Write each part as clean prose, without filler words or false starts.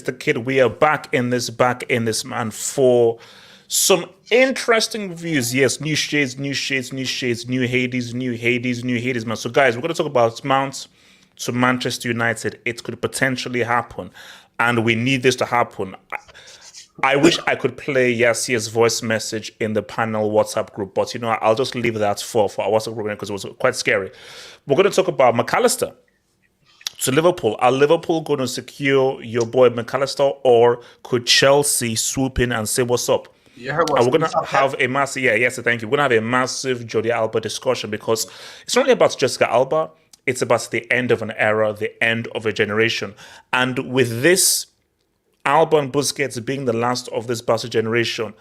The kid. We are back in this, man, for some interesting reviews. Yes, new shades, new Hades, man. So, guys, we're going to talk about Mount to Manchester United. It could potentially happen, and we need this to happen. I wish I could play Yassier's voice message in the panel WhatsApp group, but, I'll just leave that for our WhatsApp group because it was quite scary. We're going to talk about McAllister to Liverpool. Are Liverpool going to secure your boy McAllister, or could Chelsea swoop in and say what's up? You heard what's we're going to have a massive, thank you. We're going to have a massive Jordi Alba discussion because it's not only about Jessica Alba, it's about the end of an era, the end of a generation. And with this, Alba and Busquets being the last of this Barca generation,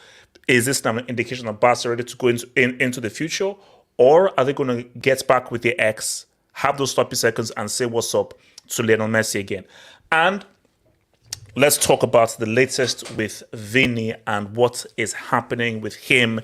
is this now an indication that Barca are ready to go into the future? Or are they going to get back with the X, have those 30 seconds and say what's up to Lionel Messi again? And let's talk about the latest with Vini and what is happening with him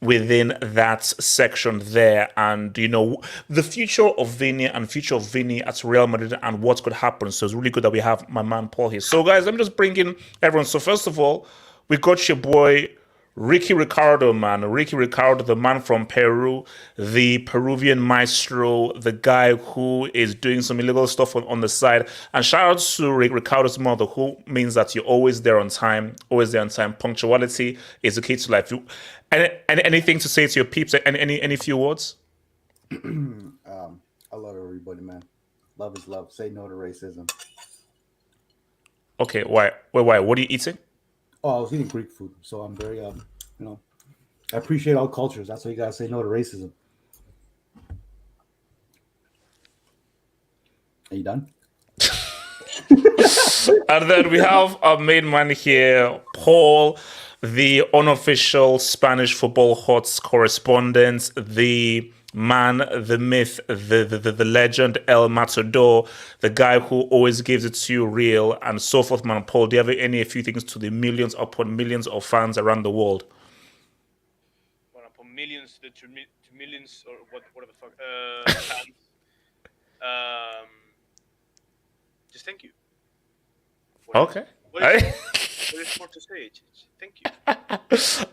within that section there. And, the future of Vini at Real Madrid and what could happen. So it's really good that we have my man Paul here. So, guys, let me just bring in everyone. So, first of all, we got your boy Ricky Ricardo, man. Ricky Ricardo, the man from Peru, the Peruvian maestro, the guy who is doing some illegal stuff on the side. And shout out to Ricardo's mother, who means that you're always there on time, Punctuality is the key to life. Anything to say to your peeps? Any few words? I love everybody, man. Love is love. Say no to racism. Okay, why? What are you eating? Oh, I was eating Greek food, so I'm very, I appreciate all cultures. That's why you gotta say no to racism. Are you done? And then we have our main man here, Paul, the unofficial Spanish football hots correspondent, the man, the myth, the legend, El Matador, the guy who always gives it to you real, and so forth, man. Paul, do you have a few things to the millions upon millions of fans around the world? Well, upon millions to millions, or whatever the fuck, fans. Just thank you. Okay. What is more to say? Thank you.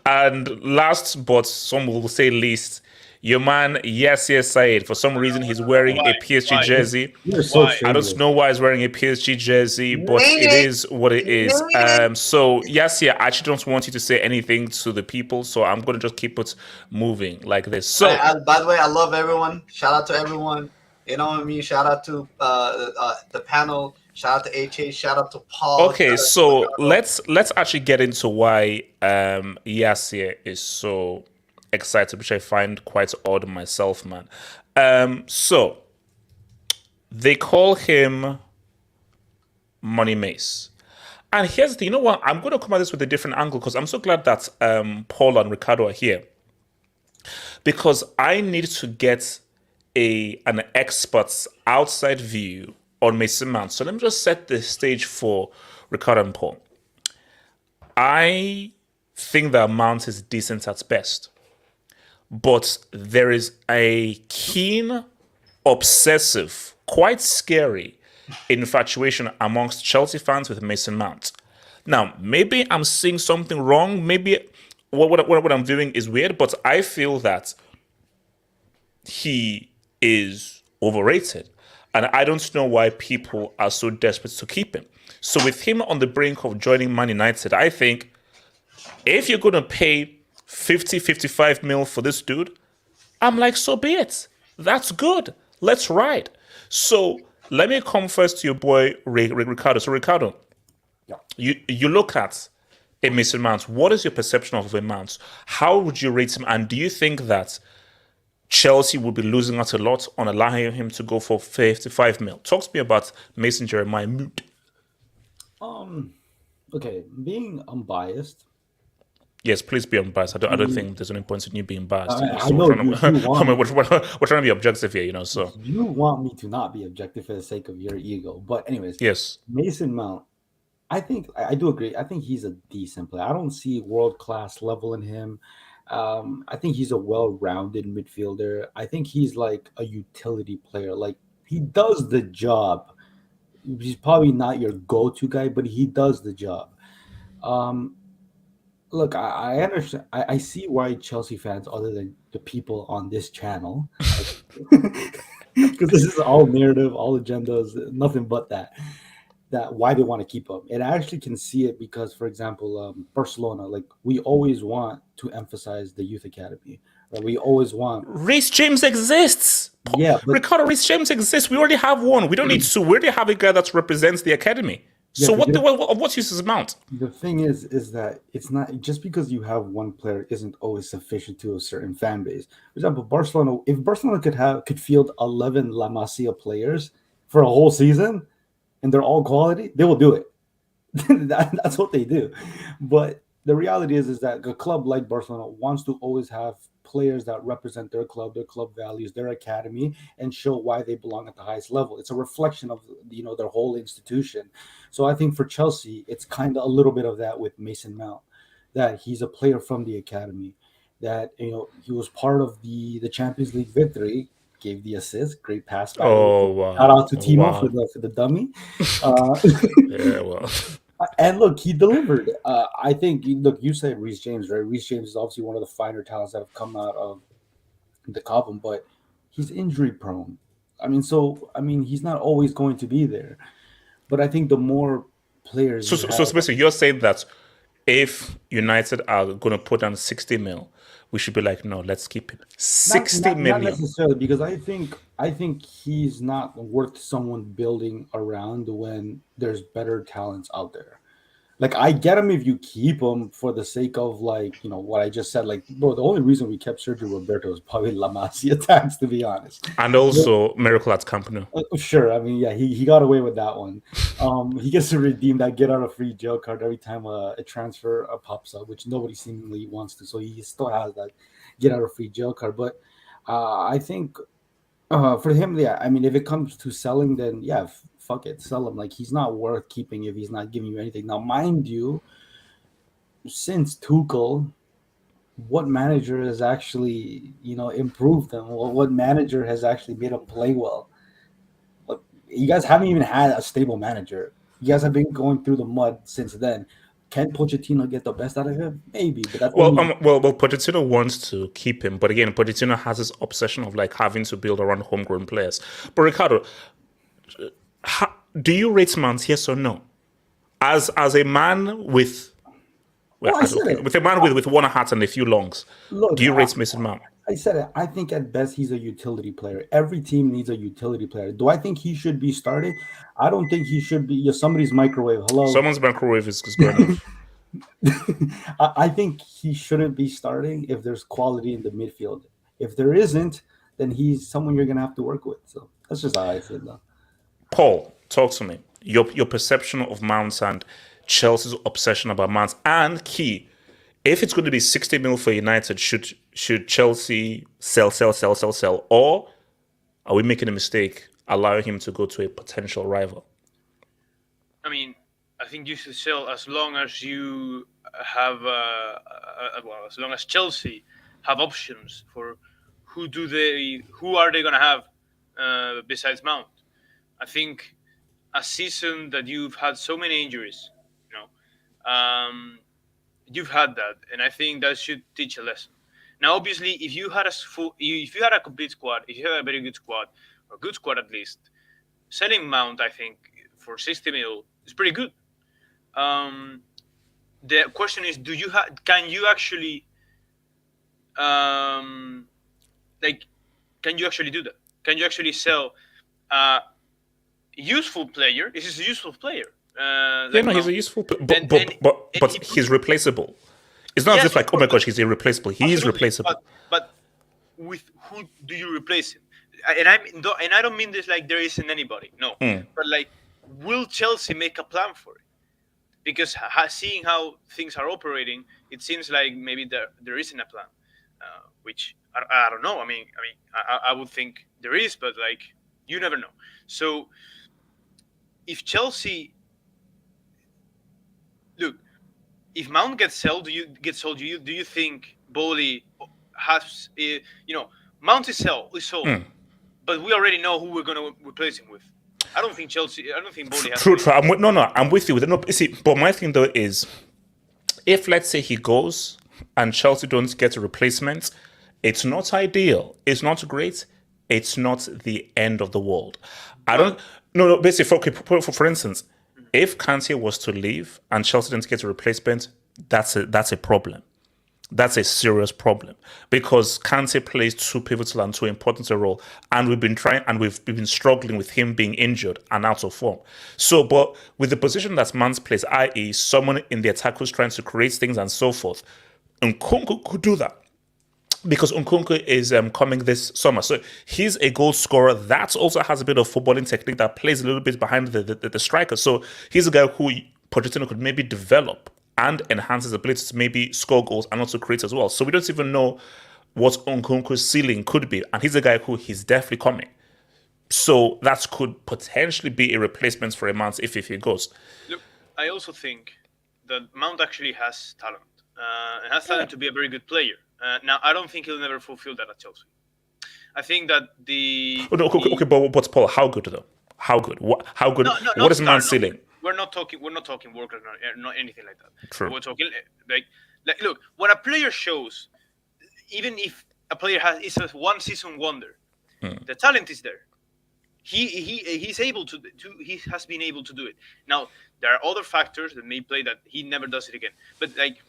And last, but some will say least, your man Yassir Said. For some reason, he's wearing a PSG jersey. I don't know why he's wearing a PSG jersey, but it is what it is. So Yassir, I actually don't want you to say anything to the people, so I'm going to just keep it moving like this. So, by the way, I love everyone. Shout out to everyone. You know what I mean? Shout out to the panel. Shout out to HA. Shout out to Paul. Okay, so let's actually get into why Yassir is so excited, which I find quite odd myself, man. So they call him Money Mace. And here's the thing, you know what? I'm going to come at this with a different angle because I'm so glad that Paul and Ricardo are here. Because I need to get an expert's outside view on Mason Mount. So let me just set the stage for Ricardo and Paul. I think that Mount is decent at best. But there is a keen obsessive, quite scary infatuation amongst Chelsea fans with Mason Mount. Now, maybe I'm seeing something wrong. Maybe what I'm doing is weird, but I feel that he is overrated. And I don't know why people are so desperate to keep him. So with him on the brink of joining Man United, I think if you're going to pay 50, 55 mil for this dude, I'm like, so be it. That's good. Let's ride. So let me come first to your boy, Ricardo. So Ricardo, Yeah. you look at a Mason Mount. What is your perception of a Mount? How would you rate him? And do you think that Chelsea will be losing out a lot on allowing him to go for 55 mil? Talk to me about Mason Jeremiah Mount. Okay, being unbiased. Yes, please be unbiased. I don't think there's any point in you being biased. I know you want we're trying to be objective here, So you want me to not be objective for the sake of your ego. But anyways, yes, Mason Mount, I do agree. I think he's a decent player. I don't see world-class level in him. I think he's a well-rounded midfielder. I think he's like a utility player. Like he does the job. He's probably not your go-to guy, but he does the job. Look, I understand. I see why Chelsea fans, other than the people on this channel, because this is all narrative, all agendas, nothing but that why they want to keep him. And I actually can see it because, for example, Barcelona, like we always want to emphasize the youth academy. Right? We always want. Reece James exists. Yeah, but Ricardo, Reece James exists. We already have one. We don't need two. We already have a guy that represents the academy. Yeah, So but what use is Mount? the thing is that it's not just because you have one player isn't always sufficient to a certain fan base. For example, Barcelona, if Barcelona could field 11 La Masia players for a whole season and they're all quality, they will do it. That's what they do. But the reality is that a club like Barcelona wants to always have players that represent their club values, their academy, and show why they belong at the highest level. It's a reflection of their whole institution. So I think for Chelsea, it's kind of a little bit of that with Mason Mount, that he's a player from the academy, that he was part of the Champions League victory, gave the assist, great pass. Oh wow! Shout out to Timo Wow. for the dummy. Yeah, well. And look, he delivered. I think, you said Reece James, right? Reece James is obviously one of the finer talents that have come out of the Cobham, but he's injury prone. He's not always going to be there. But I think the more players. So basically, you're saying that if United are going to put down 60 mil, we should be like, no, let's keep him. 60 million. Not necessarily, because I think he's not worth someone building around when there's better talents out there. Like, I get him if you keep him for the sake of, like, what I just said. Like, bro, the only reason we kept Sergio Roberto is probably La Masia tax, to be honest. And also Miracle at Camp Nou. Sure. I mean, yeah, he got away with that one. He gets to redeem that get out of free jail card every time a transfer pops up, which nobody seemingly wants to. So he still has that get out of free jail card. But I think for him, yeah, I mean, if it comes to selling, then yeah, fuck it, sell him. Like, he's not worth keeping if he's not giving you anything. Now, mind you, since Tuchel, what manager has actually, improved them? What manager has actually made him play well? Look, you guys haven't even had a stable manager. You guys have been going through the mud since then. Can Pochettino get the best out of him? Maybe, but that's well, Pochettino wants to keep him, but again, Pochettino has this obsession of like having to build around homegrown players. But Ricardo, do you rate Mount? Yes or no? As a man with. With a man with one hat and a few lungs, do you rate Mason Mount? I said it. I think at best he's a utility player. Every team needs a utility player. Do I think he should be starting? I don't think he should be. Somebody's microwave. Hello. Someone's microwave is going off. I think he shouldn't be starting if there's quality in the midfield. If there isn't, then he's someone you're going to have to work with. So that's just how I feel, though. Paul, talk to me. Your perception of Mount and Chelsea's obsession about Mount, and key, if it's going to be 60 mil for United, should Chelsea sell, or are we making a mistake allowing him to go to a potential rival? I mean, I think you should sell as long as you have, as long as Chelsea have options for who are they going to have besides Mount. I think a season that you've had so many injuries, you know, you've had that, and I think that should teach a lesson. Now, obviously, if you had if you had a complete squad, if you had a very good squad, or a good squad at least, selling Mount, I think, for 60 mil is pretty good. The question is, can you actually, like, can you actually do that? Can you actually sell a useful player? This is a useful player. Yeah, no, he's a useful, but he's replaceable. It's not as if like, oh my gosh, he's irreplaceable. He is replaceable. But with who do you replace him? And I don't mean this like there isn't anybody. No, but like, will Chelsea make a plan for it? Because seeing how things are operating, it seems like maybe there isn't a plan, which I don't know. I mean, I would think there is, but like, you never know. So if Chelsea, look, if Mount gets sold, do you think Bowley has, Mount is sold, but we already know who we're going to replace him with. I don't think Bowley has. True. I'm with you. No, see, but my thing though is, if let's say he goes and Chelsea don't get a replacement, it's not ideal. It's not great. It's not the end of the world. I don't. No. Basically, for instance, if Kante was to leave and Chelsea didn't get a replacement, that's a problem. That's a serious problem because Kante plays too pivotal and too important a role, and we've been struggling with him being injured and out of form. So, but with the position that Mans plays, i.e., someone in the attack who's trying to create things and so forth, Nkunku could do that. Because Nkunku is coming this summer. So he's a goal scorer that also has a bit of footballing technique that plays a little bit behind the striker. So he's a guy who Pochettino could maybe develop and enhance his ability to maybe score goals and also create as well. So we don't even know what Nkunku's ceiling could be. And he's a guy who he's definitely coming. So that could potentially be a replacement for a Mount if he goes. Look, I also think that Mount actually has talent. And has talent to be a very good player. Now, I don't think he'll never fulfill that at Chelsea. I think that Okay, but Paul, how good though? How good? How good? What is Mount's ceiling? We're not talking work rate, not anything like that. True. We're talking like look, when a player shows, even if a player is a one season wonder, the talent is there. He's able to he has been able to do it. Now there are other factors that may play that he never does it again. But like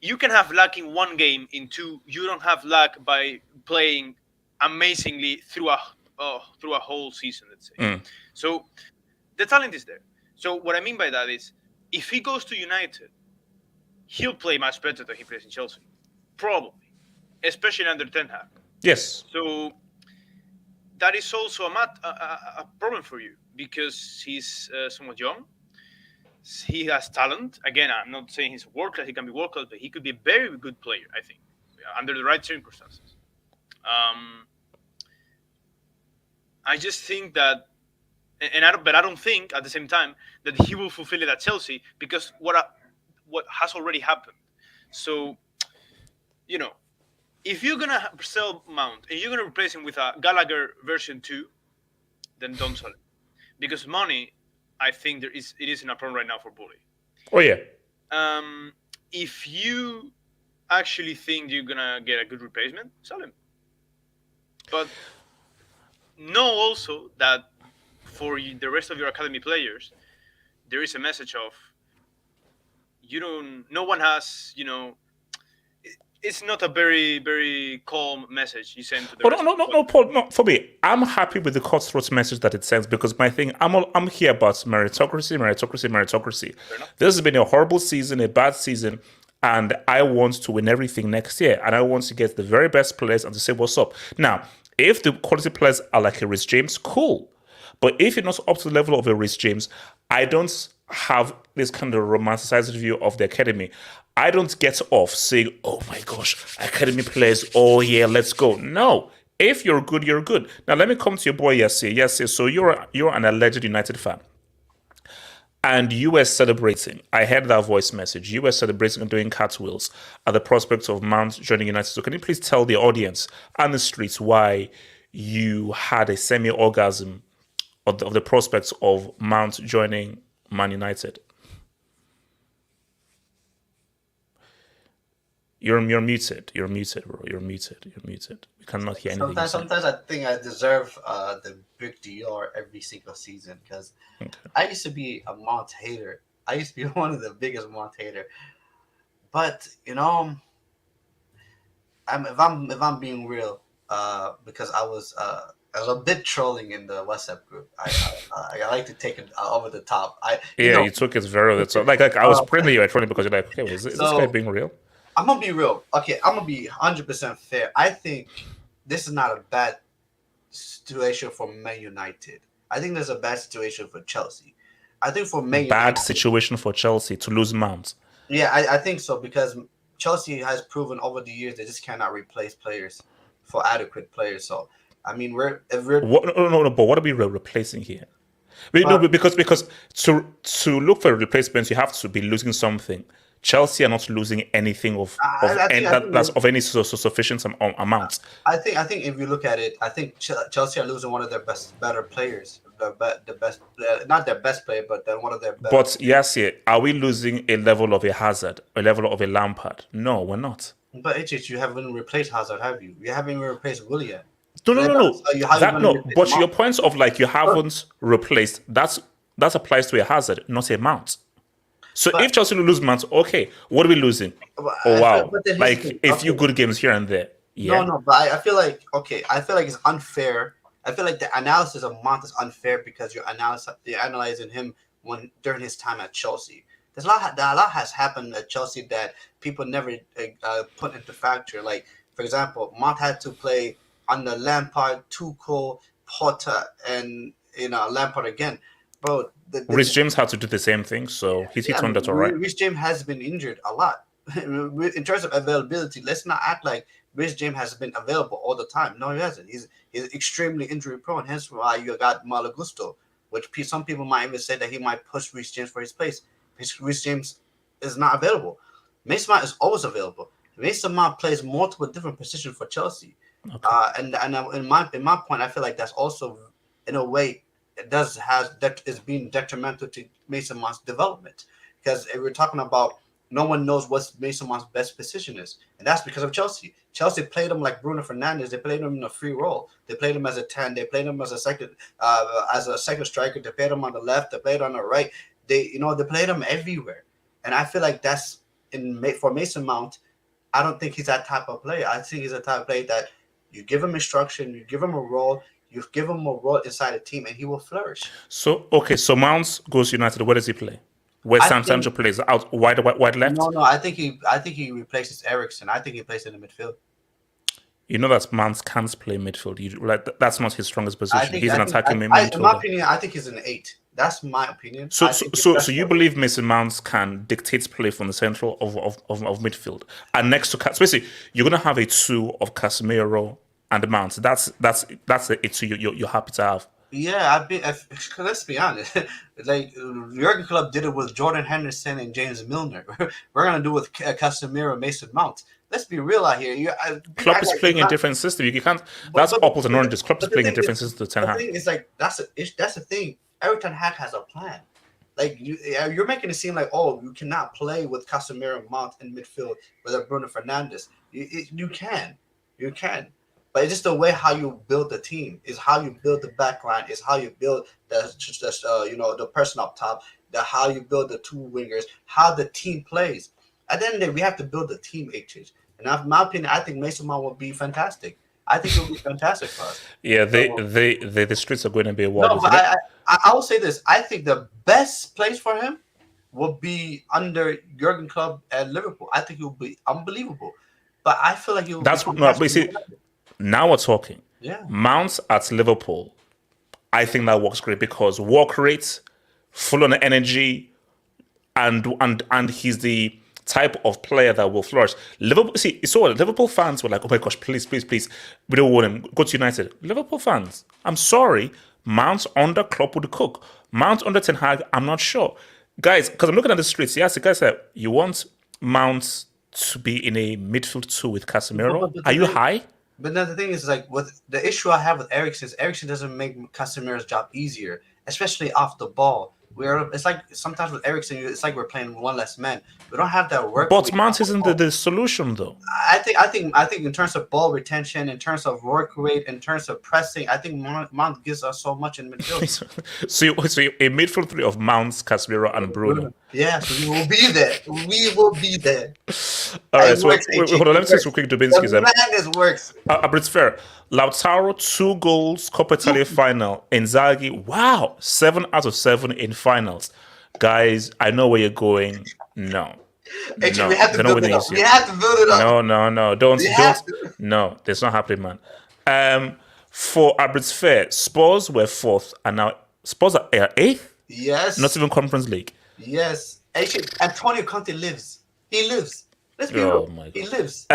you can have luck in one game, in two. You don't have luck by playing amazingly through a whole season, let's say. So the talent is there. So what I mean by that is, if he goes to United, he'll play much better than he plays in Chelsea, probably, especially under Ten Hag. Yes. So that is also a problem for you because he's somewhat young. He has talent. Again, I'm not saying he's world class. He can be world class, but he could be a very good player, I think, under the right circumstances. I just think that, but I don't think at the same time that he will fulfill it at Chelsea because what has already happened. So, if you're gonna sell Mount and you're gonna replace him with a Gallagher version 2, then don't sell it because money. I think it is in a problem right now for Bowley. Oh yeah. If you actually think you're gonna get a good replacement, sell him. But know also that for the rest of your academy players, there is a message of no one has, it's not a very, very calm message you send to the No, Paul. No, for me, I'm happy with the cutthroat message that it sends because my thing, I'm here about meritocracy. This has been a horrible season, a bad season, and I want to win everything next year, and I want to get the very best players and to say what's up. Now, if the quality players are like a Reece James, cool. But if you're not up to the level of a Reece James, I don't have this kind of romanticized view of the academy. I don't get off saying, oh my gosh, academy players, oh yeah, let's go. No. If you're good, you're good. Now let me come to your boy Yassi. Yassi, so you're an alleged United fan. And you were celebrating. I heard that voice message. You were celebrating and doing cartwheels at the prospect of Mount joining United. So can you please tell the audience and the streets why you had a semi-orgasm of the prospects of Mount joining Man United? You're muted. You're muted, bro. You're muted. We cannot hear anything. Sometimes I think I deserve the big DR every single season because I used to be a Mount hater. I used to be one of the biggest Mount hater. But if I'm being real, because I was a bit trolling in the WhatsApp group. I like to take it over the top. You took it very over the top. Like I was pretty trolling because you're like, okay, is this guy being real? I'm gonna be real. Okay, I'm gonna be 100% fair. I think this is not a bad situation for Man United. I think there's a bad situation for Chelsea. I think for Man United, situation for Chelsea to lose Mount. Yeah, I think so because Chelsea has proven over the years they just cannot replace players for adequate players. So I mean, no, but what are we replacing here? Because to look for a replacement, you have to be losing something. Chelsea are not losing anything that's of any sufficient amount. I think if you look at it, I think Chelsea are losing one of their better players. The best, not their best player, but then one of their better. But yes, are we losing a level of a Hazard, a level of a Lampard? No, we're not. But you haven't replaced Hazard, have you? You haven't even replaced Willian. No. But your points of like you haven't replaced, that applies to a Hazard, not a Mount. So if Chelsea lose Mount, okay, what are we losing? Oh wow, like a few good games here and there. Yeah. No, but I feel like it's unfair. I feel like the analysis of Mount is unfair because you're analyzing him during his time at Chelsea. A lot has happened at Chelsea that people never put into factor. Like for example, Mount had to play under Lampard, Tuchel, Potter, and Lampard again. Bro, Reece James had to do the same thing, so he's turned out all right. Reece James has been injured a lot. In terms of availability, let's not act like Reece James has been available all the time. No, he hasn't. He's extremely injury prone. Hence why you got Malo Gusto, which some people might even say that he might push Reece James for his place. Reece James is not available. Mason Mount is always available. Mason Mount plays multiple different positions for Chelsea. Okay. And in my point, I feel like that's also in a way is being detrimental to Mason Mount's development because if we're talking about no one knows what Mason Mount's best position is, and that's because of Chelsea. Chelsea played him like Bruno Fernandes. They played him in a free role. They played him as a 10. They played him as a second striker. They played him on the left. They played on the right. They played him everywhere, and I feel like that's for Mason Mount. I don't think he's that type of player. I think he's a type of player that you give him instruction, you give him a role. You give him a role inside a team, and he will flourish. So Mount goes United. Where does he play? Where Sancho plays out wide left. No. I think he replaces Eriksen. I think he plays in the midfield. You know that Mount can't play midfield. That's not his strongest position. He's an attacking midfielder. In my opinion, I think he's an 8. That's my opinion. So you believe Mason Mount can dictate play from the central of midfield, and next to basically you're gonna have a 2 of Casemiro and Mount. That's it. You're happy to have. Yeah, let's be honest. Like Jurgen Klopp did it with Jordan Henderson and James Milner. We're gonna do it with Casemiro, Mason Mount. Let's be real out here. Klopp is playing a different system. You can't. That's apples and oranges. Klopp is playing a different system to Ten Hag. It's like that's the thing. Every Ten Hag has a plan. Like you're making it seem like you cannot play with Casemiro and Mount in midfield with Bruno Fernandes. You can. But it's just the way how you build the team, is how you build the back line, is how you build the person up top, how you build the 2 wingers, how the team plays. At the end of the day, we have to build the team, HH. And in my opinion, I think Mason Mount will be fantastic. I think it'll be fantastic for us. Yeah, the streets are going to be wild. No, but I will say this. I think the best place for him will be under Jurgen Klopp at Liverpool. I think he will be unbelievable. But I feel like now we're talking. Yeah. Mount at Liverpool, I think that works great because work rate, full on energy, and he's the type of player that will flourish. Liverpool fans were like, oh my gosh, please, we don't want him. Go to United. Liverpool fans, I'm sorry, Mount under Klopp would cook. Mount under Ten Hag, I'm not sure. Guys, because I'm looking at the streets, yes, the guy said, you want Mount to be in a midfield 2 with Casemiro? Are you high? But then the thing is, like, with the issue I have with Eriksen is Eriksen doesn't make Casemiro's job easier, especially off the ball. It's like sometimes with Eriksen, it's like we're playing one less man. We don't have that work. But Mount isn't the solution, though. I think in terms of ball retention, in terms of work rate, in terms of pressing, I think Mount gives us so much in midfield. so a midfield three of Mounts, Casemiro, and Bruno. Yeah, so we will be there. We will be there. All right, so hold on. Let me say some quick Dubinsky's. Madness works. But it's fair. Lautaro, 2 goals, Coppa Italia final. Inzaghi, wow, 7 out of 7 in finals. Guys, I know where you're going. No. No, we have to build it up. We have to build it up. No. Don't. No, that's not happening, man. For Abrit's Fair, Spurs were 4th, and now Spurs are 8th? Yes. Not even Conference League. Yes. Actually, Antonio Conte lives. He lives. Let's be real. He lives.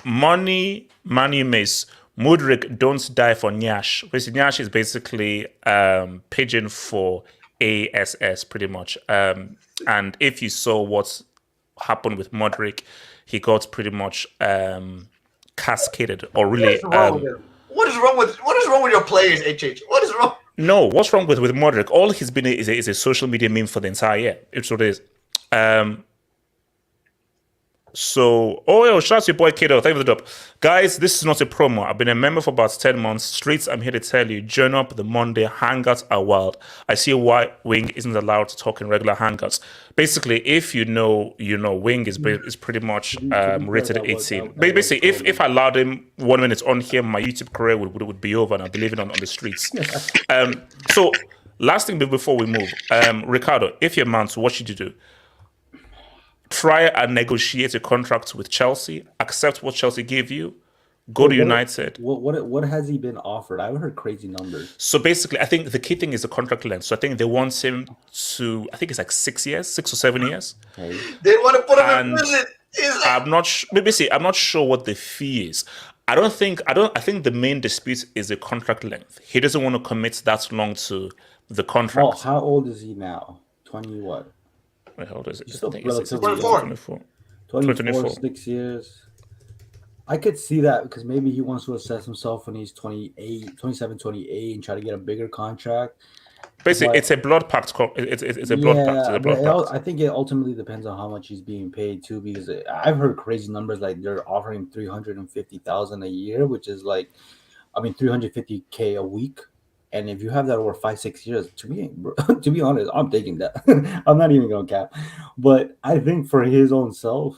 Money, Manu Mace, Mudrik, don't die for Nyash. Nyash is basically pigeon for ASS, pretty much. And if you saw what's happened with Mudrik, he got pretty much cascaded, or really. What is wrong with your players, HH? What is wrong? No, what's wrong with Modric? All he's been is a social media meme for the entire year. It's what it is. Shout out to your boy Kato. Thank you for the drop. Guys, this is not a promo. I've been a member for about 10 months. Streets, I'm here to tell you, join up the Monday hangouts are wild. I see why Wing isn't allowed to talk in regular hangouts. Basically, if you know, Wing is pretty much rated at 18. Basically, if I allowed him 1 minute on here, my YouTube career would be over, and I'd be living on the streets. So, last thing before we move, Ricardo, if you're Mount, what should you do? Try and negotiate a contract with Chelsea. Accept what Chelsea give you. Go to United. What has he been offered? I've heard crazy numbers. So basically, I think the key thing is the contract length. So I think they want him to. I think it's like 6 years, 6 or 7 years. Okay. They want to put him in prison. I'm not. Basically, I'm not sure what the fee is. I think the main dispute is the contract length. He doesn't want to commit that long to the contract. Oh, how old is he now? 20 what? Wait, how old is it? Still 24. 24, 6 years. I could see that because maybe he wants to assess himself when he's 27, 28 and try to get a bigger contract. Basically, it's a blood pact. It's a blood pact. I think it ultimately depends on how much he's being paid too, because I've heard crazy numbers like they're offering $350,000 a year, which is like, $350K a week. And if you have that over 5-6 years, to be honest, I'm taking that. I'm not even gonna cap. But I think for his own self,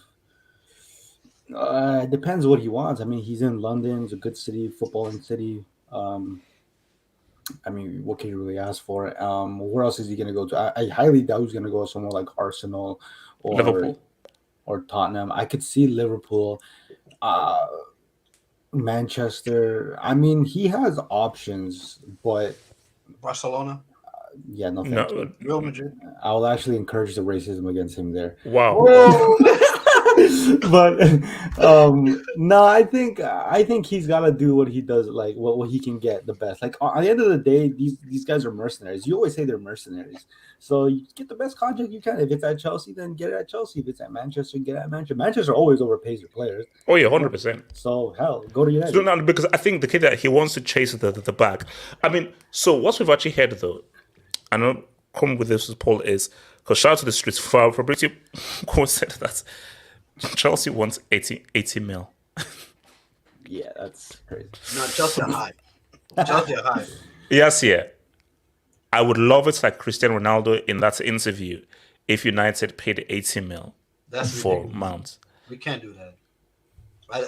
it depends what he wants. I mean, he's in London, it's a good city, footballing city. What can you really ask for? Where else is he gonna go to? I highly doubt he's gonna go somewhere like Arsenal or Liverpool or Tottenham. I could see Liverpool. Manchester. I mean, he has options, but Barcelona. No. Real Madrid. I will actually encourage the racism against him there. Wow. But no, I think he's got to do what he does, like what he can get the best. Like at the end of the day, these guys are mercenaries. You always say they're mercenaries. So you get the best contract you can. If it's at Chelsea, then get it at Chelsea. If it's at Manchester, get it at Manchester. Manchester always overpays their players. Oh yeah, 100%. So hell, go to United. So now, because I think the kid that he wants to chase the bag. I mean, so what we've actually heard though, I know come with this Paul is because shout out to the streets for Fabrizio who said that Chelsea wants 80 mil. Yeah, that's crazy. No, Chelsea are high. Chelsea are high. Yes, yeah. I would love it like Cristiano Ronaldo in that interview if United paid 80 mil for Mount. We can't do that.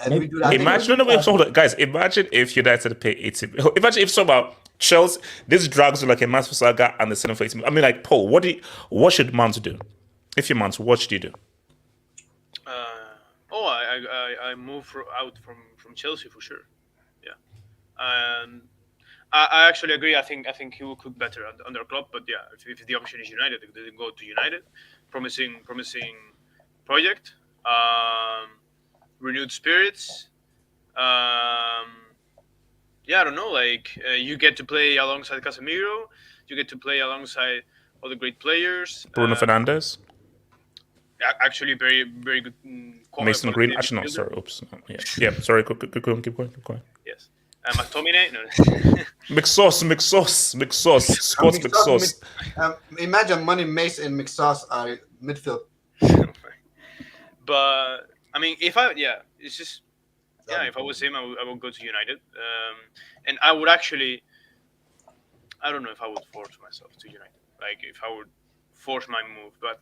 We do that. Imagine, guys, imagine if United pay 80 mil. Imagine if somehow Chelsea, this drags you like a massive saga and the 7 for 80 mil. I mean, like, Paul, what should Mount do? If you're Mount, what should you do? I move out from Chelsea for sure. Yeah, I actually agree. I think he will cook better under Klopp. But yeah, if the option is United, they go to United. Promising project. Renewed spirits. I don't know. Like you get to play alongside Casemiro. You get to play alongside other great players. Bruno Fernandes. Actually, very very good. Mason Green. Actually, no, sorry. Oops. Yeah. Sorry. Keep going. Keep going. Yes. McTominay. No. McSauce. Scott's McSauce. Imagine Money Mace and McSauce are midfield. But I mean, it's just if I was him, I would go to United, and I would actually. I don't know if I would force myself to United. Like if I would force my move, but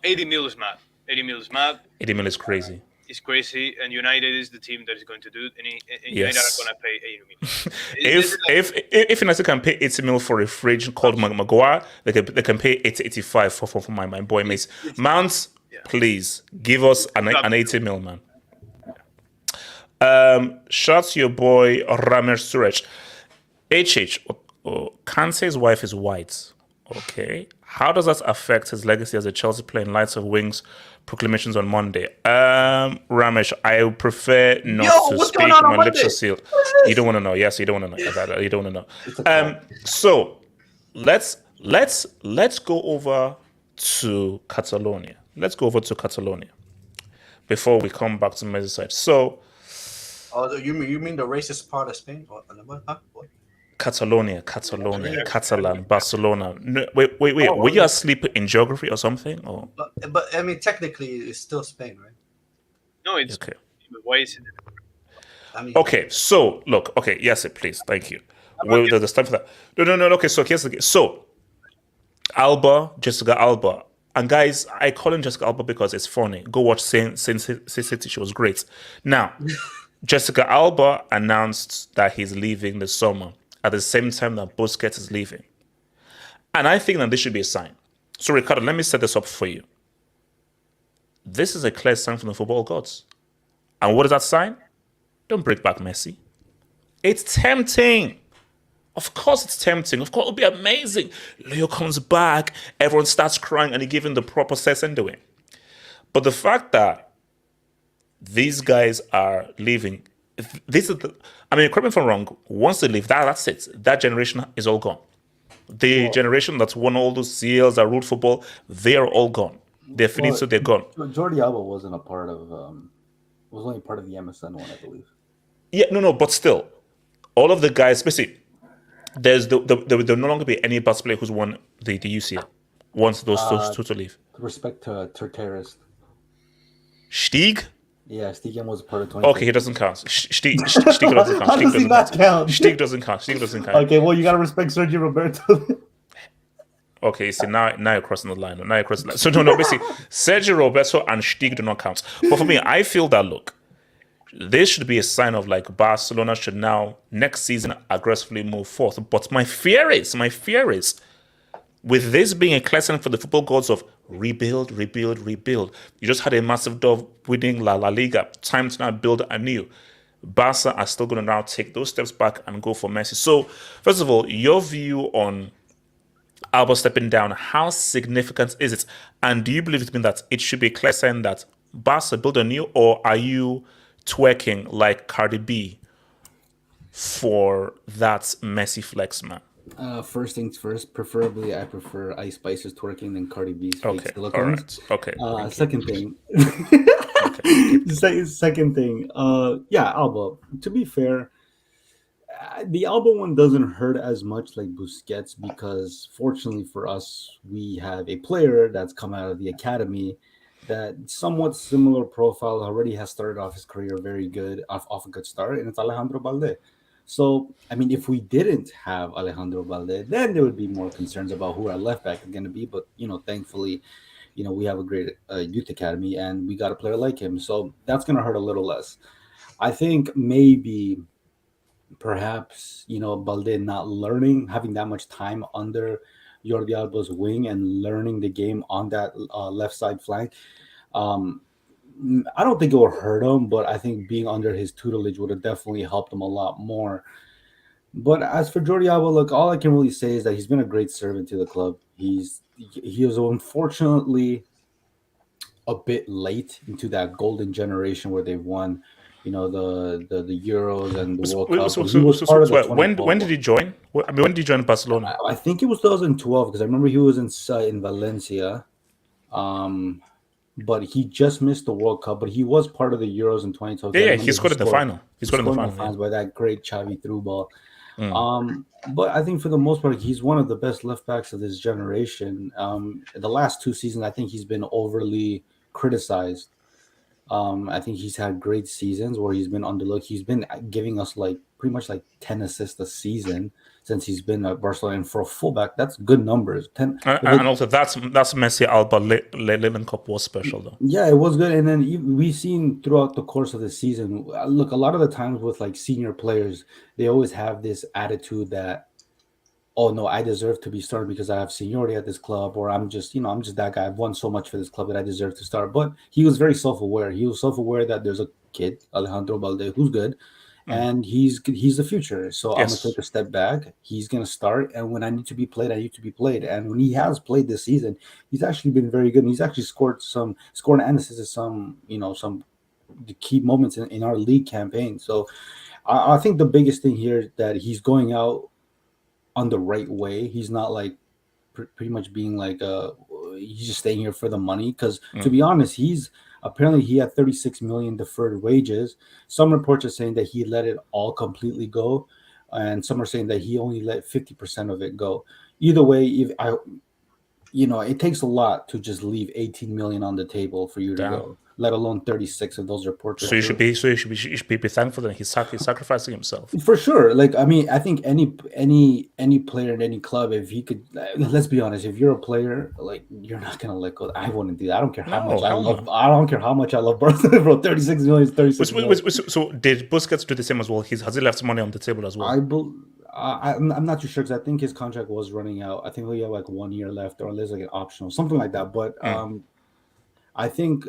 80 mil is mad. 80 mil is mad. 80 mil is crazy. It's crazy, and United is the team that is going to do it, and Yes. United are going to pay 80 mil. If United can pay 80 mil for a fridge called Maguire, they can pay 85 for my boy Mace. Mount, please give us an 80 mil, man. Shout out to your boy Ramer Suresh. Kante's wife is white. Okay. How does that affect his legacy as a Chelsea player in light of Wings' proclamations on Monday? Ramesh, I prefer not to speak. My lips are sealed. You don't want to know. Yes, you don't want to know. You don't want to know. So let's go over to Catalonia. Before we come back to Merseyside. So, you mean the racist part of Spain? What? Catalonia, Catalan, Barcelona. No, wait. Were you asleep in geography or something? Or? But I mean, technically, it's still Spain, right? No, it's okay. Why is it? I mean, Okay, so look. Okay, yes, please, thank you. Well, there's time for that. No. Okay, so here's the case. So, Jessica Alba, and guys, I call him Jessica Alba because it's funny. Go watch Sin City. She was great. Now, Jessica Alba announced that he's leaving this summer at the same time that Busquets is leaving. And I think that this should be a sign. So, Ricardo, let me set this up for you. This is a clear sign from the football gods. And what is that sign? Don't bring back Messi. It's tempting. Of course it's tempting. Of course it'll be amazing. Leo comes back, everyone starts crying, and you give him the proper sense anyway. But the fact that these guys are leaving, correct me if I'm wrong, once they leave, that's it. That generation is all gone. The generation that's won all those CLs that ruled football, they are all gone. They're finito, they're gone. Jordi Alba wasn't a part of, was only part of the MSN one, I believe. Yeah, no, but still, all of the guys, basically, there will no longer be any Barca player who's won the UCL once those two to leave. With respect to Terterist. Stieg? Yeah, Stieg was part of 20. Okay, he doesn't count. Stieg doesn't count. How does he not count? Stieg doesn't count. Okay, well, you gotta respect Sergio Roberto. Okay, see, now you're crossing the line. So no, basically, Sergio Roberto and Stieg do not count. But for me, I feel that, look, this should be a sign of Barcelona should now, next season, aggressively move forth. But my fear is, with this being a clear sign for the football gods of rebuild. You just had a massive dove winning La Liga. Time to now build anew. Barca are still going to now take those steps back and go for Messi. So, first of all, your view on Alba stepping down, how significant is it? And do you believe it means that it should be a clear sign that Barca build anew, or are you twerking like Cardi B for that Messi flex, man? First things first, preferably I prefer Ice Spice's twerking than Cardi B's fake Okay, silicones. all right. Okay. Second thing. Second thing. Alba. To be fair, the Alba one doesn't hurt as much like Busquets because, fortunately for us, we have a player that's come out of the academy that somewhat similar profile already has started off his career very good, off a good start, and it's Alejandro Balde. So, I mean, if we didn't have Alejandro Balde, then there would be more concerns about who our left back is going to be. But, thankfully, we have a great youth academy and we got a player like him. So that's going to hurt a little less. I think perhaps, Balde not having that much time under Jordi Alba's wing and learning the game on that left side flank. I don't think it would hurt him, but I think being under his tutelage would have definitely helped him a lot more. But as for Jordi Alba, look, all I can really say is that he's been a great servant to the club. He was unfortunately a bit late into that golden generation where they've won, the Euros and the World Cup. When did he join? When did he join Barcelona? I think it was 2012 because I remember he was in Valencia. But he just missed the World Cup. But he was part of the Euros in 2012. Yeah, he scored in the final. He scored in the final by that great Xavi through ball. But I think for the most part, he's one of the best left backs of this generation. The last 2 seasons, I think he's been overly criticized. I think he's had great seasons where he's been underlooked. He's been giving us pretty much 10 assists a season since he's been at Barcelona. And for a fullback, that's good numbers. 10, and also that's Messi Alba Linen Cup was special though. Yeah, it was good. And then we've seen throughout the course of the season, look, a lot of the times with senior players, they always have this attitude that, oh no, I deserve to be starting because I have seniority at this club, or I'm just that guy. I've won so much for this club that I deserve to start. But he was very self-aware. He was self-aware that there's a kid, Alejandro Balde, who's good, and he's the future. So I'm gonna take a step back. He's gonna start, and when I need to be played, I need to be played. And when he has played this season, he's actually been very good. And he's actually scored and assisted some the key moments in our league campaign. So I think the biggest thing here is that he's going out on the right way. He's not pretty much being he's just staying here for the money, because to be honest, apparently he had 36 million deferred wages. Some reports are saying that he let it all completely go, and some are saying that he only let 50% of it go. Either way, it takes a lot to just leave 18 million on the table for you to go, let alone 36 of those reports. So you should be thankful that he's sacrificing himself. For sure. I think any player in any club, if he could, let's be honest, if you're a player, you're not gonna let go. I wouldn't do that. I don't care how much I love. I don't care how much I love Barcelona, bro. 36 million is 36 million. So did Busquets do the same as well? Has he left money on the table as well? I'm not too sure, because I think his contract was running out. I think he had 1 year left, or there's an optional, something like that. But I think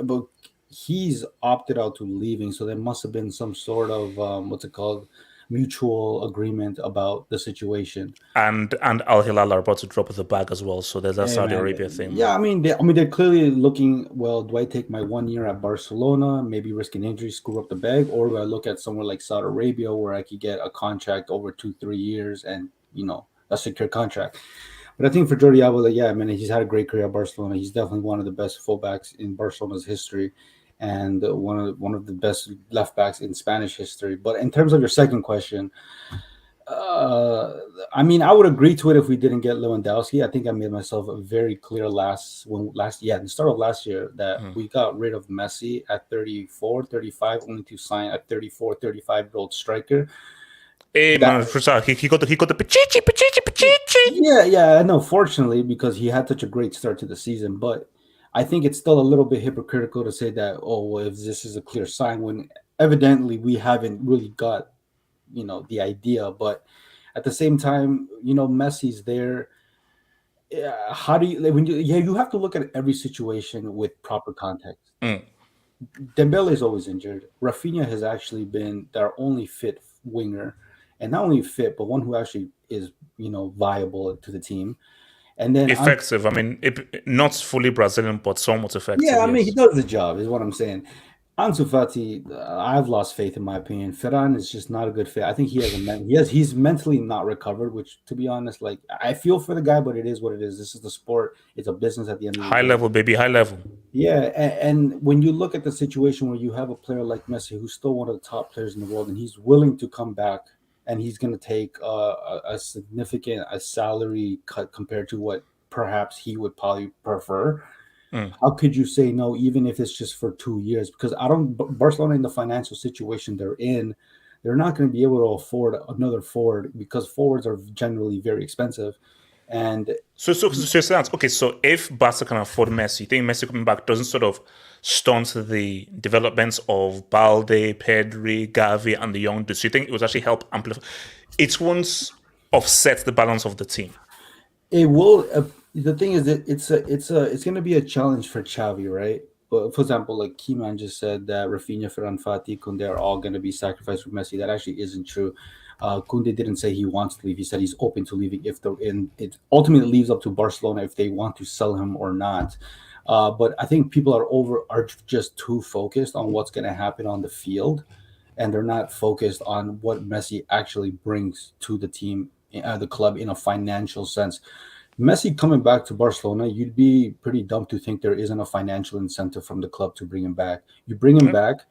but he's opted out to leaving, so there must have been some sort of mutual agreement about the situation. And Al Hilal are about to drop the bag as well, so there's that Saudi Arabia thing. Yeah, they're clearly looking, well, do I take my 1 year at Barcelona, maybe risk an injury, screw up the bag, or do I look at somewhere like Saudi Arabia where I could get a contract over 2-3 years and a secure contract? But I think for Jordi Alba, he's had a great career at Barcelona. He's definitely one of the best fullbacks in Barcelona's history, and one of the best left backs in Spanish history. But in terms of your second question, I would agree to it if we didn't get Lewandowski. I think I made myself very clear in the start of last year that we got rid of Messi at 34, 35, only to sign a 34, 35-year-old striker. He got the pichichi. Yeah, I know. Fortunately, because he had such a great start to the season, but I think it's still a little bit hypocritical to say that, if this is a clear sign, when evidently we haven't really got, the idea. But at the same time, Messi's there. How do you have to look at every situation with proper context. Dembele is always injured. Rafinha has actually been their only fit winger. And not only fit, but one who actually is, viable to the team. And then effective. Not fully Brazilian, but somewhat effective. Yeah, he does the job, is what I'm saying. Ansu Fati, I've lost faith, in my opinion. Ferran is just not a good fit. I think he's mentally not recovered, which, to be honest, I feel for the guy, but it is what it is. This is the sport. It's a business at the end of the day. High level, baby, high level. Yeah, and when you look at the situation where you have a player like Messi, who's still one of the top players in the world, and he's willing to come back, and he's going to take a significant salary cut compared to what perhaps he would probably prefer. How could you say no, even if it's just for 2 years? Because Barcelona, in the financial situation they're in, they're not going to be able to afford another forward, because forwards are generally very expensive. And so okay. So if Barca can afford Messi, you think Messi coming back doesn't sort of stunt the developments of Balde, Pedri, Gavi, and the young dudes? So you think it would actually help amplify? It won't offset the balance of the team. It will. The thing is that it's going to be a challenge for Xavi, right? But for example, like Keyman just said that Rafinha, Ferran, Fati, Koundé are all going to be sacrificed for Messi. That actually isn't true. Koundé didn't say he wants to leave. He said he's open to leaving if it ultimately leaves up to Barcelona if they want to sell him or not. But I think people are just too focused on what's going to happen on the field, and they're not focused on what Messi actually brings to the team, the club, in a financial sense. Messi coming back to Barcelona, you'd be pretty dumb to think there isn't a financial incentive from the club to bring him back. You bring him back,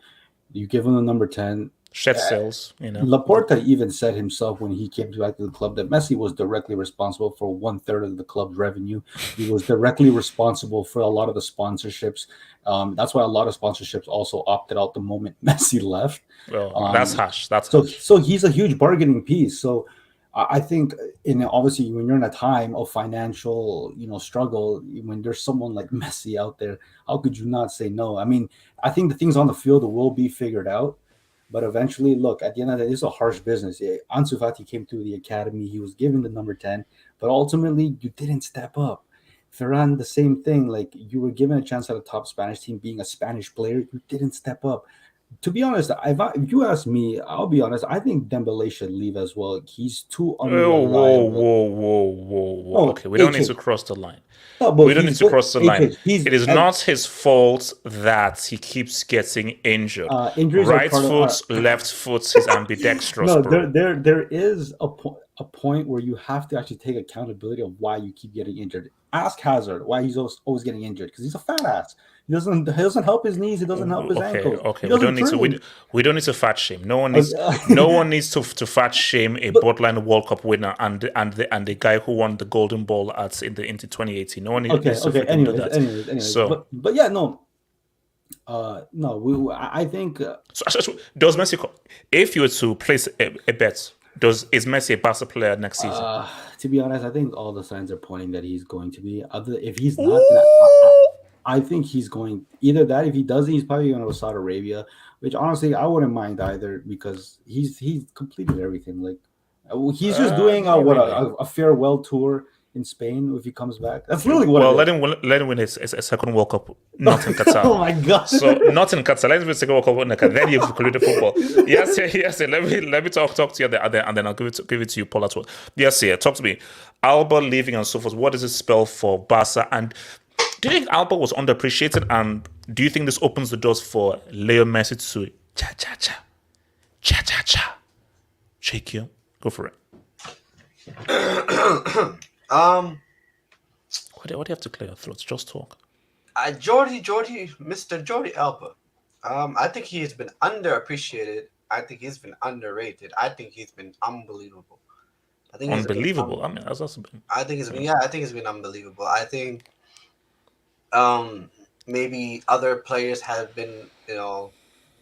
you give him the number 10. Shed sales, you know. Laporta even said himself when he came back to the club that Messi was directly responsible for 1/3 of the club's revenue. He was directly responsible for a lot of the sponsorships. That's why a lot of sponsorships also opted out the moment Messi left. Well, that's harsh. That's So, harsh. so he's a huge bargaining piece. So I think, obviously, when you're in a time of financial, struggle, when there's someone like Messi out there, how could you not say no? I mean, I think the things on the field will be figured out. But eventually, look, at the end of the day, it's a harsh business. Ansu Fati came through the academy. He was given the number 10. But ultimately, you didn't step up. Ferran, the same thing. Like, you were given a chance at a top Spanish team, being a Spanish player. You didn't step up. To be honest, if you ask me, I'll be honest. I think Dembele should leave as well. He's too unreliable. Whoa. Okay, we don't need to cross the line. No, but we don't need to cross the line. It is not his fault that he keeps getting injured. Right foot, left foot, he's ambidextrous. No, there is a point where you have to actually take accountability of why you keep getting injured. Ask Hazard why he's always getting injured, because he's a fat ass. He doesn't help his knees. He doesn't help his ankles. Okay, we don't need to fat shame. No one needs to fat shame a borderline World Cup winner and the guy who won the Golden Ball into 2018. No one needs to do that. Anyways. So, but yeah, no. I think. So does Messi? If you were to place a bet, is Messi a Barca player next season? To be honest, I think all the signs are pointing that he's going to be. If he's not, I think he's going either that. If he doesn't, he's probably going to go to Saudi Arabia, which honestly I wouldn't mind either, because he's completed everything. Like, he's just doing a farewell tour in Spain if he comes back. That's really what. Well, let him win a second World Cup, not in Qatar. Oh my God! So not in Qatar. Let him win a second World Cup in Qatar. Then you've concluded football. Yes. Let me talk to you, and then I'll give it to you, Paul, as well. Yes, talk to me. Alba leaving and so forth. What does it spell for Barca? And do you think Alba was underappreciated? And do you think this opens the doors for Leo Messi to shake you? Go for it. Why do you have to clear your throats? Just talk. Mr. Jordi Alba. I think he has been underappreciated. I think he's been underrated. I think he's been unbelievable. Unbelievable. I mean, that's also been. I think it's been unbelievable. I think, maybe other players have been,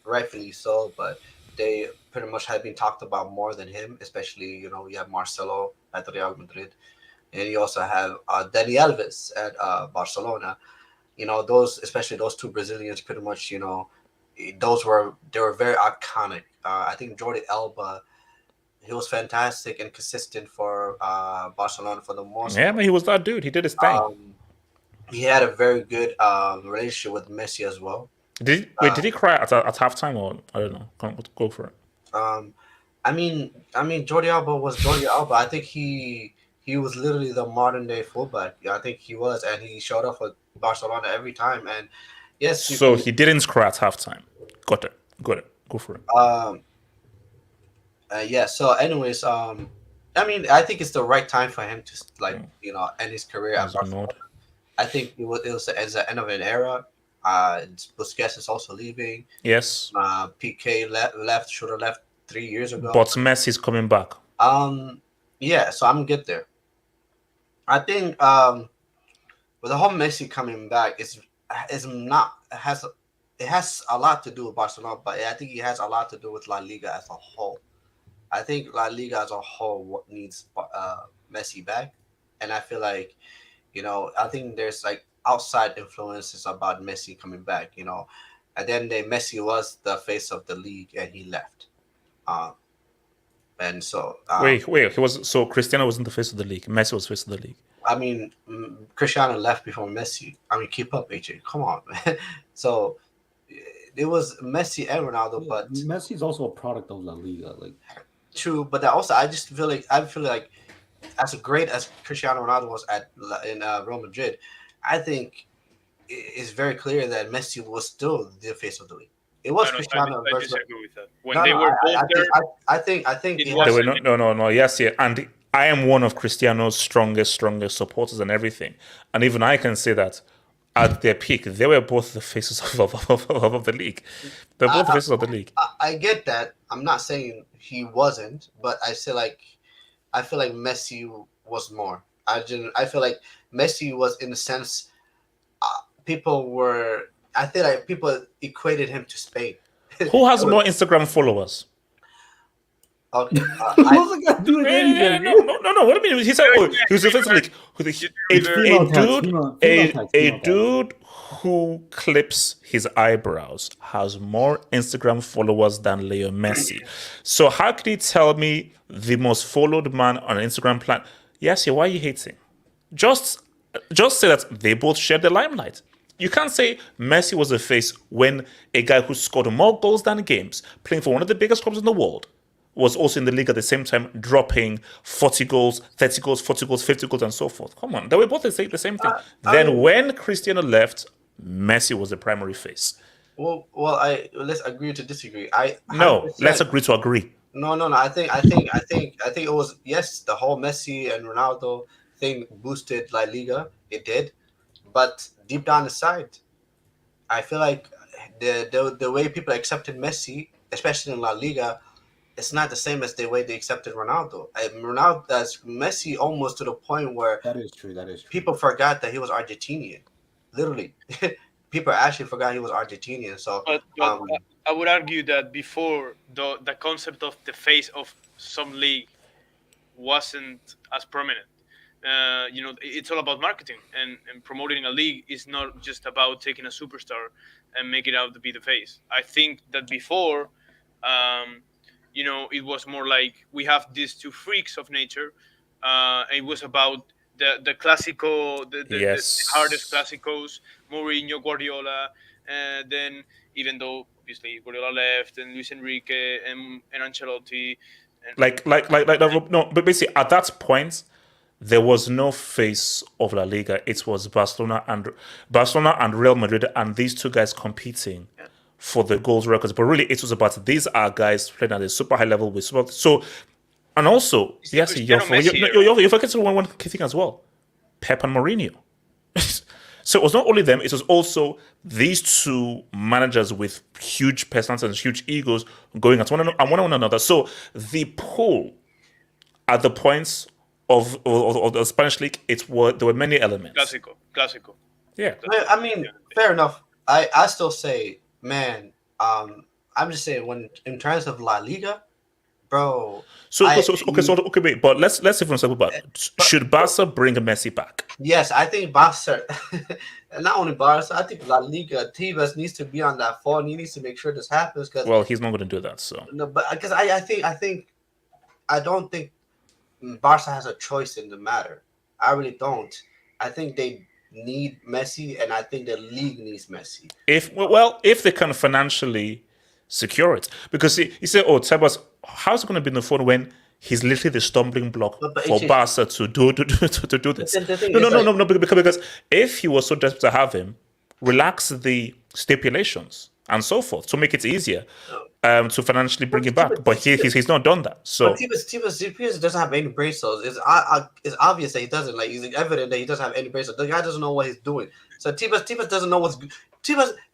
rightfully so, but they pretty much have been talked about more than him. Especially, you have Marcelo at Real Madrid. And you also have Dani Alves at Barcelona. Especially those two Brazilians, pretty much, they were very iconic. I think Jordi Alba, he was fantastic and consistent for Barcelona for the most part. Yeah, man, he was that dude. He did his thing. He had a very good relationship with Messi as well. Did he cry at halftime, or I don't know? Go for it. I mean, Jordi Alba was Jordi Alba. I think he was literally the modern day fullback. Yeah, I think he was, and he showed up for Barcelona every time. And yes, so he didn't cry at halftime. Got it. Go for it. Yeah. So, anyways, I think it's the right time for him to end his career at Barcelona. I think it was the end of an era. Busquets is also leaving. Yes. PK should have left 3 years ago. But Messi's coming back. Yeah, so I'm good there. I think with the whole Messi coming back, it has a lot to do with Barcelona, but I think it has a lot to do with La Liga as a whole. I think La Liga as a whole needs Messi back, and I feel like, I think there's like outside influences about Messi coming back. At the end of the day, Messi was the face of the league, and he left. And so wait, Cristiano wasn't the face of the league. Messi was face of the league. I mean, Cristiano left before Messi. I mean, keep up, AJ. Come on, man. So it was Messi and Ronaldo, but Messi's also a product of La Liga. Like, true, but also I feel like as great as Cristiano Ronaldo was in Real Madrid, I think it's very clear that Messi was still the face of the league. It was Cristiano. I disagree with that. When they were both there, I think they were no. Yes, yeah, and I am one of Cristiano's strongest supporters and everything. And even I can say that at their peak, they were both the faces of the league. They're both the faces of the league. I get that. I'm not saying he wasn't, but I feel like Messi was more. I feel like Messi was, in a sense, I feel like people equated him to Spain. Who has more Instagram followers? Okay. Wasn't gonna do it anything. No. What do you mean? He said, he was effectively a dude who clips his eyebrows has more Instagram followers than Leo Messi. So how could he tell me the most followed man on an Instagram plan? Yes, why are you hating? Just say that they both shared the limelight. You can't say Messi was a face when a guy who scored more goals than games, playing for one of the biggest clubs in the world, was also in the league at the same time, dropping 40 goals, 30 goals, 40 goals, 50 goals, and so forth. Come on. They were both the same thing. Then when Cristiano left, Messi was the primary face. Well, let's agree to disagree. Let's agree to agree. No. I think it was, yes, the whole Messi and Ronaldo thing boosted La Liga. It did, but deep down inside, I feel like the way people accepted Messi, especially in La Liga, it's not the same as the way they accepted Ronaldo. Messi almost to the point where that is true. People forgot that he was Argentinian. Literally, people actually forgot he was Argentinian. So, but I would argue that before the concept of the face of some league wasn't as prominent. It's all about marketing, and promoting a league is not just about taking a superstar and make it out to be the face. I think that before, it was more like we have these two freaks of nature. It was about the Clásico, the hardest Clásicos, Mourinho, Guardiola, and then even though obviously Guardiola left, and Luis Enrique and Ancelotti. But basically at that point, there was no face of La Liga. It was Barcelona and Real Madrid, and these two guys competing for the goals records. But really, it was about these are guys playing at a super high level with super. So, and also, yes, you're forgetting one key thing as well: Pep and Mourinho. So it was not only them; it was also these two managers with huge personalities and huge egos going at one another. So the pull at the points of the Spanish league, there were many elements. Clásico. Yeah. I mean, fair enough. I still say, man, I'm just saying, when in terms of La Liga, bro. Wait, but let's even say about should Barca bring Messi back? Yes, I think Barca, not only Barca, I think La Liga, Tebas needs to be on that phone. He needs to make sure this happens. Well, he's not going to do that. So no, but because I don't think Barca has a choice in the matter. I really don't. I think they need Messi, and I think the league needs Messi. If they can financially secure it, because you say, "Oh, Tebas, how's it going to be in the phone when he's literally the stumbling block for Barca to do this?" No, because if he was so desperate to have him, relax the stipulations and so forth to make it easier to financially bring him back. But he's not done that. So Tebas doesn't have any brain cells. It's obvious that he doesn't. Like, it's evident that he doesn't have any brain cells. The guy doesn't know what he's doing. So Tebas doesn't know what's good.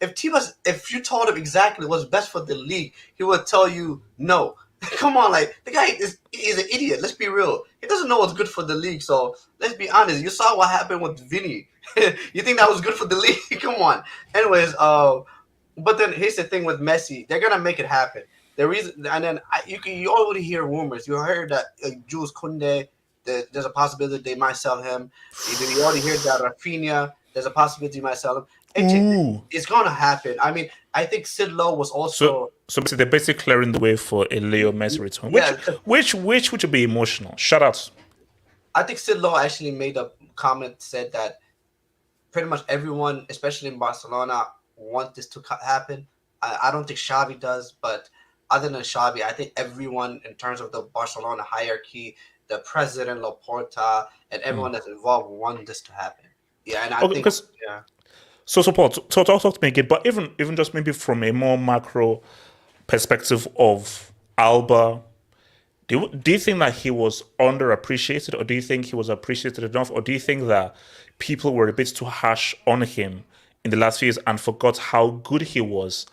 If you told him exactly what's best for the league, he would tell you no. Come on, like, the guy is an idiot. Let's be real. He doesn't know what's good for the league. So let's be honest. You saw what happened with Vini. You think that was good for the league? Come on. Anyways, but then here's the thing with Messi. They're gonna make it happen. The reason, and then you already hear rumors. You heard that Jules Koundé, there's a possibility they might sell him. You already heard that Rafinha, there's a possibility they might sell him. It's gonna happen. I mean, I think Sid Lowe was also. So they're basically clearing the way for a Leo Messi return, which would be emotional. Shout out. I think Sid Lowe actually made a comment, said that pretty much everyone, especially in Barcelona, want this to happen. I don't think Xavi does, but other than Xavi, I think everyone in terms of the Barcelona hierarchy, the president, Laporta, and everyone that's involved want this to happen. Yeah, and I think So Paul, talk to me again, but even just maybe from a more macro perspective of Alba, Do you think that he was underappreciated, or do you think he was appreciated enough, or do you think that people were a bit too harsh on him in the last few years and forgot how good he was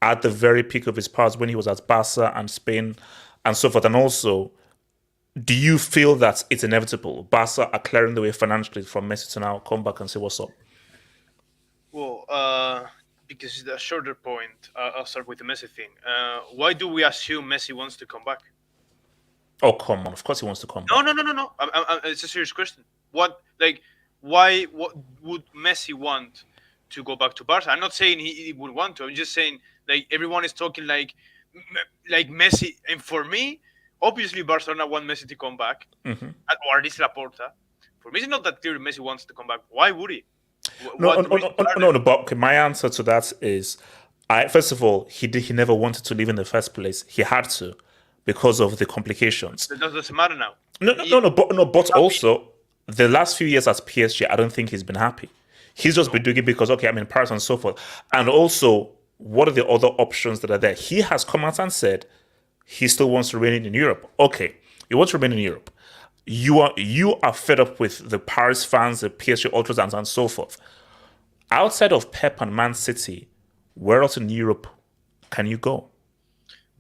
at the very peak of his powers when he was at Barca and Spain and so forth? And also, do you feel that it's inevitable? Barca are clearing the way financially from Messi to now come back and say what's up? Well, because it's a shorter point, I'll start with the Messi thing. Why do we assume Messi wants to come back? Oh, come on. Of course he wants to come back. No. It's a serious question. Why would Messi want to go back to Barca? I'm not saying he would want to. I'm just saying, like, everyone is talking like Messi. And for me, obviously, Barcelona want Messi to come back, or at least Laporta. For me, it's not that clear Messi wants to come back. Why would he? No, but okay, my answer to that is, first of all, he never wanted to leave in the first place. He had to because of the complications. It doesn't matter now. But also, the last few years at PSG, I don't think he's been happy. He's just been doing it because, okay, I'm in Paris and so forth. And also, what are the other options that are there? He has come out and said he still wants to remain in Europe. Okay, he wants to remain in Europe. You are fed up with the Paris fans, the PSG ultras, and so forth. Outside of Pep and Man City, where else in Europe can you go?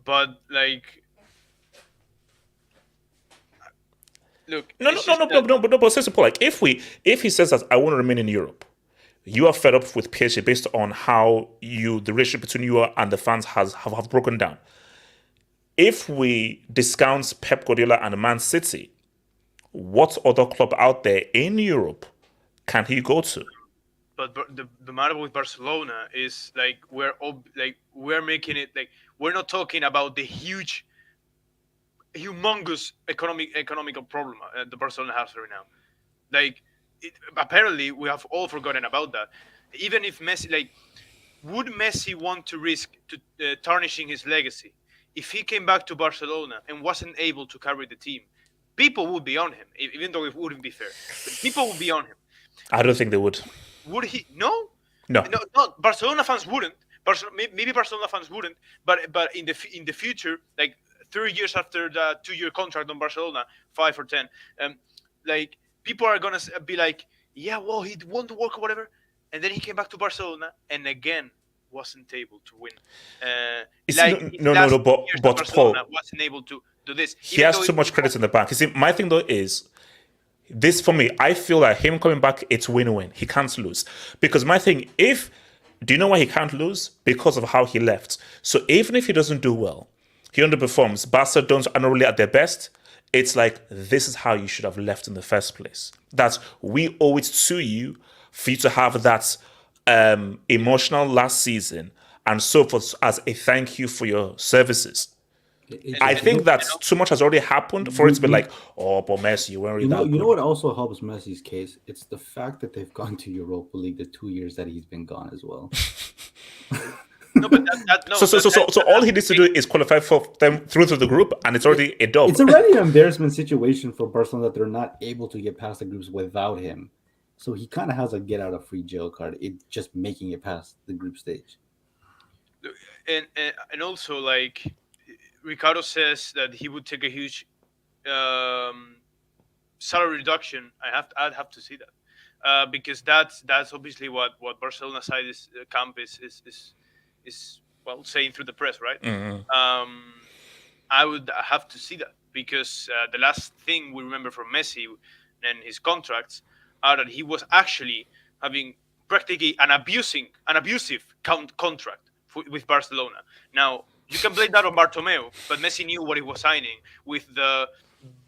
But like, look, but seriously, Paul, like if he says that I want to remain in Europe, you are fed up with PSG based on how the relationship between you and the fans have broken down. If we discount Pep Guardiola and Man City, what other club out there in Europe can he go to? But the matter with Barcelona is like we're making it like we're not talking about the humongous economical problem the Barcelona has right now. Like apparently we have all forgotten about that. Even if Messi, like, would Messi want to risk to tarnishing his legacy if he came back to Barcelona and wasn't able to carry the team? People would be on him, even though it wouldn't be fair. But people would be on him. I don't think they would. Would he? No. No. Barcelona fans wouldn't. Maybe Barcelona fans wouldn't. But in the future, like 3 years after the 2-year contract on Barcelona, 5 or 10, like people are gonna be like, yeah, well, he won to work or whatever, and then he came back to Barcelona and again wasn't able to win. But Paul wasn't able to do this. He has too much credit in the bank. You see, my thing though is this for me. I feel like him coming back, it's win-win. He can't lose because my thing. Do you know why he can't lose? Because of how he left. So even if he doesn't do well, he underperforms. Barca are not really at their best. It's like this is how you should have left in the first place. That we owe it to you for you to have that emotional last season and so forth as a thank you for your services. I think that too much has already happened for it to be like, oh, but Messi, you weren't really that good. You know what also helps Messi's case? It's the fact that they've gone to Europa League the 2 years that he's been gone as well. No, but so all he needs to do is qualify for them through to the group, and it's already a dub. It's already an embarrassment situation for Barcelona that they're not able to get past the groups without him. So he kind of has a get out of free jail card. It's just making it past the group stage. And also, like, Ricardo says that he would take a huge salary reduction. I'd have to see that because that's obviously what Barcelona side camp is well saying through the press, right? Mm-hmm. I would have to see that because the last thing we remember from Messi and his contracts are that he was actually having practically an abusive contract with Barcelona. Now, you can blame that on Bartomeu, but Messi knew what he was signing with the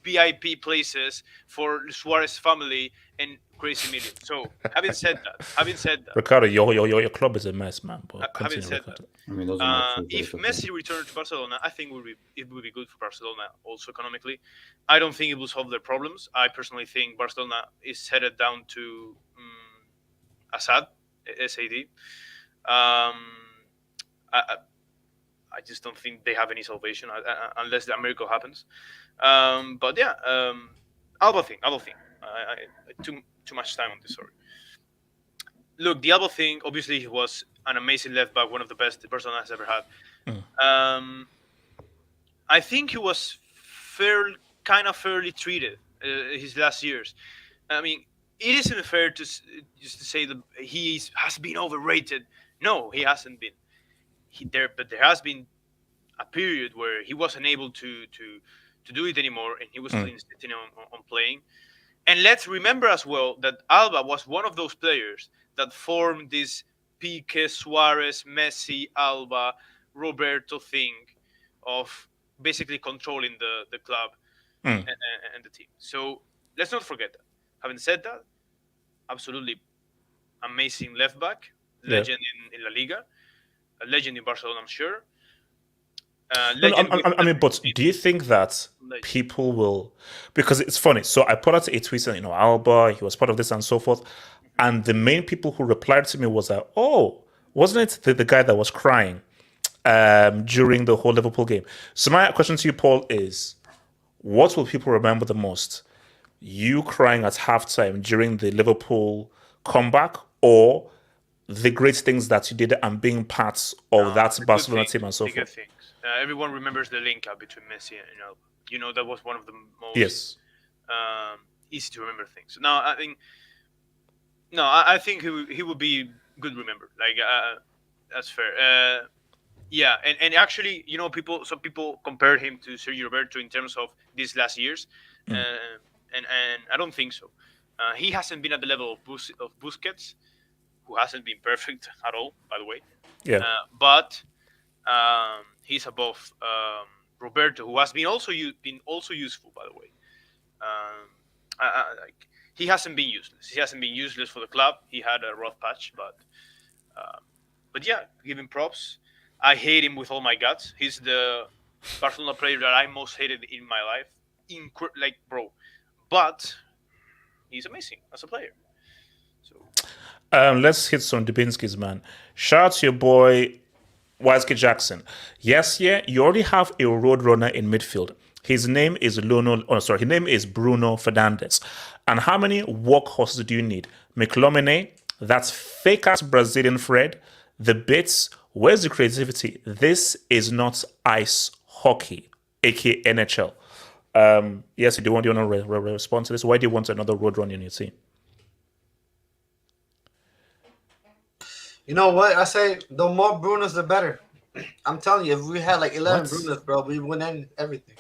VIP places for Suarez family and crazy millions. So, having said that, Ricardo, your club is a mess, man. But having said that, I mean, those are not if Messi returned to Barcelona, I think it would be good for Barcelona also economically. I don't think it will solve their problems. I personally think Barcelona is headed down to SAD. I just don't think they have any salvation unless the miracle happens. But yeah, Alba thing. I too much time on this. Sorry. Look, the Alba thing. Obviously, he was an amazing left back, one of the best Barcelona has ever had. I think he was kind of fairly treated his last years. I mean, it isn't fair to just to say that has been overrated. No, he hasn't been. But there has been a period where he wasn't able to do it anymore, and he was still insisting on playing. And let's remember as well that Alba was one of those players that formed this Pique, Suarez, Messi, Alba, Roberto thing of basically controlling the club and the team. So let's not forget that. Having said that, absolutely amazing left back, legend in La Liga, a legend in Barcelona, I'm sure. But do you think that people will? Because it's funny. So I put out a tweet saying, Alba, he was part of this and so forth. And the main people who replied to me was that, wasn't it the guy that was crying during the whole Liverpool game? So my question to you, Paul, is what will people remember the most? You crying at halftime during the Liverpool comeback, or the great things that you did and being part of that Barcelona team and so forth? Everyone remembers the link up between Messi and Alba. That was one of the most easy to remember things. Now, I think he would be good remembered. Like that's fair. And actually, some people compared him to Sergio Roberto in terms of these last years, and I don't think so. He hasn't been at the level of Busquets, who hasn't been perfect at all, by the way. Yeah. But he's above Roberto, who has been also useful, by the way. He hasn't been useless. He hasn't been useless for the club. He had a rough patch, but yeah, give him props. I hate him with all my guts. He's the Barcelona player that I most hated in my life. But he's amazing as a player. So let's hit some Dubinsky's, man. Shout out to your boy Wiseky Jackson. Yes, you already have a roadrunner in midfield. His name is Bruno Fernandes. And how many workhorses do you need? McLominay, that's fake-ass Brazilian Fred. The bits, where's the creativity? This is not ice hockey, aka NHL. Yes, do you want to respond to this? Why do you want another roadrunner in your team? You know what? I say the more Brunos, the better. I'm telling you, if we had like 11 Brunos, bro, we win everything.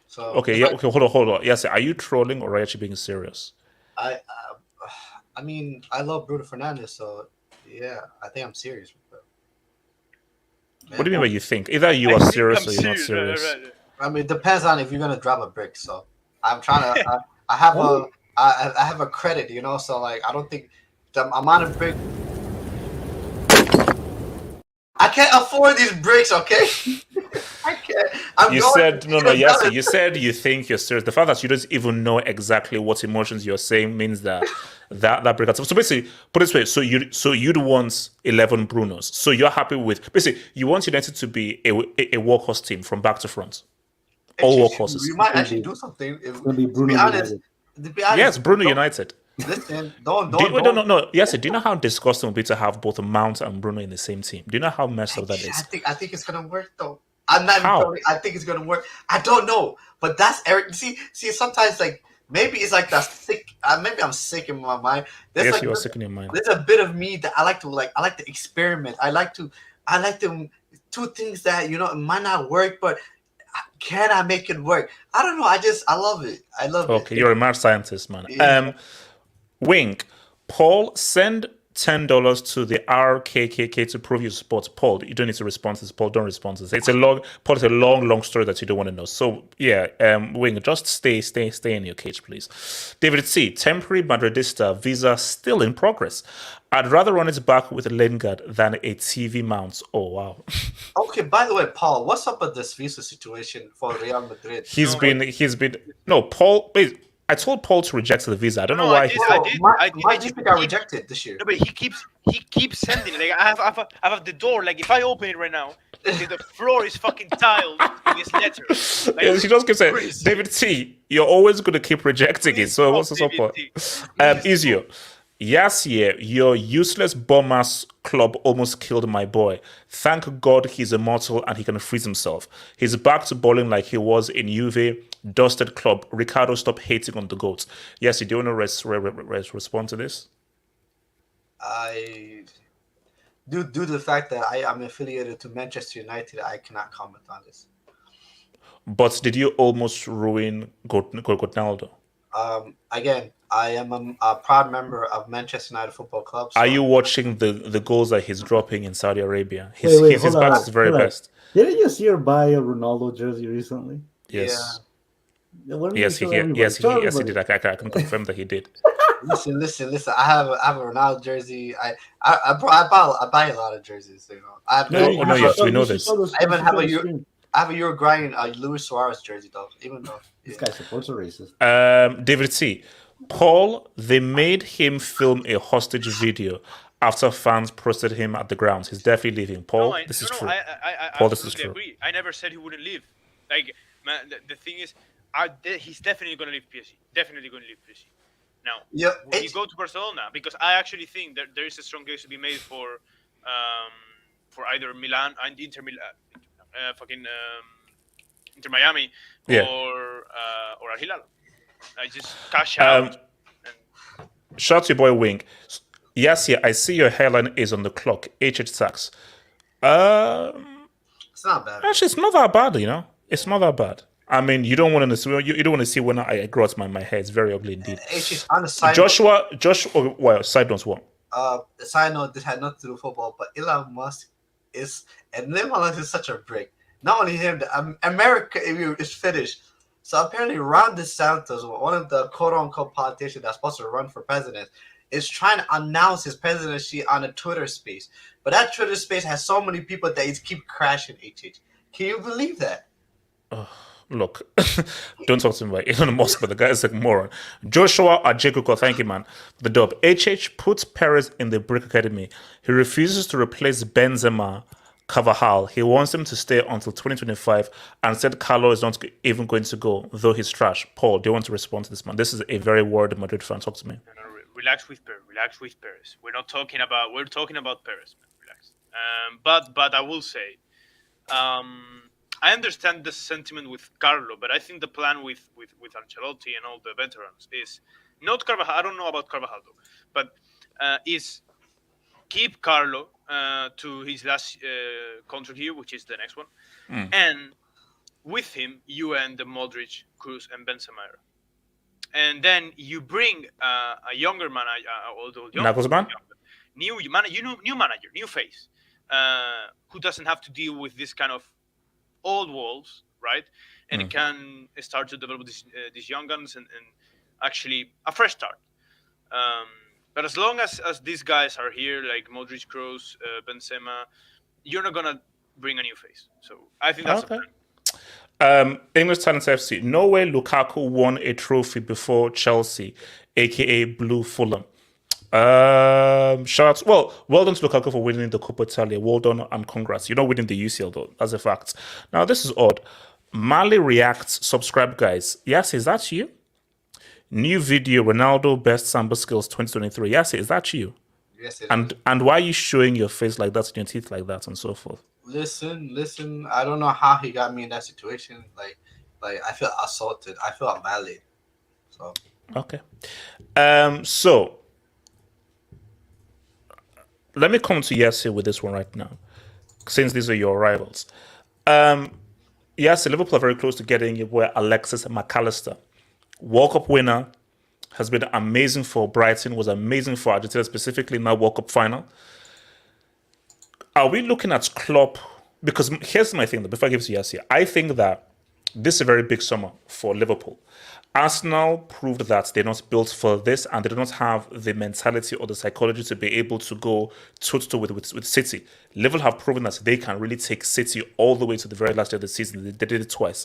So okay, hold on. Yes, are you trolling or are you actually being serious? I mean, I love Bruno Fernandes, so yeah, I think I'm serious with that. What do you mean by you think? Either you are serious or you're not serious. Right. I mean, it depends on if you're gonna drop a brick. So I'm trying to. I have a credit, So like, I don't think the amount of brick. I can't afford these bricks, okay? I can't. You said you think you're serious. The fact that you don't even know exactly what emotions you're saying means that break. So basically, put it this way: so you'd want 11 Brunos. So you're happy with basically you want United to be a workhorse team from back to front. All workhorses. We might actually do something. It'll be Bruno United. Yes, Bruno United. Listen, No. Yes, do you know how disgusting it would be to have both Mount and Bruno in the same team? Do you know how messed up that is? I think it's gonna work though. I'm not even I think it's gonna work. I don't know, but that's Eric. See, sometimes like maybe it's like that sick. Maybe I'm sick in my mind. Yes, you are sick in your mind. There's a bit of me that I like to experiment. I like to do things that it might not work, but can I make it work? I don't know. I love it. I love it. Okay, you're a mad scientist, man. Yeah. Wink, Paul, send $10 to the RKKK to prove you support. Paul, you don't need to respond to this. Paul, don't respond to this. It's a long story that you don't want to know. So yeah, Wink, just stay in your cage, please. David C, temporary Madridista visa still in progress. I'd rather run it back with Lingard than a TV mount. Oh wow. Okay, by the way, Paul, what's up with this visa situation for Real Madrid? Paul. I told Paul to reject the visa. I don't know why. Why do you think I rejected this year? No, but he keeps sending. Like I have the door. Like if I open it right now, the floor is fucking tiled with his letter. Like, yeah, she just keeps saying, David T, you're always going to keep rejecting it. So what's the point? Easier. Yes, yeah, your useless bum-ass club almost killed my boy. Thank God he's immortal and he can freeze himself. He's back to bowling like he was in Juve. Dusted club. Ricardo, stop hating on the GOATs. Yes, you do want to respond to this? I due to the fact that I am affiliated to Manchester United, I cannot comment on this. But did you almost ruin Ronaldo? Again, I am a proud member of Manchester United Football Club. Are you watching the goals that he's dropping in Saudi Arabia? Wait, He's back to his very best. Didn't you see her buy a Ronaldo jersey recently? Yes. Yeah. Yes, he did. I can confirm that he did. Listen. I have a Ronaldo jersey. I buy a lot of jerseys. You know. Yes, we know this. I even have a Uruguayan Luis Suarez jersey though. Even though this guy supports a racist. David T. Paul, they made him film a hostage video after fans protested him at the grounds. He's definitely leaving. Paul, this is true. Paul, this is true. Agree. I never said he wouldn't leave. Like, man, the thing is, he's definitely going to leave PSG. Definitely going to leave PSG. Now, will you go to Barcelona? Because I actually think that there is a strong case to be made for either Milan and Inter Miami or Al Hilal. I just cash out. Shout to your boy Wing. Yes, I see your hairline is on the clock. HH Sachs. It's not bad. Actually, it's not that bad, you know. It's not that bad. I mean, you don't want to see. You don't want to see when I grow out my hair. It's very ugly indeed. On the side Joshua. Well, side notes what? The side note, this had nothing to do with football, but Elon Musk is such a brick. Not only him, America is finished. So apparently, Ron DeSantis, one of the quote-unquote politicians that's supposed to run for president, is trying to announce his presidency on a Twitter space. But that Twitter space has so many people that it keep crashing. Can you believe that? Look, don't talk to me about Elon Musk, but the guy is like a moron. Joshua Ajekuko, thank you, man. The dub. HH puts Perez in the Brick Academy. He refuses to replace Benzema, Carvajal. He wants him to stay until 2025 and said Carlo is not even going to go, though he's trash. Paul, do you want to respond to this, man? This is a very worried Madrid fan. Talk to me. No, relax with Perez. We're talking about Perez, man. Relax. But I will say, I understand the sentiment with Carlo, but I think the plan with Ancelotti and all the veterans is not Carvajal. I don't know about Carvajal though, but is keep Carlo to his last contract here, which is the next one, and with him you end the Modric, Cruz, and Benzema era. And then you bring a younger manager, new manager, new face, who doesn't have to deal with this kind of old walls, right? And it can start to develop these young guns and actually a fresh start. But as long as these guys are here, like Modric, Kroos, Benzema, you're not gonna bring a new face. So I think that's okay. English Talents FC. No way Lukaku won a trophy before Chelsea, aka Blue Fulham. Shout out. Well done to Lukaku for winning the Coppa Italia. Well done and congrats. You're not winning the UCL though. That's a fact. Now this is odd. Mali reacts. Subscribe, guys. Yes, is that you? New video, Ronaldo best samba skills 2023. Yes, is that you? Yes, it is. And why are you showing your face like that and your teeth like that and so forth? Listen. I don't know how he got me in that situation. Like I feel assaulted. I feel violated. So okay. So let me come to Yassi with this one right now, since these are your rivals. Yassi, Liverpool are very close to getting it where Alexis McAllister, World Cup winner, has been amazing for Brighton, was amazing for Argentina, specifically in that World Cup final. Are we looking at Klopp? Because here's my thing, before I give it to Yassi, I think that this is a very big summer for Liverpool. Arsenal proved that they're not built for this and they do not have the mentality or the psychology to be able to go toe-to-toe with City. Liverpool have proven that they can really take City all the way to the very last day of the season. They did it twice.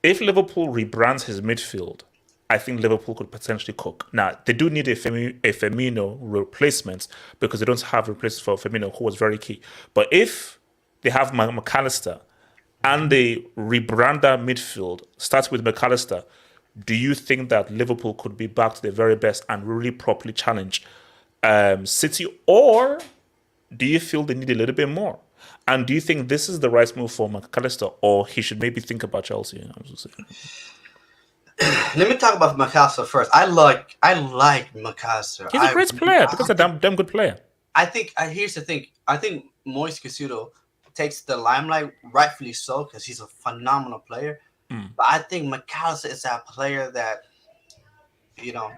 If Liverpool rebrands his midfield, I think Liverpool could potentially cook. Now, they do need a Firmino replacement because they don't have a replacement for Firmino, who was very key. But if they have McAllister and they rebrand that midfield, start with McAllister, do you think that Liverpool could be back to their very best and really properly challenge City, or do you feel they need a little bit more? And do you think this is the right move for McAllister, or he should maybe think about Chelsea? Let me talk about McAllister first. I like McAllister. He's a great player because he's a damn good player. I think here's the thing. I think Moise Caicedo takes the limelight, rightfully so, because he's a phenomenal player. But I think McAllister is that player that,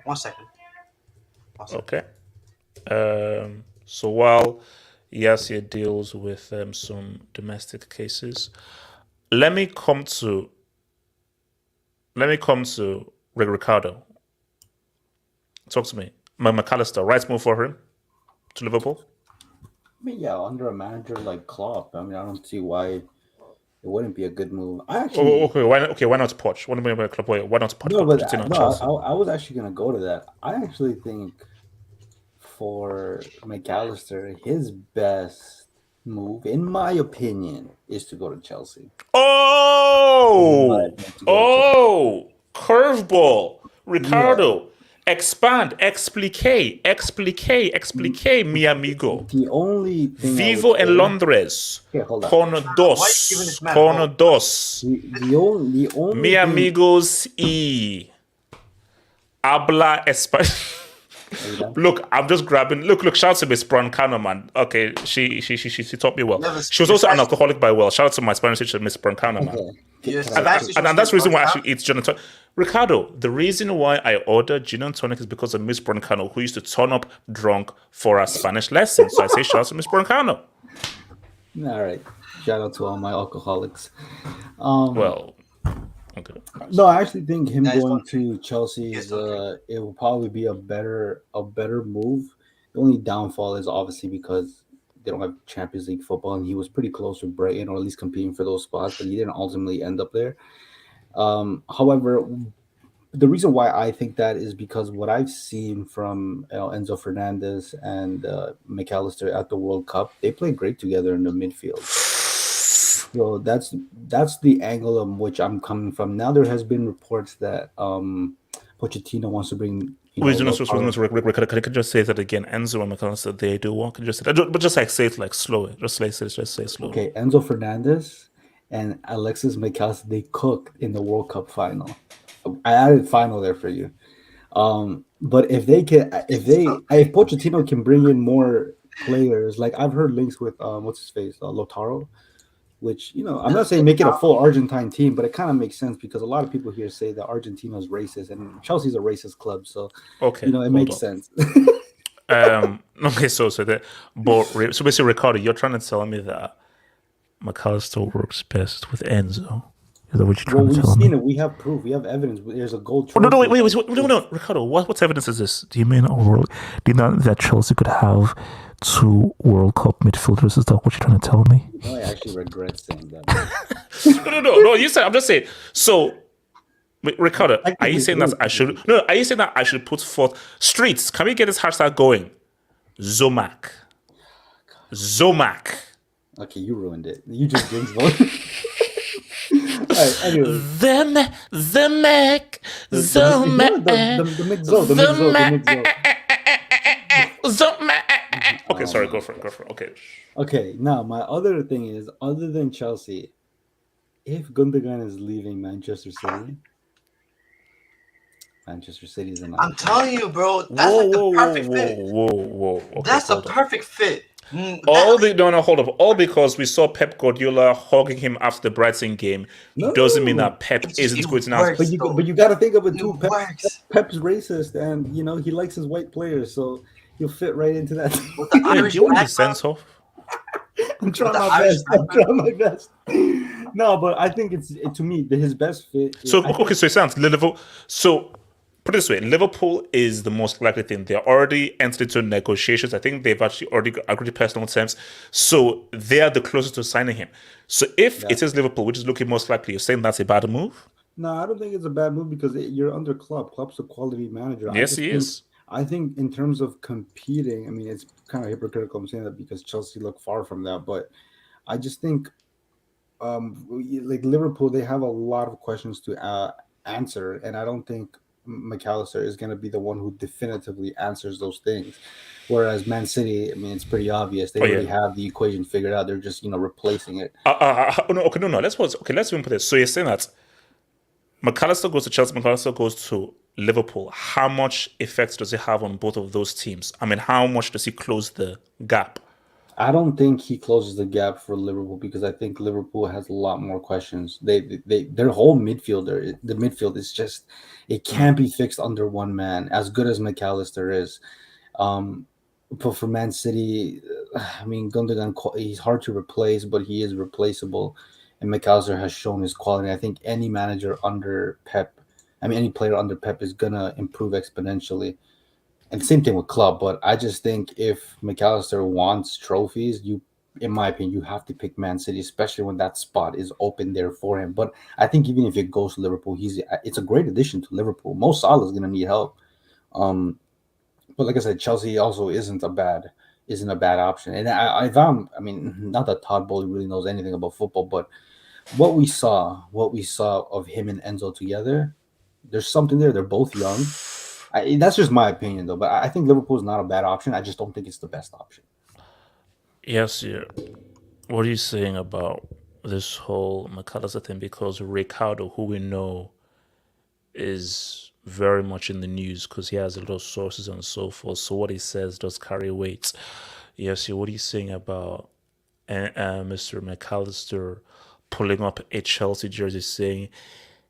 one second. Okay. So while Yassir deals with some domestic cases, let me come to Ricardo. Talk to me. McAllister, right move for him to Liverpool? I mean, yeah, under a manager like Klopp, I don't see why it wouldn't be a good move. I actually Why not Poch? Why not Poch? No, but I was actually gonna go to that. I actually think for McAllister, his best move, in my opinion, is to go to Chelsea. Curveball, Ricardo. Yeah. Expand, explique, mi amigo. The only thing Vivo en Londres. Cono dos. The only mi amigos y habla español. Look, I'm just grabbing. Look! Shout out to Miss Brancano, man. Okay, she taught me well. She was also an alcoholic by well. Shout out to my Spanish teacher, Miss Brancano, man. And that's the reason why I actually eat gin and tonic. Ricardo, the reason why I order gin and tonic is because of Miss Brancano, who used to turn up drunk for our Spanish lessons. So I say shout out to Miss Brancano. All right, shout out to all my alcoholics. Okay. No, I actually think him going to Chelsea it will probably be a better move. The only downfall is obviously because they don't have Champions League football, and he was pretty close with Brighton, or at least competing for those spots, but he didn't ultimately end up there. However, the reason why I think that is because what I've seen from Enzo Fernandez and McAllister at the World Cup, they play great together in the midfield. So that's the angle of which I'm coming from. Now there has been reports that Pochettino wants to bring. Can I just say that again? Enzo and McAllister, they do what? Can you just say that? But just say it like slow. Just say slow. Okay, Enzo Fernandez and Alexis McAllister, they cooked in the World Cup final. I added final there for you. But if Pochettino can bring in more players, like I've heard links with what's his face, Lautaro. Which, I'm not saying make it a full Argentine team, but it kind of makes sense because a lot of people here say that Argentina is racist and Chelsea's a racist club. So, it makes sense. Okay, so basically, Ricardo, you're trying to tell me that McAllister works best with Enzo. Is that what you're trying to tell me? We've seen it. We have proof. We have evidence. There's a gold trophy. No, wait, Ricardo, what evidence is this? Do you mean that Chelsea could have 2 World Cup midfielders? Is that what you're trying to tell me? I actually regret saying that. No. You said. I'm just saying. So, Ricardo, are you saying that I should? No, are you saying that I should put forth streets? Can we get this hashtag going? Zomac. Okay, you ruined it. You just jinxed both. All right, anyway. The Okay, sorry, go for it. Okay, now my other thing is, other than Chelsea, if Gundogan is leaving Manchester City is an I'm telling you, bro, that's the perfect fit. Okay, that's a perfect fit. Hold up. All because we saw Pep Guardiola hogging him after the Brighton game. Doesn't mean that Pep isn't good enough. But you got to think of it too. Pep's racist, and he likes his white players, so you'll fit right into that. Do you want the sense of? I'm trying my best. No, but I think to me his best fit. So it sounds Liverpool. So put it this way, Liverpool is the most likely thing. They're already entered into negotiations. I think they've actually already agreed personal terms. So they are the closest to signing him. So if it is Liverpool, which is looking most likely, you're saying that's a bad move? No, I don't think it's a bad move because you're under Klopp. Klopp's a quality manager. Yes, he is. I think in terms of competing, I mean, it's kind of hypocritical I'm saying that because Chelsea look far from that. But I just think like Liverpool, they have a lot of questions to answer, and I don't think McAllister is going to be the one who definitively answers those things. Whereas Man City, I mean, it's pretty obvious. They Oh, already yeah. have the equation figured out. They're just, replacing it. No, okay, no. Let's even put it. So you're saying that McAllister goes to Chelsea, McAllister goes to Liverpool. How much effect does it have on both of those teams? I mean, how much does he close the gap? I don't think he closes the gap for Liverpool because I think Liverpool has a lot more questions. Their whole the midfield is just, it can't be fixed under one man. As good as McAllister is, but for Man City, I mean, Gundogan, he's hard to replace, but he is replaceable, and McAllister has shown his quality. I think any manager under Pep, any player under Pep is gonna improve exponentially. And same thing with Klopp, but I just think if McAllister wants trophies, in my opinion, you have to pick Man City, especially when that spot is open there for him. But I think even if it goes to Liverpool, it's a great addition to Liverpool. Mo Salah is going to need help. But like I said, Chelsea also isn't a bad option. And not that Todd Bowley really knows anything about football, but what we saw of him and Enzo together, there's something there. They're both young. That's just my opinion, though. But I think Liverpool is not a bad option. I just don't think it's the best option. Yes, yeah. What are you saying about this whole McAllister thing? Because Ricardo, who we know is very much in the news because he has a lot of sources and so forth. So what he says does carry weight. Yes, yeah. What are you saying about Mr. McAllister pulling up a Chelsea jersey saying,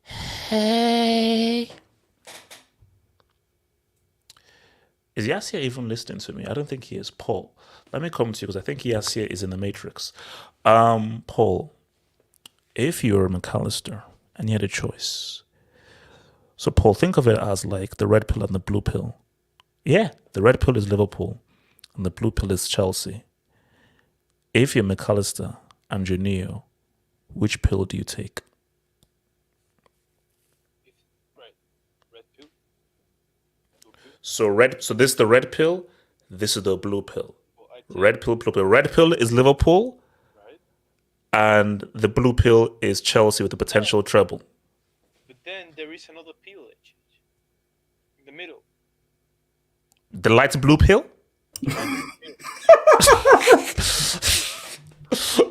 "Hey"? Is Yasia even listening to me? I don't think he is. Paul, let me come to you because I think Yasia is in the Matrix. Paul, if you're McAllister and you had a choice. So, Paul, think of it as like the red pill and the blue pill. Yeah, the red pill is Liverpool and the blue pill is Chelsea. If you're McAllister and Junior, which pill do you take? So this is the red pill. This is the blue pill. Red pill, blue pill. Red pill is Liverpool, and the blue pill is Chelsea with the potential treble. But then there is another pill in the middle. The light blue pill.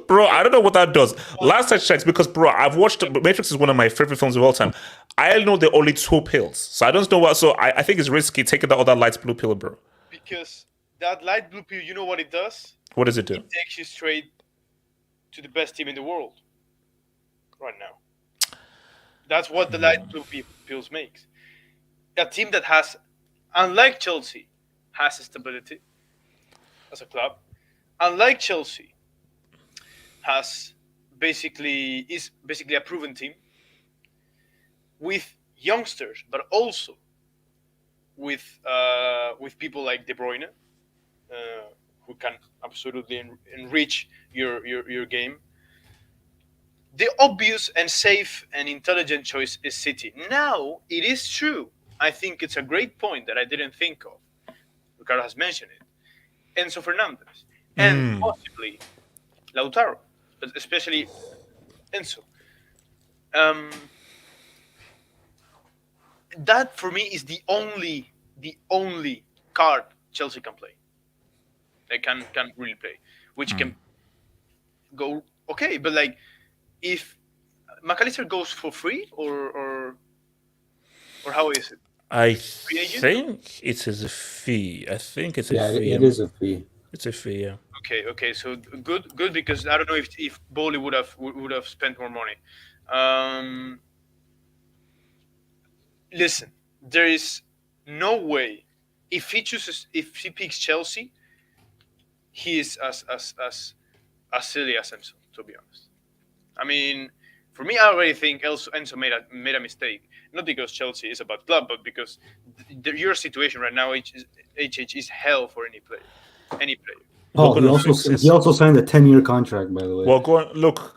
Bro, I don't know what that does. Last I checked, because bro, I've watched Matrix is one of my favorite films of all time. I know there are only 2 pills, so I don't know what. So I think it's risky taking the other light blue pill, bro. Because that light blue pill, you know what it does? What does it do? It takes you straight to the best team in the world right now. That's what the light blue pills makes. A team that has, unlike Chelsea, has stability as a club. Unlike Chelsea, is basically a proven team with youngsters, but also with people like De Bruyne, who can absolutely enrich your game. The obvious and safe and intelligent choice is City. Now, it is true. I think it's a great point that I didn't think of. Ricardo has mentioned it. Enzo Fernandez and possibly Lautaro, but especially Enzo. That for me is the only card Chelsea can play. They can really play, which can go okay. But like, if McAllister goes for free or how is it? I think it is a fee. I think it's a fee. It is a fee. It's a fee, yeah. Okay. So good because I don't know if Bowley would have spent more money. Listen, there is no way if he picks Chelsea, he is as silly as Enzo, to be honest. I mean, for me, I already think Enzo made a mistake. Not because Chelsea is a bad club, but because your situation right now, HH is hell for any player. Paul, he also signed a 10-year contract, by the way. Well, go on. Look,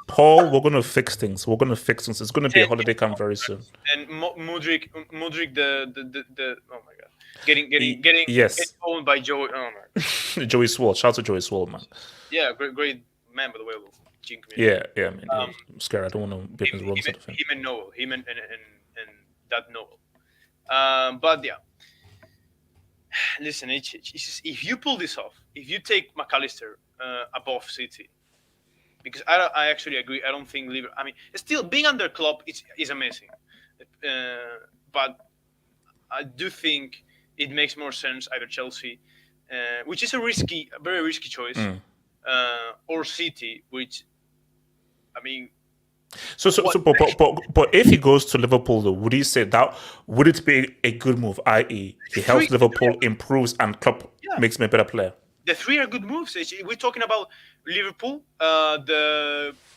Paul. We're going to fix things. It's going to be a holiday camp very soon. And Mudryk, the oh my god, getting owned by Joey. Oh my. Joey Swall. Shout out to Joey Swall, man. Yeah, great man, by the way. jinx me. Yeah. I mean, I'm scared. I don't want to be in the wrong side of him. Him and Noel. Him and that Noel. But yeah. Listen, it's just, if you pull this off, if you take McAllister above City, because I actually agree. I don't think Liverpool. I mean, still being under Klopp is amazing, but I do think it makes more sense either Chelsea, which is a very risky choice, or City, which, I mean. But if he goes to Liverpool, though, would you say that would it be a good move? I.e., he helps Liverpool, improves, and Klopp makes him a better player. The three are good moves. We're talking about Liverpool,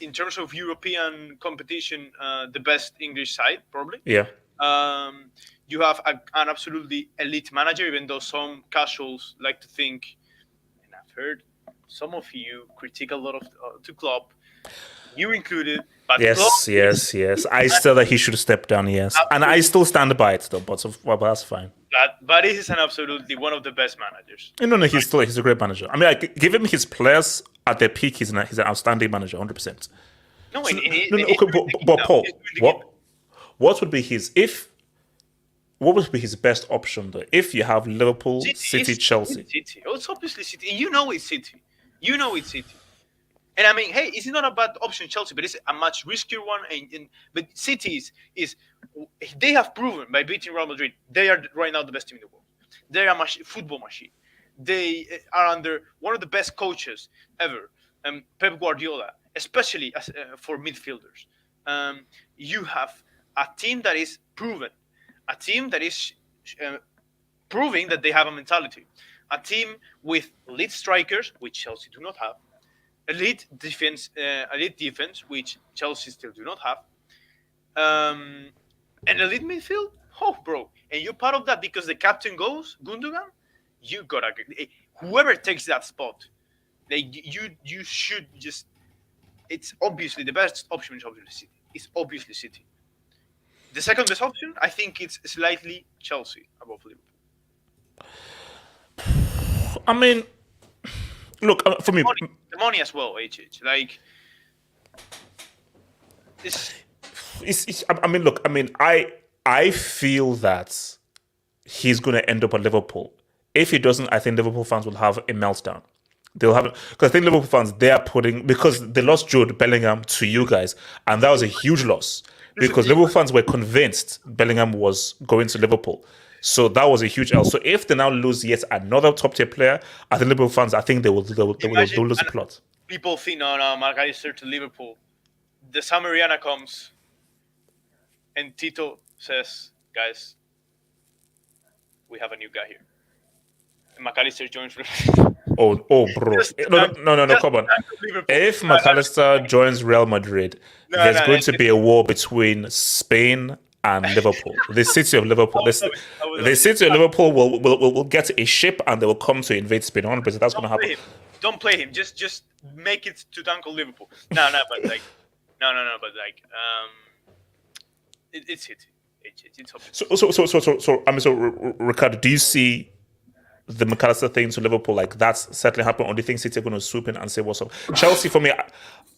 in terms of European competition, the best English side probably. Yeah. You have an absolutely elite manager, even though some casuals like to think, and I've heard some of you critique a lot of to Klopp, you included. But yes. I still that he should step down. Yes, absolutely. And I still stand by it though. But that's fine. But he is an absolutely one of the best managers. No, he's a great manager. I mean, give him his players at their peak. He's an outstanding manager, 100%. But Paul, what would be his what would be his best option though? If you have Liverpool, City, Chelsea. City. Oh, it's obviously City. You know it's City. And I mean, hey, it's not a bad option, Chelsea, but it's a much riskier one. But City is they have proven by beating Real Madrid, they are right now the best team in the world. They are a football machine. They are under one of the best coaches ever, Pep Guardiola, especially for midfielders. You have a team that is proven, a team that is proving that they have a mentality, a team with elite strikers, which Chelsea do not have. Elite defense, which Chelsea still do not have. An elite midfield, bro, and you're part of that because the captain goes Gundogan. You gotta whoever takes that spot, you should just. It's obviously the best option is obviously City. It's obviously City. The second best option, I think, it's slightly Chelsea above Liverpool. I mean. Look, for me, the money as well, like I feel that he's going to end up at Liverpool. If he doesn't, I think Liverpool fans will have a meltdown. They'll have, because I think Liverpool fans, because they lost Jude Bellingham to you guys, and that was a huge loss because Liverpool fans were convinced Bellingham was going to Liverpool. So that was a huge L. So if they now lose yet another top tier player, I think Liverpool fans, I think they will lose the plot. People think, no, McAllister to Liverpool. The Samariana comes, and Tito says, guys, we have a new guy here. And McAllister joins. Oh, bro. No, come on. If McAllister joins Real Madrid, there's going to be a war between Spain and Liverpool. The city of Liverpool. The city of Liverpool will get a ship and they will come to invade Spain. 100%. That's going to happen. Don't play him. Just make it to Uncle Liverpool. It's City. It's obvious. So Ricardo, do you see the McAllister thing to Liverpool like that's certainly happened, or do you think City are going to swoop in and say what's up? Chelsea, for me,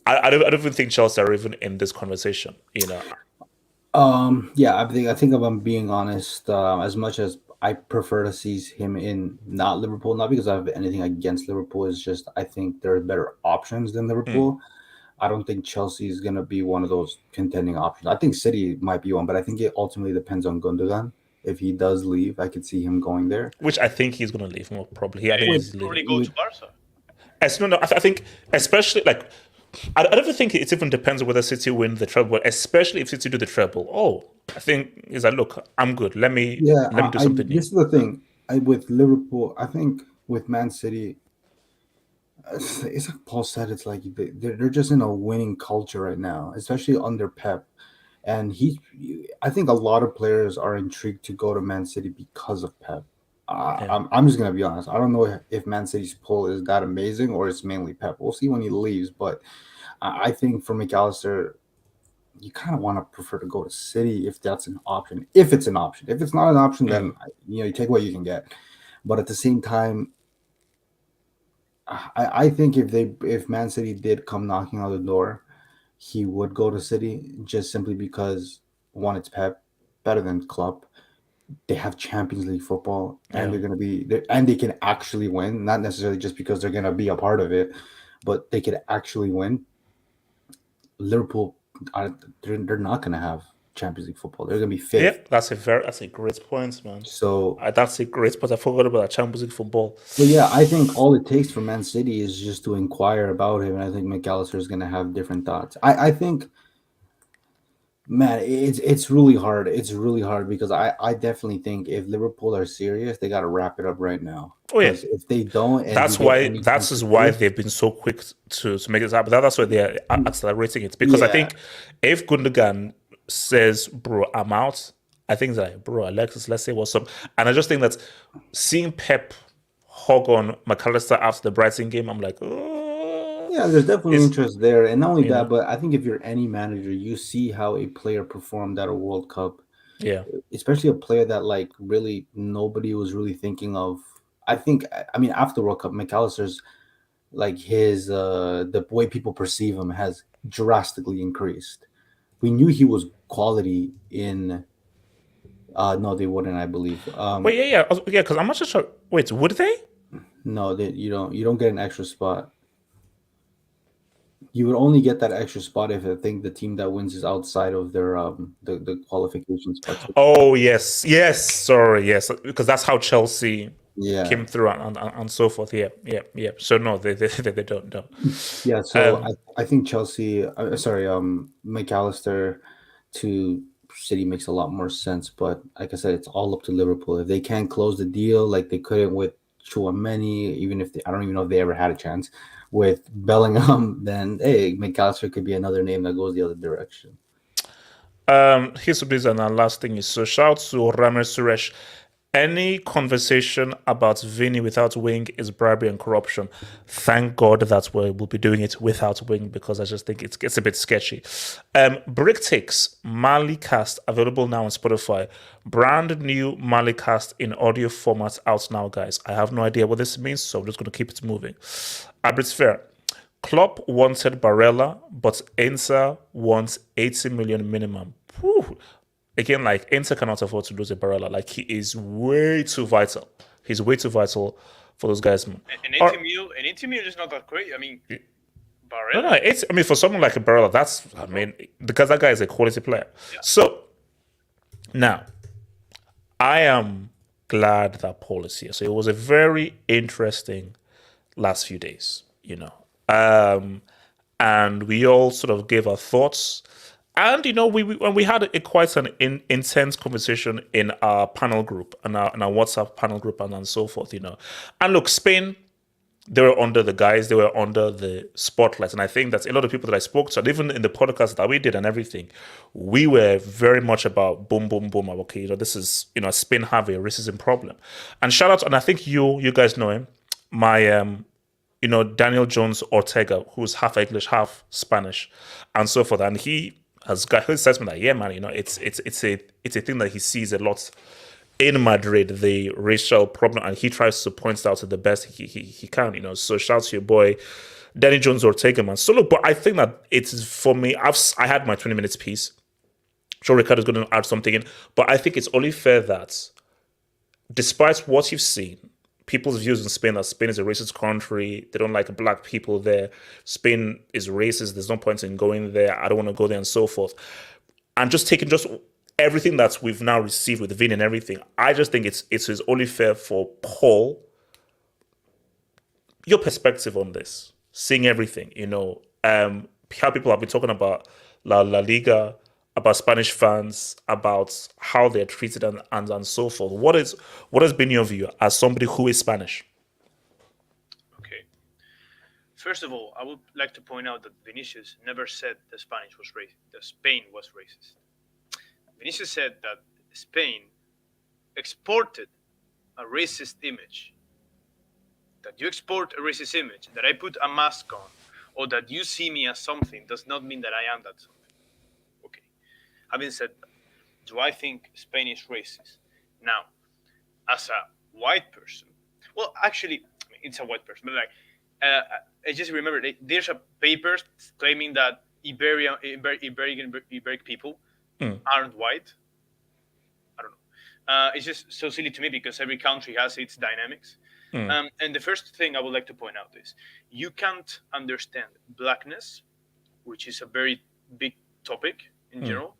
I don't even think Chelsea are even in this conversation. Yeah, I think if I'm being honest, as much as I prefer to see him in not Liverpool, not because I have anything against Liverpool, it's just I think there are better options than Liverpool. I don't think Chelsea is going to be one of those contending options. I think City might be one, but I think it ultimately depends on Gundogan. If he does leave, I could see him going there. Which I think he's going to leave, more probably. I think he's probably go to Barca. I think especially like I don't think it even depends on whether City win the treble, especially if City do the treble. I think is like, look, I'm good. Let me do something new. This is the thing. With Liverpool, I think with Man City, it's like Paul said, it's like they're just in a winning culture right now, especially under Pep. And I think a lot of players are intrigued to go to Man City because of Pep. I'm just going to be honest. I don't know if Man City's pull is that amazing or it's mainly Pep. We'll see when he leaves. But I think for McAllister, you kind of want to prefer to go to City if that's an option. If it's an option. If it's not an option, then you take what you can get. But at the same time, I think if Man City did come knocking on the door, he would go to City just simply because one, it's Pep, better than Klopp. They have Champions League football, and Yeah. they're gonna be there, and they can actually win. Not necessarily just because they're gonna be a part of it, but they could actually win. Liverpool they're not gonna have Champions League football. They're gonna be Yeah, fifth. that's a great point, man. So, That's a great point. I forgot about that Champions League football. but yeah, I think all it takes for Man City is just to inquire about him, and I think McAllister is gonna have different thoughts. I think, man, it's really hard. It's really hard because I definitely think if Liverpool are serious, they got to wrap it up right now. Oh yeah, Because if they don't, and we that's get why anything that is to why do, they've been so quick to make this happen. That's why they're accelerating it. Because I yeah, think if Gundogan says, "Bro, I'm out," I think that like, bro, Alexis, let's say what's up. And I just think that seeing Pep hog on McAllister after the Brighton game, I'm like, oh, yeah, there's definitely it's interest there, and not only you that, know, but I think if you're any manager, you see how a player performed at a World Cup, yeah, especially a player that like really nobody was really thinking of. I mean, after World Cup, McAllister's like his the way people perceive him has drastically increased. We knew he was quality in no, they wouldn't, I believe. wait, yeah, because I'm not so sure. Wait, would they? No, that you don't get an extra spot. You would only get that extra spot if I think the team that wins is outside of their the qualification spots. Oh yes, yes. Sorry, yes, because that's how Chelsea Yeah. came through and so forth. Yeah, yeah, yeah. So no, they don't. No. Yeah, so Um, I think Chelsea sorry, McAllister to City makes a lot more sense, but like I said, it's all up to Liverpool. If they can't close the deal like they couldn't with Chouameni, even if I don't even know if they ever had a chance with Bellingham, then hey, McAllister could be another name that goes the other direction. Here's this and our last thing is so shout out to Ramesh Suresh. Any conversation about Vini without wing is bribery and corruption. Thank God that we'll be doing it without wing because I just think it gets a bit sketchy. Brick Takes Mali Cast available now on Spotify. Brand new Mali Cast in audio format out now, guys. I have no idea what this means, so I'm just going to keep it moving. Abrit's Fair. Klopp wanted Barella, but Inter wants 80 million minimum. Whew. Again, like Inter cannot afford to lose a Barella. Like he is way too vital. He's way too vital for those guys, man. An 80 mil is not that great. I mean, No, Barella. it's. I mean, for someone like a Barella, that's. I mean, because that guy is a quality player. Yeah. So now, I am glad that Paul is here. So it was a very interesting last few days, and we all sort of gave our thoughts. And we had quite an intense conversation in our panel group and our WhatsApp panel group and so forth. And look, Spain, they were under the guys, they were under the spotlight, and I think that a lot of people that I spoke to, and even in the podcast that we did and everything, we were very much about boom, boom, boom. Okay, this is Spain have a racism problem, and shout out, and I think you guys know him, my Daniel Jones Ortega, who's half English, half Spanish, and so forth, and he has got his assessment that it's a thing that he sees a lot in Madrid, the racial problem, and he tries to point it out to the best he can. So shout out to your boy Danny Jones Ortega, man. So look, but I think that it's for me. I had my 20 minutes piece. I'm sure Ricardo's going to add something in, but I think it's only fair that, despite what you've seen, people's views in Spain that Spain is a racist country, they don't like black people there, Spain is racist, there's no point in going there, I don't want to go there, and so forth. And just taking just everything that we've now received with Vin and everything, I just think it's only fair for Paul, your perspective on this, seeing everything, how people have been talking about La Liga, about Spanish fans, about how they're treated and so forth. What has been your view as somebody who is Spanish? Okay. First of all, I would like to point out that Vinicius never said that Spanish was racist. That Spain was racist. Vinicius said that Spain exported a racist image. That you export a racist image, that I put a mask on, or that you see me as something, does not mean that I am that something. Okay. Having said that, do I think Spain is racist? Now, as a white person, well, actually, it's a white person, but like, I just remember there's a paper claiming that Iberic people aren't white. I don't know. It's just so silly to me because every country has its dynamics. And the first thing I would like to point out is you can't understand blackness, which is a very big topic in general,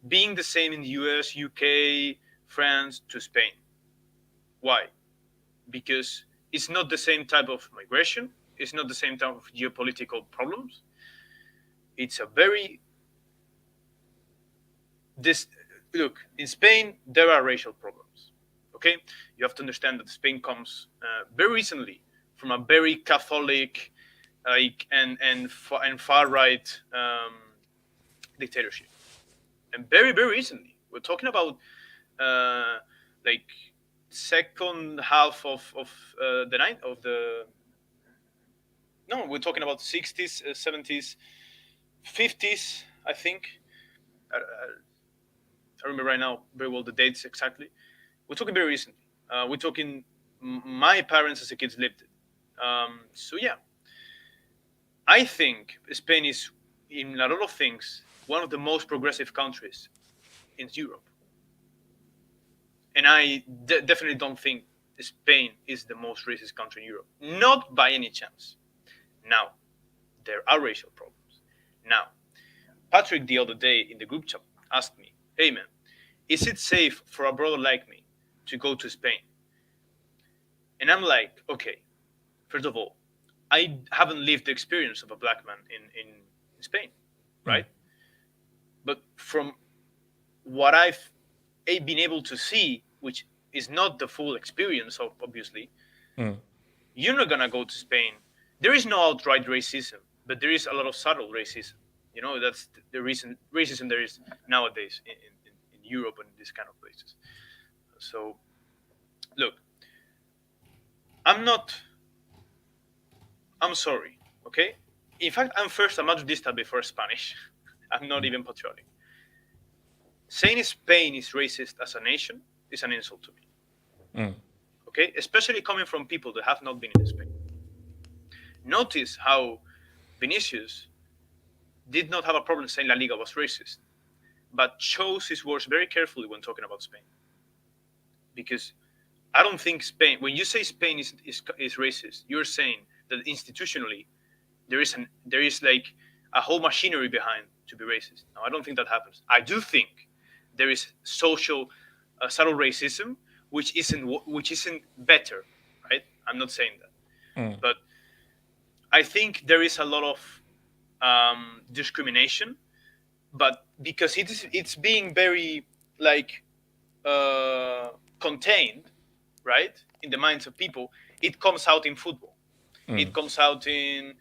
being the same in the US, UK, France to Spain. Why? Because it's not the same type of migration. It's not the same type of geopolitical problems. It's a very look, in Spain there are racial problems. Okay, you have to understand that Spain comes very recently from a very Catholic, and far right dictatorship, and very recently. We're talking about like second half of the night of the. No, we're talking about 60s, 70s, 50s, I think. I remember right now very well the dates exactly. We're talking very recently. We're talking my parents as a kids lived it. So yeah, I think Spain is, in a lot of things, one of the most progressive countries in Europe. And I definitely don't think Spain is the most racist country in Europe. Not by any chance. Now, there are racial problems. Now, Patrick the other day in the group chat asked me, hey man, is it safe for a brother like me to go to Spain? And I'm like, okay, first of all, I haven't lived the experience of a black man in Spain, right? But from what I've been able to see, which is not the full experience of, obviously, you're not going to go to Spain. There is no outright racism, but there is a lot of subtle racism. You know, that's the reason racism there is nowadays in Europe and these kind of places. So, look, I'm sorry, okay? In fact, I'm first a Madridista before Spanish. I'm not even patriotic. Saying Spain is racist as a nation is an insult to me. Okay? Especially coming from people that have not been in Spain. Notice how Vinicius did not have a problem saying La Liga was racist, but chose his words very carefully when talking about Spain. Because I don't think Spain, when you say Spain is racist, you're saying that institutionally there is like a whole machinery behind to be racist. No, I don't think that happens. I do think there is social subtle racism, which isn't better, right? I'm not saying that, but I think there is a lot of discrimination, but because it's being very like contained, right, in the minds of people, it comes out in football. It comes out in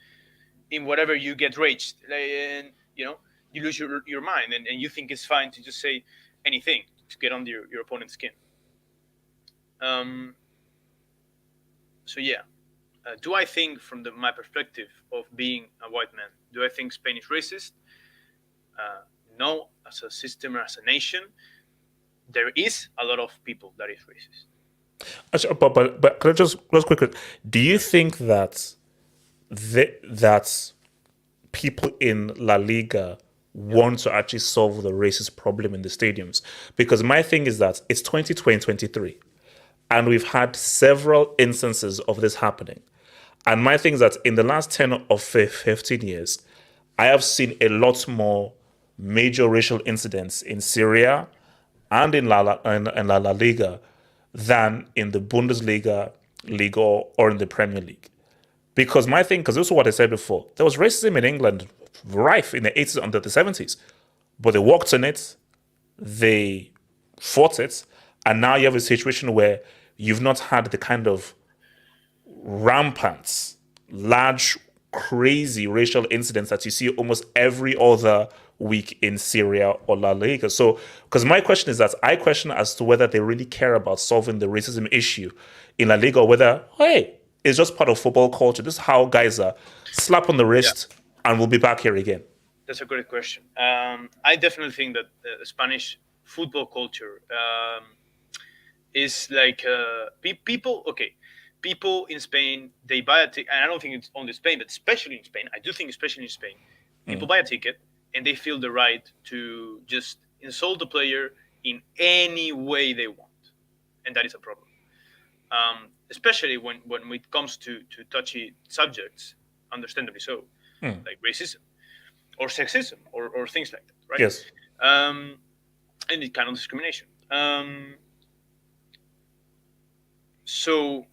whatever you get raged, and you lose your mind, and you think it's fine to just say anything to get under your opponent's skin. So yeah, do I think from my perspective of being a white man, do I think Spain is racist? No, as a system or as a nation, there is a lot of people that is racist. But can I just quickly, do you think that that people in La Liga want to actually solve the racist problem in the stadiums? Because my thing is that it's 2023 and we've had several instances of this happening. And my thing is that in the last 10 or 15 years, I have seen a lot more major racial incidents in Serie and in La Liga than in the Bundesliga, Liga, or in the Premier League. Because my thing, because this is what I said before, there was racism in England rife in the 80s and the 70s, but they worked on it, they fought it, and now you have a situation where you've not had the kind of rampant, large, crazy racial incidents that you see almost every other week in Serie or La Liga. So, because my question is that I question as to whether they really care about solving the racism issue in La Liga, or whether, hey, it's just part of football culture. This is how guys are. Slap on the wrist, and we'll be back here again. That's a great question. I definitely think that the Spanish football culture is like people. Okay, people in Spain, they buy a ticket, and I don't think it's only Spain, but especially in Spain, I do think especially in Spain, people buy a ticket and they feel the right to just insult the player in any way they want. And that is a problem. Especially when it comes to touchy subjects, understandably so, like racism or sexism or things like that, right? Yes. Any kind of discrimination. So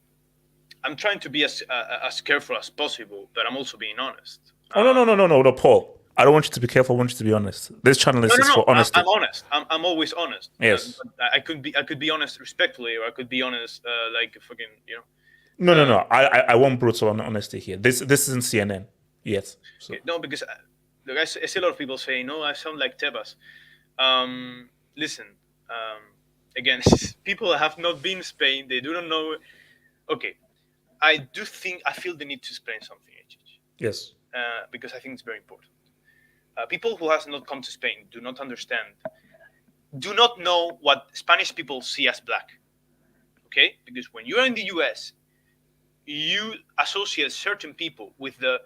I'm trying to be as careful as possible, but I'm also being honest. No, Paul. I don't want you to be careful. I want you to be honest. This channel is for honesty. I'm honest. I'm always honest. Yes. I could be honest respectfully, or I could be honest like fucking, you know. No. I want brutal honesty here. This isn't CNN yet. So. No, because look, I see a lot of people saying, "No, I sound like Tebas." Listen, again, people that have not been in Spain, they do not know. Okay, I feel the need to explain something, HH. Yes. Because I think it's very important. People who have not come to Spain do not know what Spanish people see as black. Okay, because when you are in the US, you associate certain people with the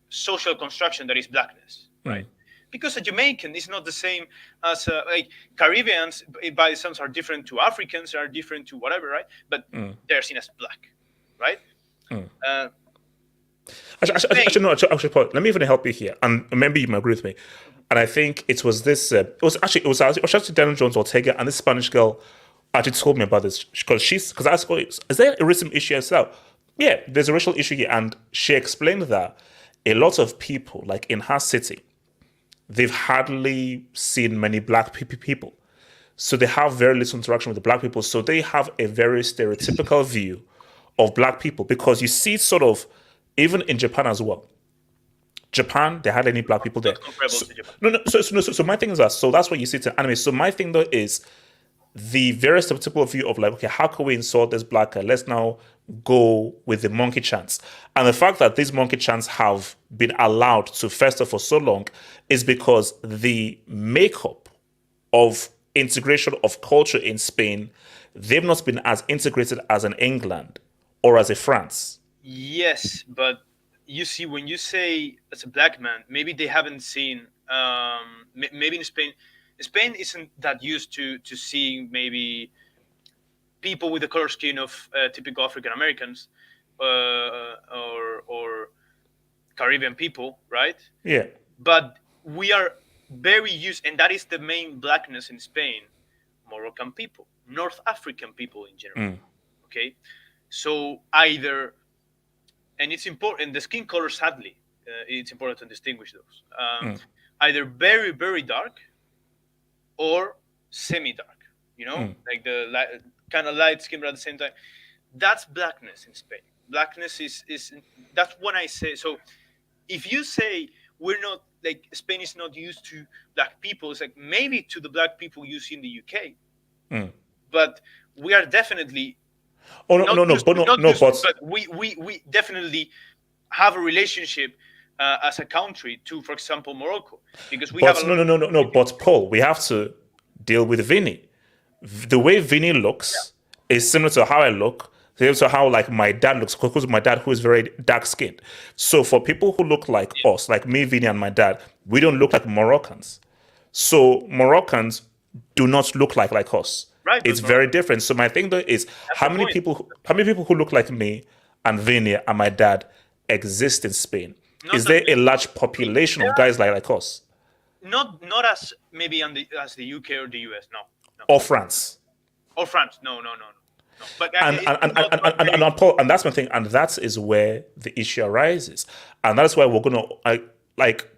social construction that is blackness, right? Because a Jamaican is not the same as like Caribbeans. By the sense, are different to Africans, are different to whatever, right? But they're seen as black, right? Actually, Paul, let me even help you here, and maybe you might agree with me. And I think it was actually Daniel Jones Ortega, and this Spanish girl actually told me about this because I asked her, is there a racism issue itself? Yeah, there's a racial issue here, and she explained that a lot of people, like in her city, they've hardly seen many black people, so they have very little interaction with the black people. So they have a very stereotypical view of black people because you see sort of. Even in Japan as well. Japan, they had any black people there. So my thing is that, so that's what you see to anime. So my thing though is the very stereotypical view of like, okay, how can we insult this black guy? Let's now go with the monkey chants. And the fact that these monkey chants have been allowed to fester for so long is because the makeup of integration of culture in Spain, they've not been as integrated as in England or as a France. Yes, but you see, when you say as a black man, maybe they haven't seen. Maybe in Spain isn't that used to seeing maybe people with the color skin of typical African Americans or Caribbean people, right? Yeah. But we are very used, and that is the main blackness in Spain. Moroccan people, North African people in general. Okay, so either. And it's important, the skin color, sadly, it's important to distinguish those. Either very, very dark or semi-dark, you know, like the kind of light skin, but at the same time. That's blackness in Spain. Blackness is that's what I say. So if you say we're not, like, Spain is not used to black people, it's like maybe to the black people you see in the UK. But we are definitely... But we definitely have a relationship as a country to, for example, Morocco, because we have. But Paul, we have to deal with Vini. The way Vini looks is similar to how I look, similar to how like my dad looks, because my dad who is very dark skinned. So for people who look like us, like me, Vini, and my dad, we don't look like Moroccans. So Moroccans do not look like us. Right, it's very different. So my thing though is how many people who look like me and Vini and my dad exist in Spain? Is there a large population of guys like us? Not as maybe as the UK or the US, no. Or France. No. But and Paul, and that's my thing, and that is where the issue arises, and that's why we're gonna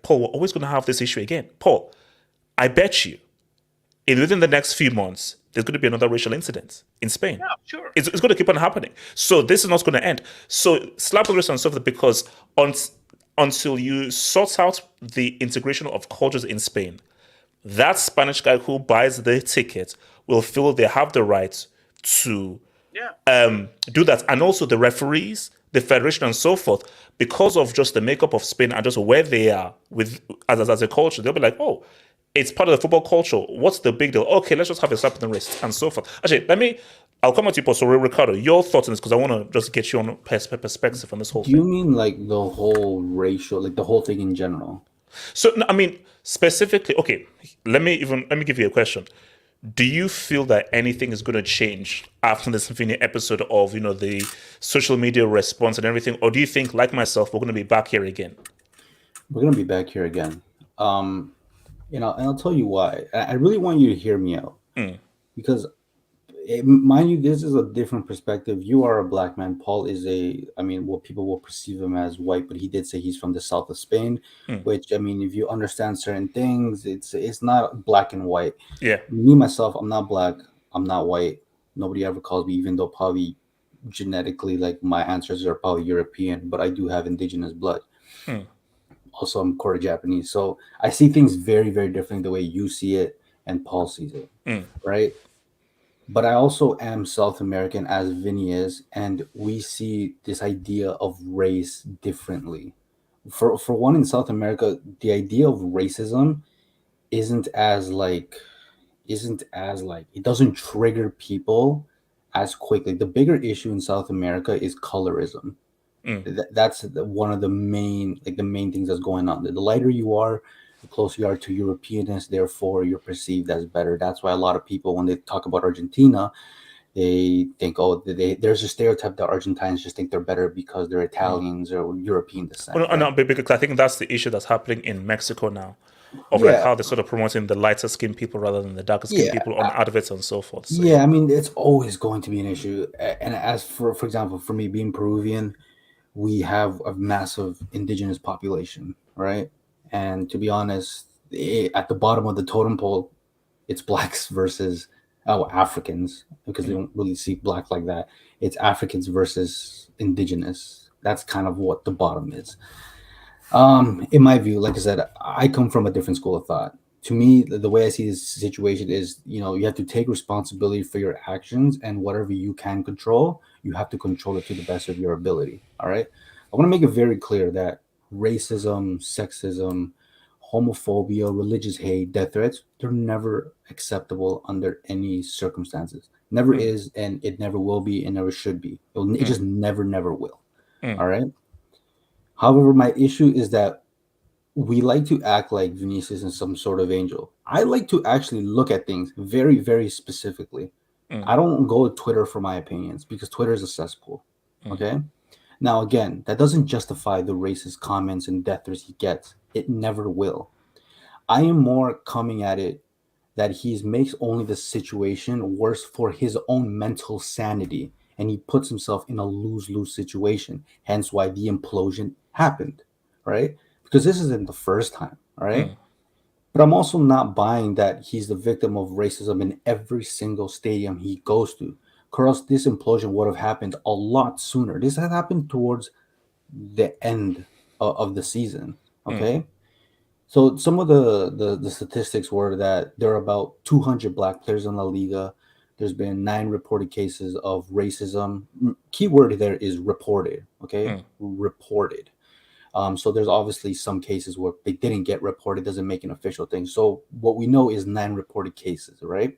Paul. We're always gonna have this issue again, Paul. I bet you, within the next few months, there's going to be another racial incident in Spain. Yeah, sure. It's going to keep on happening. So this is not going to end. So slap the wrist and stuff, because until you sort out the integration of cultures in Spain, that Spanish guy who buys the ticket will feel they have the right to do that. And also the referees, the federation and so forth, because of just the makeup of Spain and just where they are with as a culture, they'll be like, oh, it's part of the football culture. What's the big deal? Okay, let's just have a slap on the wrist and so forth. Actually, let me I'll come at you, Paul. So, Ricardo, your thoughts on this, because I want to just get you on perspective on this whole Do you thing. mean like the whole racial, like the whole thing in general? So, no, I mean, specifically, okay, let me give you a question. Do you feel that anything is going to change after this Vini episode of, the social media response and everything? Or do you think, like myself, we're going to be back here again? We're gonna be back here again. And I'll tell you why. I really want you to hear me out because, mind you, this is a different perspective. You are a black man. Paul is what people will perceive him as white, but he did say he's from the south of Spain, which, if you understand certain things, it's not black and white. Yeah. Me, myself, I'm not black. I'm not white. Nobody ever calls me, even though probably genetically, like my ancestors are probably European, but I do have indigenous blood. Also, I'm quarter Japanese. So I see things very, very different the way you see it and Paul sees it, right? But I also am South American, as Vini is, and we see this idea of race differently. For one, in South America, the idea of racism isn't as like it doesn't trigger people as quickly. The bigger issue in South America is colorism. That's one of the main things that's going on. The lighter you are, the closer you are to Europeanness, therefore you're perceived as better. That's why a lot of people, when they talk about Argentina, they think, there's a stereotype that Argentines just think they're better because they're Italians or European descent. Well, no, because I think that's the issue that's happening in Mexico now, of like how they're sort of promoting the lighter skinned people rather than the darker skinned people on adverts and so forth. So, it's always going to be an issue. And as for example, for me being Peruvian, we have a massive indigenous population, right? And to be honest, at the bottom of the totem pole, it's blacks versus Africans, because they don't really see black like that. It's Africans versus indigenous. That's kind of what the bottom is. In my view, like I said, I come from a different school of thought. To me, the way I see this situation is, you have to take responsibility for your actions, and whatever you can control, you have to control it to the best of your ability. All right. I want to make it very clear that racism, sexism, homophobia, religious hate, death threats, they're never acceptable under any circumstances. Never is, and it never will be, and never should be. It just never will. All right. However, my issue is that we like to act like Vinicius is some sort of angel. I like to actually look at things very, very specifically. I don't go to Twitter for my opinions, because Twitter is a cesspool. Okay. Now, again, that doesn't justify the racist comments and death threats he gets. It never will. I am more coming at it that he makes only the situation worse for his own mental sanity, and he puts himself in a lose-lose situation. Hence why the implosion happened, right? Because this isn't the first time, all right? But I'm also not buying that he's the victim of racism in every single stadium he goes to. Or else this implosion would have happened a lot sooner. This had happened towards the end of the season, okay? So some of the statistics were that there are about 200 black players in La Liga. There's been 9 reported cases of racism. Keyword there is reported, okay? Reported. So there's obviously some cases where they didn't get reported. Doesn't make an official thing. So what we know is 9 reported cases, right?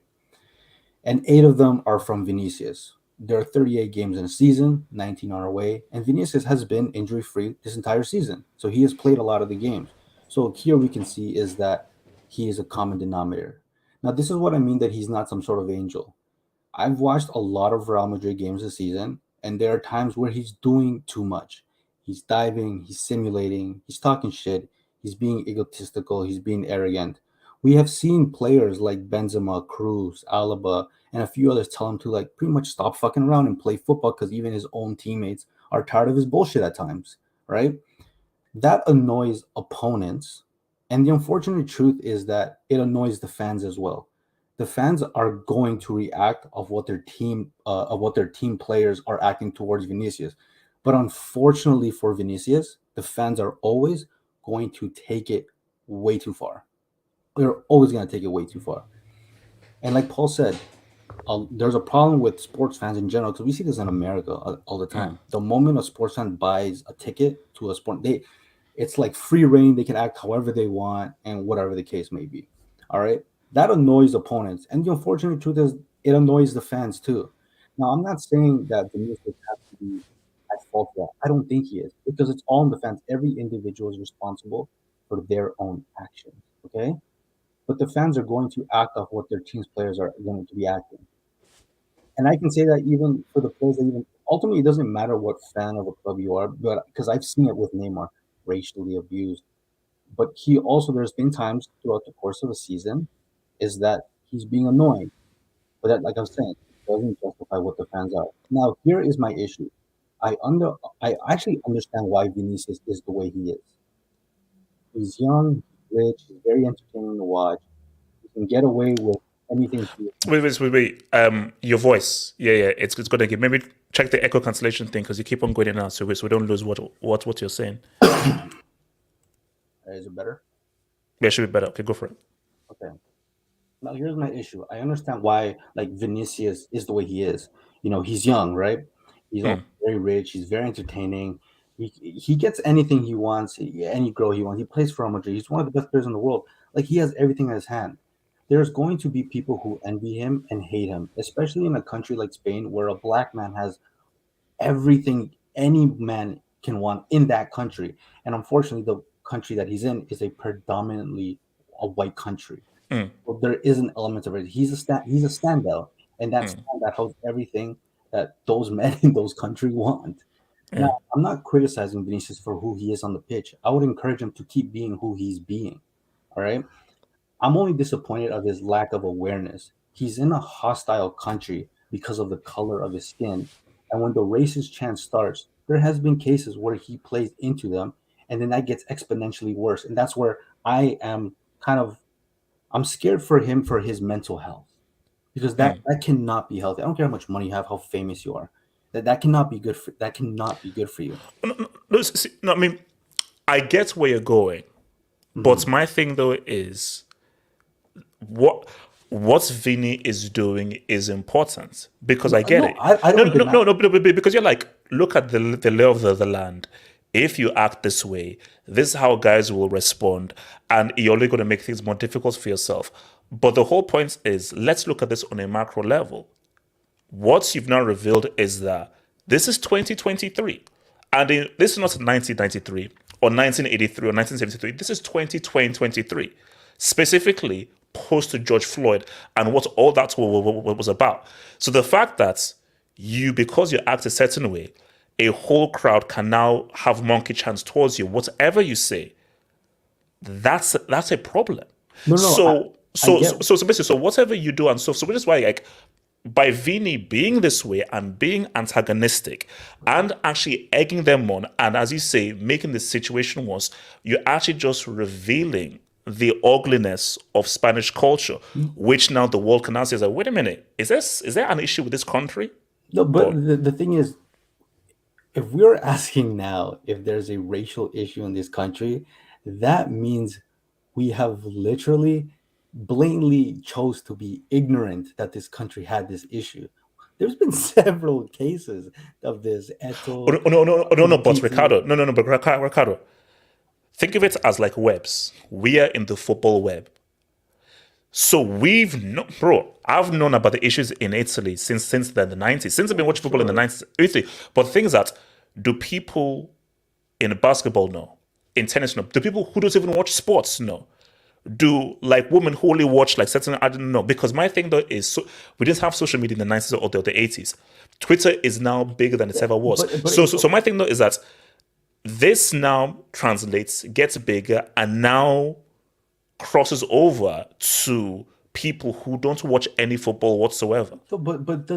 And 8 of them are from Vinicius. There are 38 games in a season, 19 on our way, and Vinicius has been injury-free this entire season. So he has played a lot of the games. So here we can see is that he is a common denominator. Now, this is what I mean that he's not some sort of angel. I've watched a lot of Real Madrid games this season, and there are times where he's doing too much. He's diving, he's simulating, he's talking shit, he's being egotistical, he's being arrogant. We have seen players like Benzema, Cruz, Alaba, and a few others tell him to pretty much stop fucking around and play football, because even his own teammates are tired of his bullshit at times, right? That annoys opponents, and the unfortunate truth is that it annoys the fans as well. The fans are going to react of what their team players are acting towards Vinicius. But unfortunately for Vinicius, the fans are always going to take it way too far. They're always going to take it way too far. And like Paul said, there's a problem with sports fans in general, because we see this in America all the time. The moment a sports fan buys a ticket to a sport, it's like free reign. They can act however they want and whatever the case may be. All right. That annoys opponents. And the unfortunate truth is it annoys the fans too. Now, I'm not saying that Vinicius has to be at fault for that. I don't think he is because it's all in the fans. Every individual is responsible for their own actions. Okay, but the fans are going to act off what their team's players are going to be acting. And I can say that even for the players that even ultimately it doesn't matter what fan of a club you are, but because I've seen it with Neymar, racially abused. But he also there's been times throughout the course of a season is that he's being annoying. But that, like I was saying, doesn't justify what the fans are. Now here is my issue. I actually understand why Vinicius is the way he is. He's young, rich, he's very entertaining to watch. He can get away with anything he Wait. Your voice. Yeah. It's gonna give. Maybe check the echo cancellation thing because you keep on going in and out, so we don't lose what you're saying. is it better? Yeah, it should be better. Okay, go for it. Okay. Now here's my issue. I understand why like Vinicius is the way he is. You know, he's young, right? He's also very rich. He's very entertaining. He gets anything he wants, any girl he wants. He plays for Real Madrid. He's one of the best players in the world. Like he has everything in his hand. There's going to be people who envy him and hate him, especially in a country like Spain where a black man has everything any man can want in that country. And unfortunately, the country that he's in is a predominantly a white country. So there is an element of it. He's a standout, and that standout holds everything that those men in those countries want. Now, I'm not criticizing Vinicius for who he is on the pitch. I would encourage him to keep being who he's being. All right. I'm only disappointed of his lack of awareness. He's in a hostile country because of the color of his skin. And when the racist chant starts, there has been cases where he plays into them, and then that gets exponentially worse. And that's where I am I'm scared for him for his mental health. Because that cannot be healthy. I don't care how much money you have, how famous you are. That cannot be good for you. No, I mean, I get where you're going, but my thing though is what Vini is doing is important because I get it. I don't no, because you're like, look at the lay of the land. If you act this way, this is how guys will respond, and you're only going to make things more difficult for yourself. But the whole point is, let's look at this on a macro level. What you've now revealed is that this is 2023. And this is not 1993 or 1983 or 1973. This is 2023. Specifically, post George Floyd and what all that was about. So the fact that because you act a certain way, a whole crowd can now have monkey chants towards you, whatever you say, that's a problem. So basically, so whatever you do, and so which is why, like, by Vini being this way and being antagonistic and actually egging them on, and as you say, making the situation worse, you're actually just revealing the ugliness of Spanish culture, which now the world can now say, like, wait a minute, is there an issue with this country? No, but the thing is, if we're asking now if there's a racial issue in this country, that means we have literally blatantly chose to be ignorant that this country had this issue. There's been several cases of this. No, but Ricardo, but Ricardo, think of it as like webs. We are in the football web. So I've known about the issues in Italy since the 90s, since I've been watching football in the 90s, Italy. But things that, do people in basketball know? In tennis know? Do people who don't even watch sports know? Do like women who only watch like certain, I don't know, because my thing though is we didn't have social media in the 90s or the 80s. Twitter is now bigger than it ever was. So my thing though is that this now translates, gets bigger, and now crosses over to people who don't watch any football whatsoever. So, but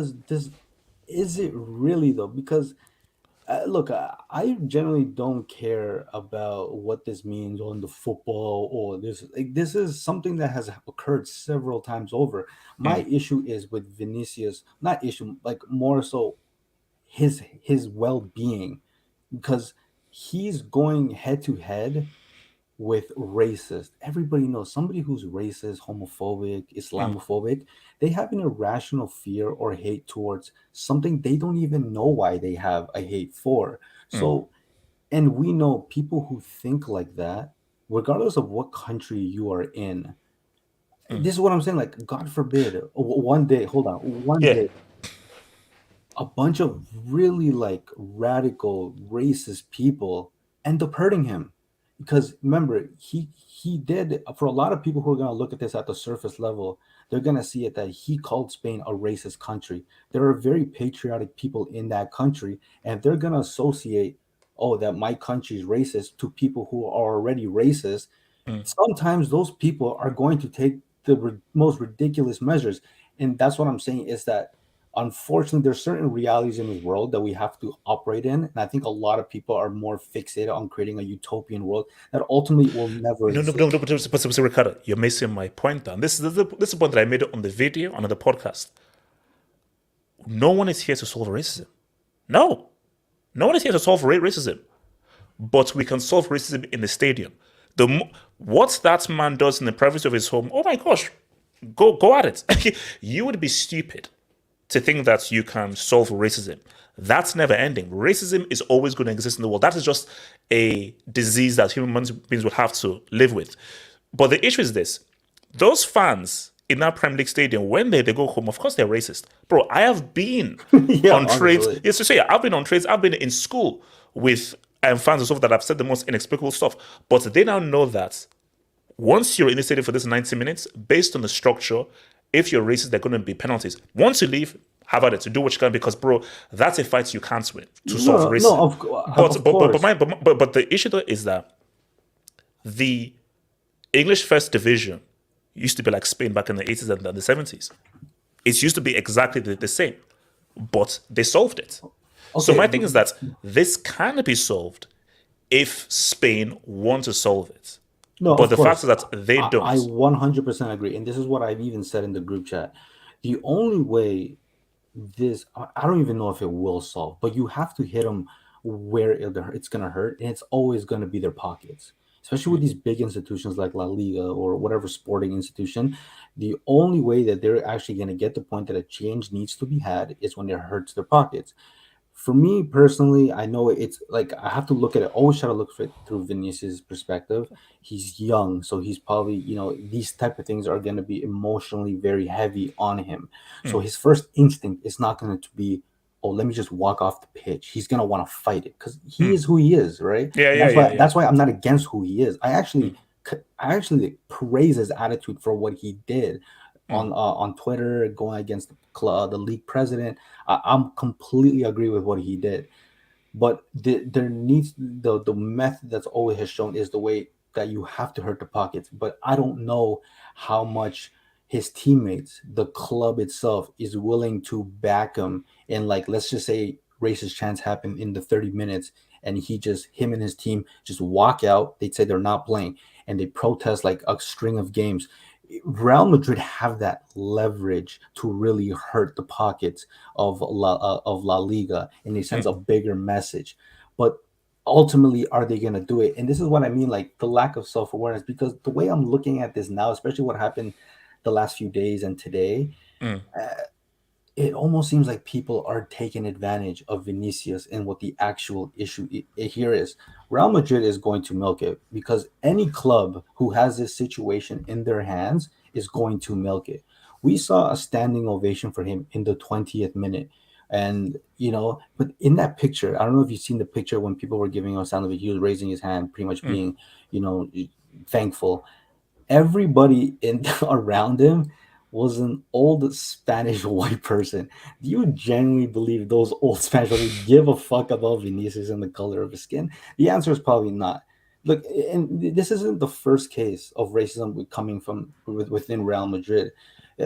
is it really though? Because look, I generally don't care about what this means on the football or this. Like, this is something that has occurred several times over. My issue is with Vinicius, not issue, like more so his well-being, because he's going head to head with racist. Everybody knows somebody who's racist, homophobic, Islamophobic. They have an irrational fear or hate towards something they don't even know why they have a hate for. So, and we know people who think like that, regardless of what country you are in. This is what I'm saying. Like, God forbid, one day, hold on, one day, a bunch of really like radical racist people end up hurting him. Because remember, he did, for a lot of people who are going to look at this at the surface level, they're going to see it that he called Spain a racist country. There are very patriotic people in that country, and they're going to associate, oh, that my country is racist, to people who are already racist. Sometimes those people are going to take the most ridiculous measures. And that's what I'm saying, is that unfortunately there's certain realities in this world that we have to operate in, and I think a lot of people are more fixated on creating a utopian world that ultimately will never No, exist. but Ricardo, you're missing my point. Then this is the point that I made on the video, on the podcast. No one is here to solve racism. No one is here to solve racism, but we can solve racism in the stadium. What that man does in the privacy of his home, oh my gosh, go at it. You would be stupid to think that you can solve racism. That's never ending. Racism is always going to exist in the world. That is just a disease that human beings will have to live with. But the issue is this: those fans in that Premier League stadium, when they go home, of course they're racist. Bro, I have been on trains. honestly. It's to say, I've been on trains. I've been in school with fans and stuff that have said the most inexplicable stuff. But they now know that once you're in the stadium for this 90 minutes, based on the structure, if you're racist, there are going to be penalties. Once you leave, have at it, to do what you can, because, bro, that's a fight you can't win to solve racism. No, of course. But the issue though is that the English First Division used to be like Spain back in the 80s and the 70s. It used to be exactly the same, but they solved it. So my thing is that this can be solved if Spain want to solve it. No, but of the course. fact is that they don't. I 100% agree, and this is what I've even said in the group chat. The only way I don't even know if it will solve, but you have to hit them where it's going to hurt, and it's always going to be their pockets, especially with these big institutions like La Liga or whatever sporting institution. The only way that they're actually going to get the point that a change needs to be had is when it hurts their pockets. For me personally, I know it's like I have to look at it, always try to look for it through Vinicius' perspective. He's young, so he's probably, these type of things are going to be emotionally very heavy on him. So his first instinct is not going to be, oh, let me just walk off the pitch. He's going to want to fight it because he is who he is, right? That's why I'm not against who he is. I actually praise his attitude for what he did on Twitter, going against the league president. I'm completely agree with what he did, but there needs the method that's always has shown is the way that you have to hurt the pockets. But I don't know how much his teammates, the club itself, is willing to back him. And like, let's just say racist chants happen in the 30 minutes, and him and his team just walk out. They'd say they're not playing, and they protest like a string of games. Real Madrid have that leverage to really hurt the pockets of La Liga, and it sends a bigger message. But ultimately, are they going to do it? And this is what I mean, like the lack of self-awareness, because the way I'm looking at this now, especially what happened the last few days and today, it almost seems like people are taking advantage of Vinicius and what the actual issue here is. Real Madrid is going to milk it because any club who has this situation in their hands is going to milk it. We saw a standing ovation for him in the 20th minute. And, but in that picture, I don't know if you've seen the picture when people were giving us sound of it, he was raising his hand, pretty much being, thankful. Everybody around him was an old Spanish white person. Do you genuinely believe those old Spanish people give a fuck about Vinicius and the color of his skin? The answer is probably not. Look, and this isn't the first case of racism coming from within Real Madrid.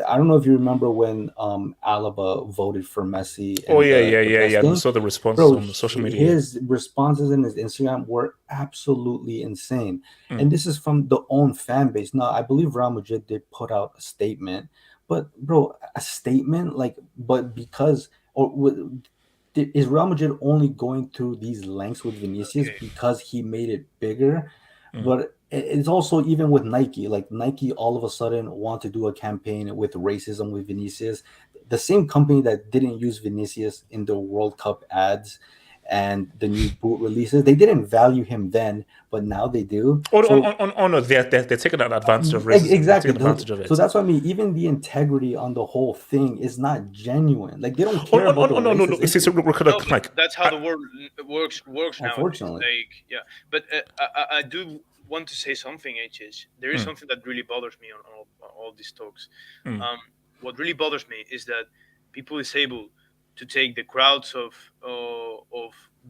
I don't know if you remember when Alaba voted for Messi. Yeah. I saw the responses on social media. His responses in his Instagram were absolutely insane. And this is from the own fan base. Now, I believe Real Madrid did put out a statement. But, bro, a statement? Is Real Madrid only going through these lengths with Vinicius because he made it bigger? But it's also even with Nike. Like Nike all of a sudden want to do a campaign with racism with Vinicius. The same company that didn't use Vinicius in the World Cup ads. and the new boot releases. They didn't value him then, but now they do. No, they're taking advantage of racism. Exactly. They're taking advantage of it. So that's what I mean. Even the integrity on the whole thing is not genuine. Like they don't care about the no. Like that's how the world works now. Unfortunately, Like but I do want to say something. There is something that really bothers me on all these talks. What really bothers me is that people is able to take the crowds of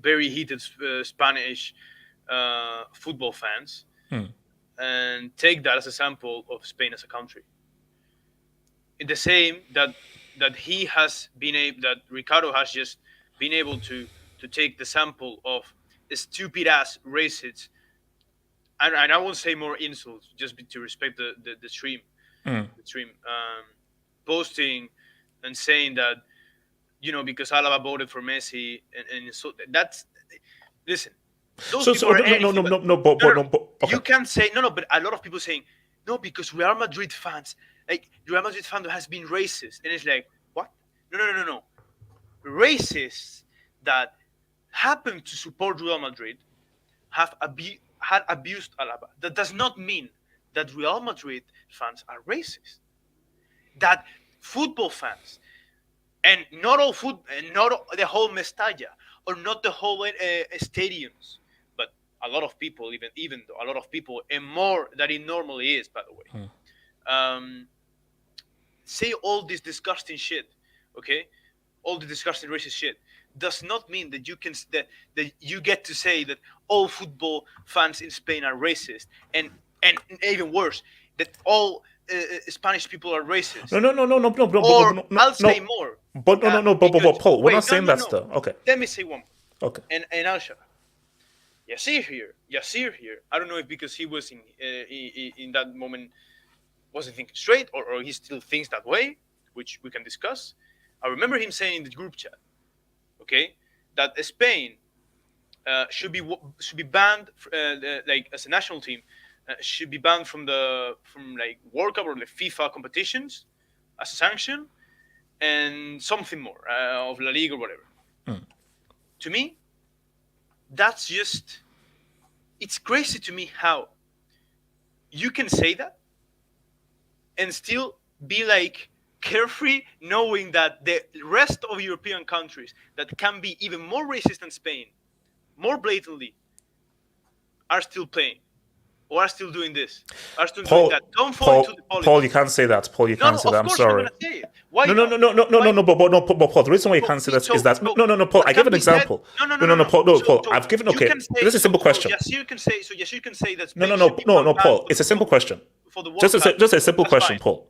very heated Spanish football fans and take that as a sample of Spain as a country. In the same that he has been able, that Ricardo has just been able to take the sample of stupid ass racists, and I won't say more insults just to respect the stream, posting and saying that, because Alaba voted for Messi, and so that's, listen. You can say no, but a lot of people saying no because Real Madrid fans has been racist, and it's like, what? No. Racists that happen to support Real Madrid had abused Alaba. That does not mean that Real Madrid fans are racist. That football fans, and not all the whole Mestalla, or not the whole stadiums, but a lot of people, even a lot of people, and more than it normally is, by the way, say all this disgusting shit, okay? All the disgusting racist shit does not mean that you can that you get to say that all football fans in Spain are racist, and even worse, that all Spanish people are racist. No. I'll say more. But but Paul, we're not saying that stuff. Okay. Let me say one more. Okay. And I'll shut up. Yasir here. I don't know if because he was in that moment wasn't thinking straight, or he still thinks that way, which we can discuss. I remember him saying in the group chat, okay, that Spain should be banned, like as a national team, should be banned from like World Cup or the FIFA competitions as a sanction, and something more of La Liga or whatever. To me, that's just, it's crazy to me how you can say that and still be like carefree, knowing that the rest of European countries that can be even more racist than Spain, more blatantly, are still playing. Or are still doing this? Are still doing that? Don't fall into the politics. Paul, you can't say that. Paul, you can't say that. I'm sorry. Why no, but Paul, the reason why you can't say that is that no, Paul. I give an example. No, Paul. I've given. Okay, this is a simple question. Yes, you can say. So yes, you can say that. No, Paul. It's a simple question. Just a simple question, Paul.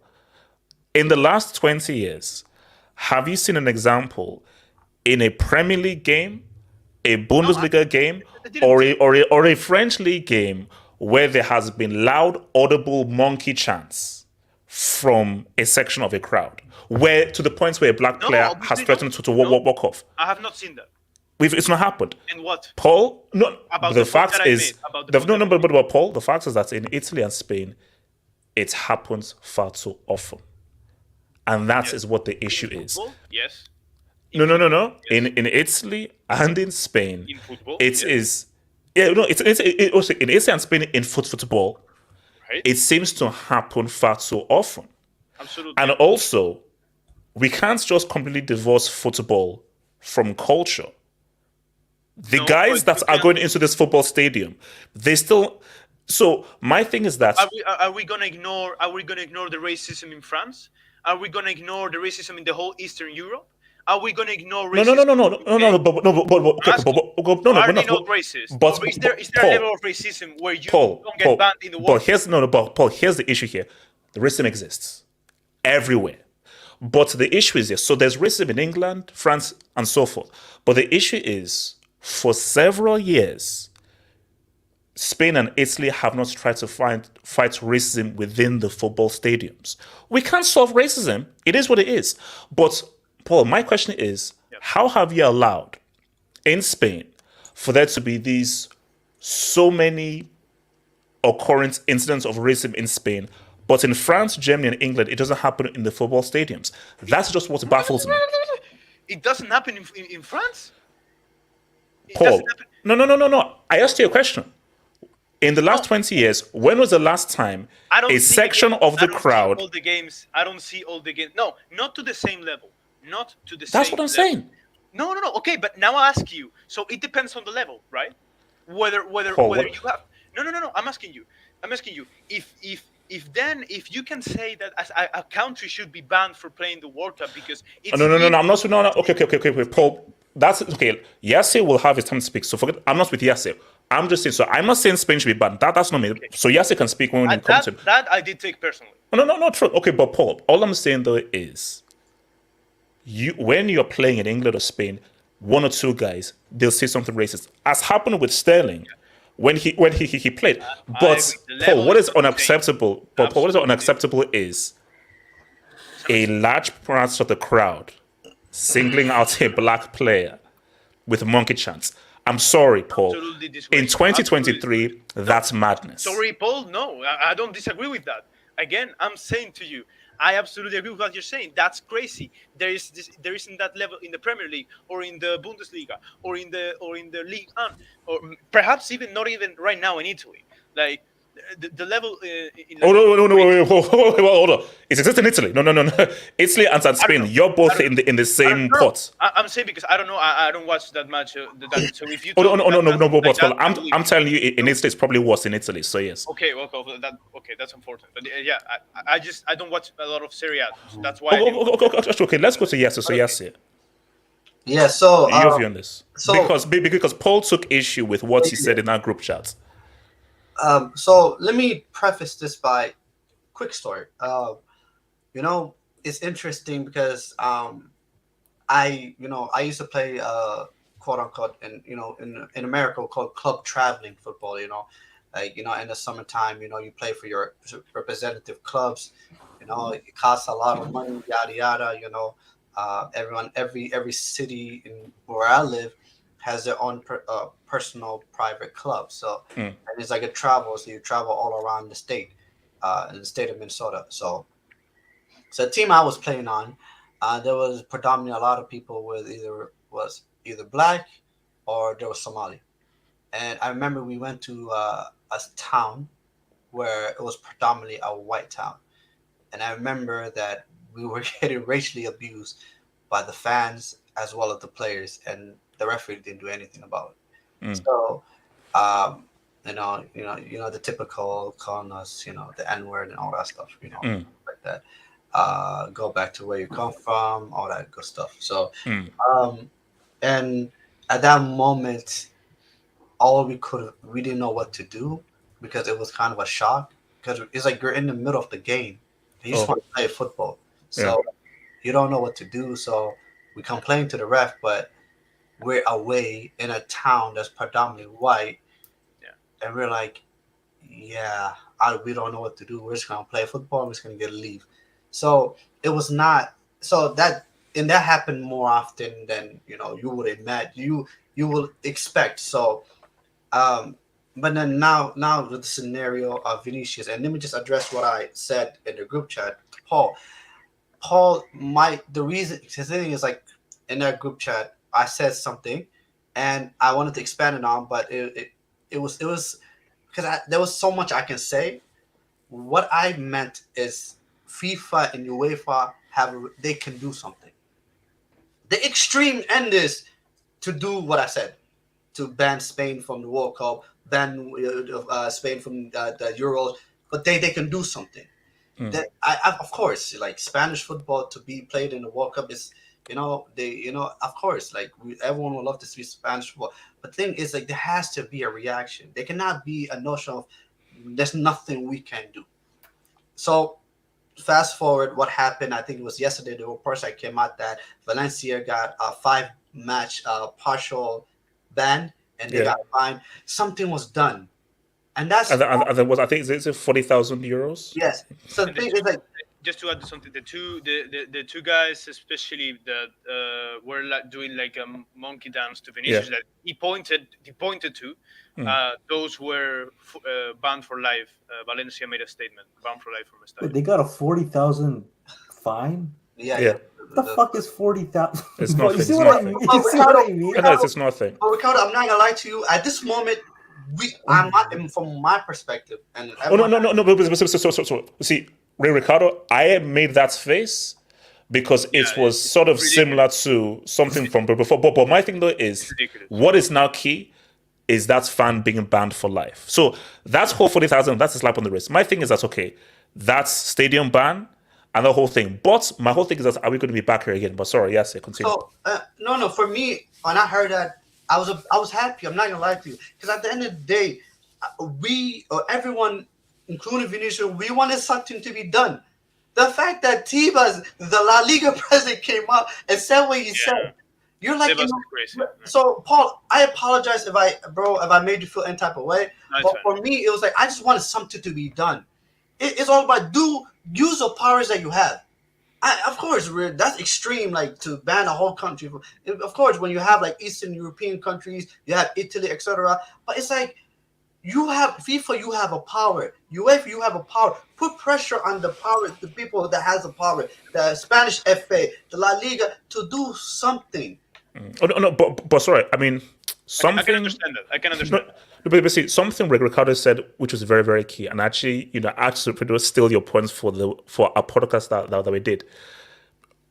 In the last 20 years, have you seen an example in a Premier League game, a Bundesliga game, or a French league game where there has been loud, audible monkey chants from a section of a crowd, where to the point where a black player has threatened to walk off? I have not seen that. It's not happened. And what? Paul, no. About the fact but Paul, the fact is that in Italy and Spain, it happens far too often, and that is what the issue is. Yes. No. Yes. In Italy and in Spain, in football, it is. Yeah, no, it's also in Italy and Spain in football. Right. It seems to happen far too often. Absolutely. And also, we can't just completely divorce football from culture. The guys that are going into this football stadium, they still. So my thing is that are we gonna ignore? Are we gonna ignore the racism in France? Are we gonna ignore the racism in the whole Eastern Europe? Are we going to ignore racism? No, but are they not racist? But is there a level of racism where you don't get banned in the world? Paul, here's the issue here. The racism exists everywhere. But the issue is so there's racism in England, France, and so forth. But the issue is, for several years, Spain and Italy have not tried to fight racism within the football stadiums. We can't solve racism. It is what it is. But Paul, my question is, how have you allowed in Spain for there to be these so many occurrent incidents of racism in Spain, but in France, Germany, and England, it doesn't happen in the football stadiums? That's just what baffles me. It doesn't happen in France? Paul, no. I asked you a question. In the last 20 years, when was the last time a section of the crowd... all the games. I don't see all the games. No, not to the same level. Not to the same That's what I'm saying. No. Okay, but now I ask you. So it depends on the level, right? Whether Paul, you have... No. I'm asking you. If you can say that as a country should be banned for playing the World Cup because it's... No. I'm not... No. Okay. Paul, that's... Okay, Yasser will have his time to speak. So forget... I'm not with Yasser. I'm just saying... So I'm not saying Spain should be banned. That's not me. Okay. So Yasser can speak when it comes to... That I did take personally. No, true. Okay, but Paul, all I'm saying though is... when you're playing in England or Spain, one or two guys, they'll say something racist. As happened with Sterling... When he played, but Paul, what is unacceptable? But Paul, what is unacceptable is a large part of the crowd singling out a black player with monkey chants. I'm sorry, Paul. In 2023, that's madness. Sorry, Paul. No, I don't disagree with that. Again, I'm saying to you, I absolutely agree with what you're saying. That's crazy. There isn't that level in the Premier League or in the Bundesliga or in the Liga, or perhaps even not even right now in Italy. Like the level. No, hold on. It exists in Italy. No. Italy and Spain. You're both in the same pot. I'm saying because I don't know. I don't watch that much. So if you no. I'm telling you, in Italy, it's probably worse in Italy. So yes. Okay, that's unfortunate. But yeah, I don't watch a lot of Serie A. So that's why. Okay, let's go to Yasser. So Yasser. Yeah. So your view on this? Because Paul took issue with what he said in our group chat. So let me preface this by quick story. It's interesting because I used to play quote unquote in America called club traveling football. In the summertime, you play for your representative clubs. It costs a lot of money, yada yada. Every city in where I live has their own personal private club. So and it's like a travel. So you travel all around the state, in the state of Minnesota. So the team I was playing on, there was predominantly a lot of people with either black or there was Somali. And I remember we went to a town where it was predominantly a white town. And I remember that we were getting racially abused by the fans as well as the players, and the referee didn't do anything about it. So, the typical calling us, the N-word and all that stuff, like that. Go back to where you come from, all that good stuff. So, and at that moment, we didn't know what to do because it was kind of a shock because it's like you're in the middle of the game and you just want to play football. So you don't know what to do. So we complained to the ref, but we're away in a town that's predominantly white. Yeah. And we're like, we don't know what to do. We're just going to play football. We're just going to get a leave. So it was not, that happened more often than, you would imagine, you will expect. So, but then now with the scenario of Vinicius, and let me just address what I said in the group chat to Paul. The thing is, like, in that group chat, I said something and I wanted to expand it on, but it was because there was so much I can say. What I meant is FIFA and UEFA they can do something. The extreme end is to do what I said, to ban Spain from the World Cup, ban Spain from the Euros, but they can do something. That of course, like Spanish football to be played in the World Cup is, of course, like everyone would love to see Spanish football. But the thing is, like, there has to be a reaction. There cannot be a notion of there's nothing we can do. So fast forward, what happened? I think it was yesterday. The reports that came out that Valencia got a 5-match partial ban, and they got fined. Something was done, and that's there was, I think, is it 40,000 euros? Yes. So the thing is, like, just to add something, the two guys, especially that were doing like a monkey dance to Vinicius that he pointed to, those were banned for life. Valencia made a statement, banned for life from a stadium. They got a 40,000 fine. Yeah. What the fuck is 40,000? It's Bro, nothing. you see It's what I nothing. mean? You see what I mean? No, it's nothing. But Ricardo, I'm not gonna lie to you. At this moment, I'm not from my perspective, and Oh no. But see, Ricardo, I made that face because it was sort of similar to something from before. But my thing though is, ridiculous. what is now key is that fan being banned for life. So that's whole 40,000. That's a slap on the wrist. My thing is that's okay. That's stadium ban and the whole thing. But my whole thing is that are we going to be back here again? But sorry, yes, continue. So no. For me, when I heard that, I was happy. I'm not gonna lie to you, because at the end of the day, we or everyone, including Vinicius, we wanted something to be done. The fact that Tebas, the La Liga president, came out and said what he said, you're like, Tebas is crazy. So Paul, I apologize if I made you feel any type of way. No, but fine. for me, it was like I just wanted something to be done. It's all about use the powers that you have. Of course, that's extreme, like to ban a whole country. Of course, when you have like Eastern European countries, you have Italy, etc. But it's like you have FIFA, you have a power. UEFA, you have a power. Put pressure on the people that has the power. The Spanish FA, the La Liga, to do something. Oh no, but sorry. I mean, something. I can understand that. I can understand that. But see, something Ricardo said, which was very, very key, and actually, actually steal your points for our podcast that we did.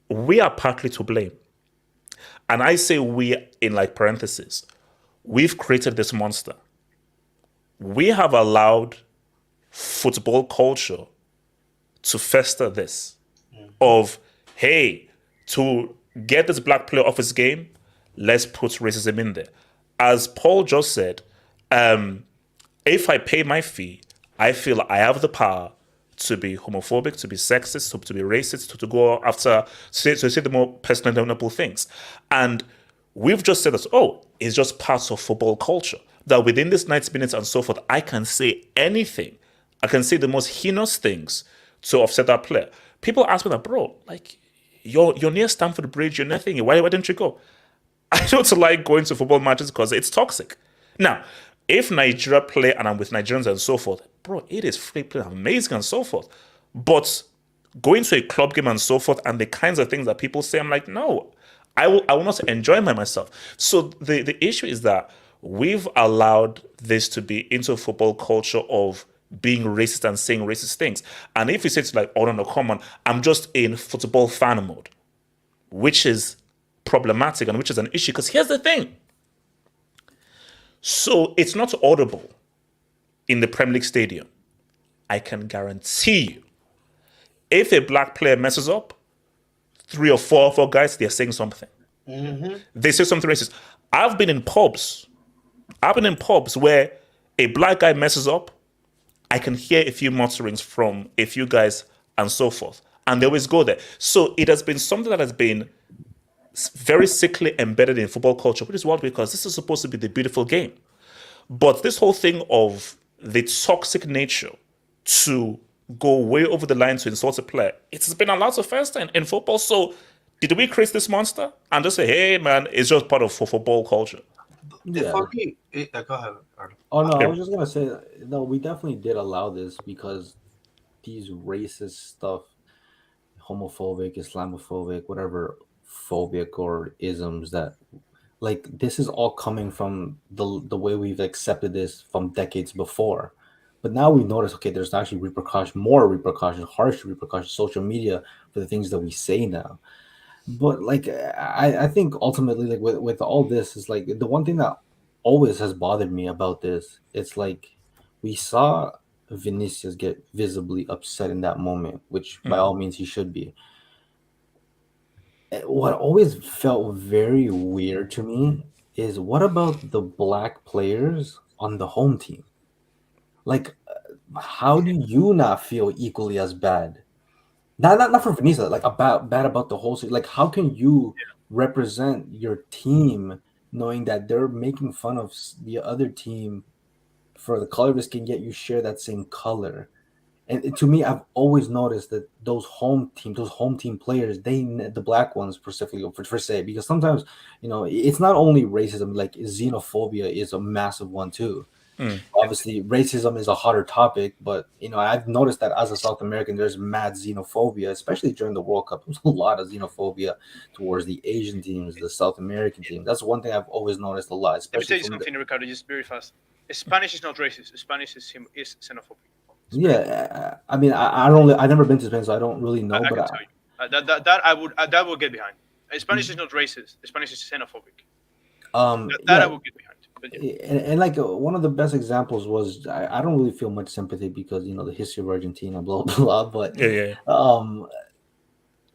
We are partly to blame, and I say we in like parentheses. We've created this monster. We have allowed football culture to fester this of, hey, to get this black player off his game, let's put racism in there. As Paul just said, if I pay my fee, I feel I have the power to be homophobic, to be sexist, to be racist, to go after, to say the more personal damnable things. And we've just said that, it's just part of football culture. That within this 90 minutes and so forth, I can say anything. I can say the most heinous things to offset that player. People ask me that, bro, like, you're near Stamford Bridge, you're nothing. Why didn't you go? I don't like going to football matches because it's toxic. Now, if Nigeria play and I'm with Nigerians and so forth, bro, it is free play, amazing and so forth. But going to a club game and so forth and the kinds of things that people say, I'm like, no, I will not enjoy myself. So the issue is that we've allowed this to be into football culture of being racist and saying racist things. And if you say it's like, oh no, come on, I'm just in football fan mode, which is problematic and which is an issue. Because here's the thing. So it's not audible in the Premier League stadium. I can guarantee you, if a black player messes up, 3 or 4 guys, they're saying something. Mm-hmm. They say something racist. I've been in pubs where a black guy messes up. I can hear a few mutterings from a few guys and so forth. And they always go there. So it has been something that has been very sickly embedded in football culture, which is wild because this is supposed to be the beautiful game. But this whole thing of the toxic nature to go way over the line to insult a player, it's been allowed to fester in football. So did we create this monster and just say, hey, man, it's just part of football culture? Yeah. For me, go ahead, Arnold. Oh no, I was just gonna say no. We definitely did allow this because these racist stuff, homophobic, Islamophobic, whatever phobic or isms that, like, this is all coming from the way we've accepted this from decades before. But now we notice, okay, there's actually more repercussions, harsh repercussions, social media for the things that we say now. But like, I think ultimately, like with all this, is like the one thing that always has bothered me about this. It's like we saw Vinicius get visibly upset in that moment, which by all means he should be. What always felt very weird to me is what about the black players on the home team? Like, how do you not feel equally as bad? Not for Vinicius, like bad about the whole season. Like, how can you represent your team knowing that they're making fun of the other team for the color of the skin, yet you share that same color? And to me, I've always noticed that those home team players, the black ones specifically, for say, because sometimes, it's not only racism, like xenophobia is a massive one too. Obviously, racism is a hotter topic, but I've noticed that as a South American, there's mad xenophobia, especially during the World Cup. There's a lot of xenophobia towards the Asian teams, the South American team. That's one thing I've always noticed a lot. Let me tell Especially you something, Ricardo, just very fast. Spanish is not racist. Spanish is xenophobic. Yeah, I mean, I've never been to Spain, so I don't really know. I but can tell you that would get behind. Spanish is not racist. Spanish is xenophobic. I would get behind. But yeah. And like one of the best examples was I don't really feel much sympathy because the history of Argentina, blah blah blah. But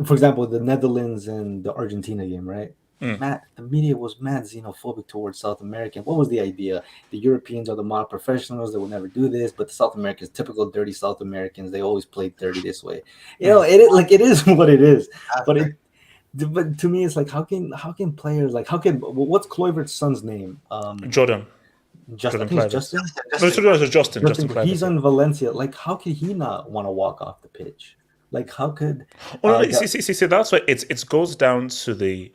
for example, the Netherlands and the Argentina game, right? The media was mad xenophobic towards South American. What was the idea? The Europeans are the model professionals; they will never do this. But the South Americans, typical dirty South Americans, they always play dirty this way. It is what it is. But to me, it's like how can players what's Kluivert's son's name? Jordan. Justin. Justin. Justin. He's on Valencia. Like, how could he not want to walk off the pitch? Like, how could? See, that's why it goes down to the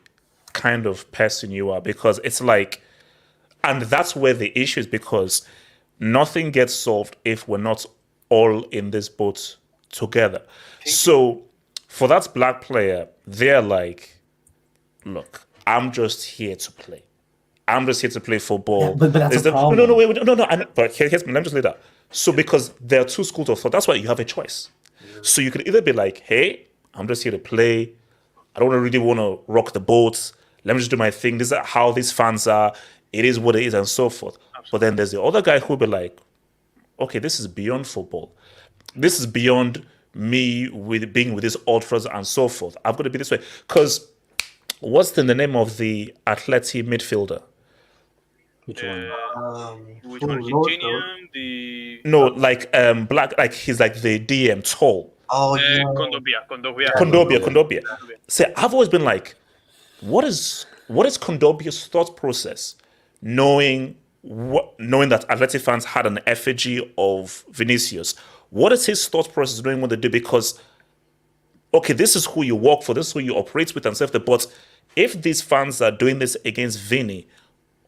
kind of person you are, because it's like, and that's where the issue is, because nothing gets solved if we're not all in this boat together. So for that black player, they're like, look, I'm just here to play. I'm just here to play football. Yeah, but that's a problem. No. But let me just lay that. So because there are two schools of thought, that's why you have a choice. So you could either be like, hey, I'm just here to play. I don't really want to rock the boat. Let me just do my thing. This is how these fans are. It is what it is, and so forth. Absolutely. But then there's the other guy who'll be like, okay, this is beyond football. This is beyond me being with these ultras and so forth. I've got to be this way. Because what's the name of the Atleti midfielder? Which one? Which one? Argentinian? No, like black. Like he's like the DM, tall. Oh yeah. Kondobia. So I've always been like, what is Kondobia's thought process, knowing that Atleti fans had an effigy of Vinicius? What is his thought process, knowing what they do? Because, okay, this is who you work for, this is who you operate with, and so forth. But if these fans are doing this against Vini,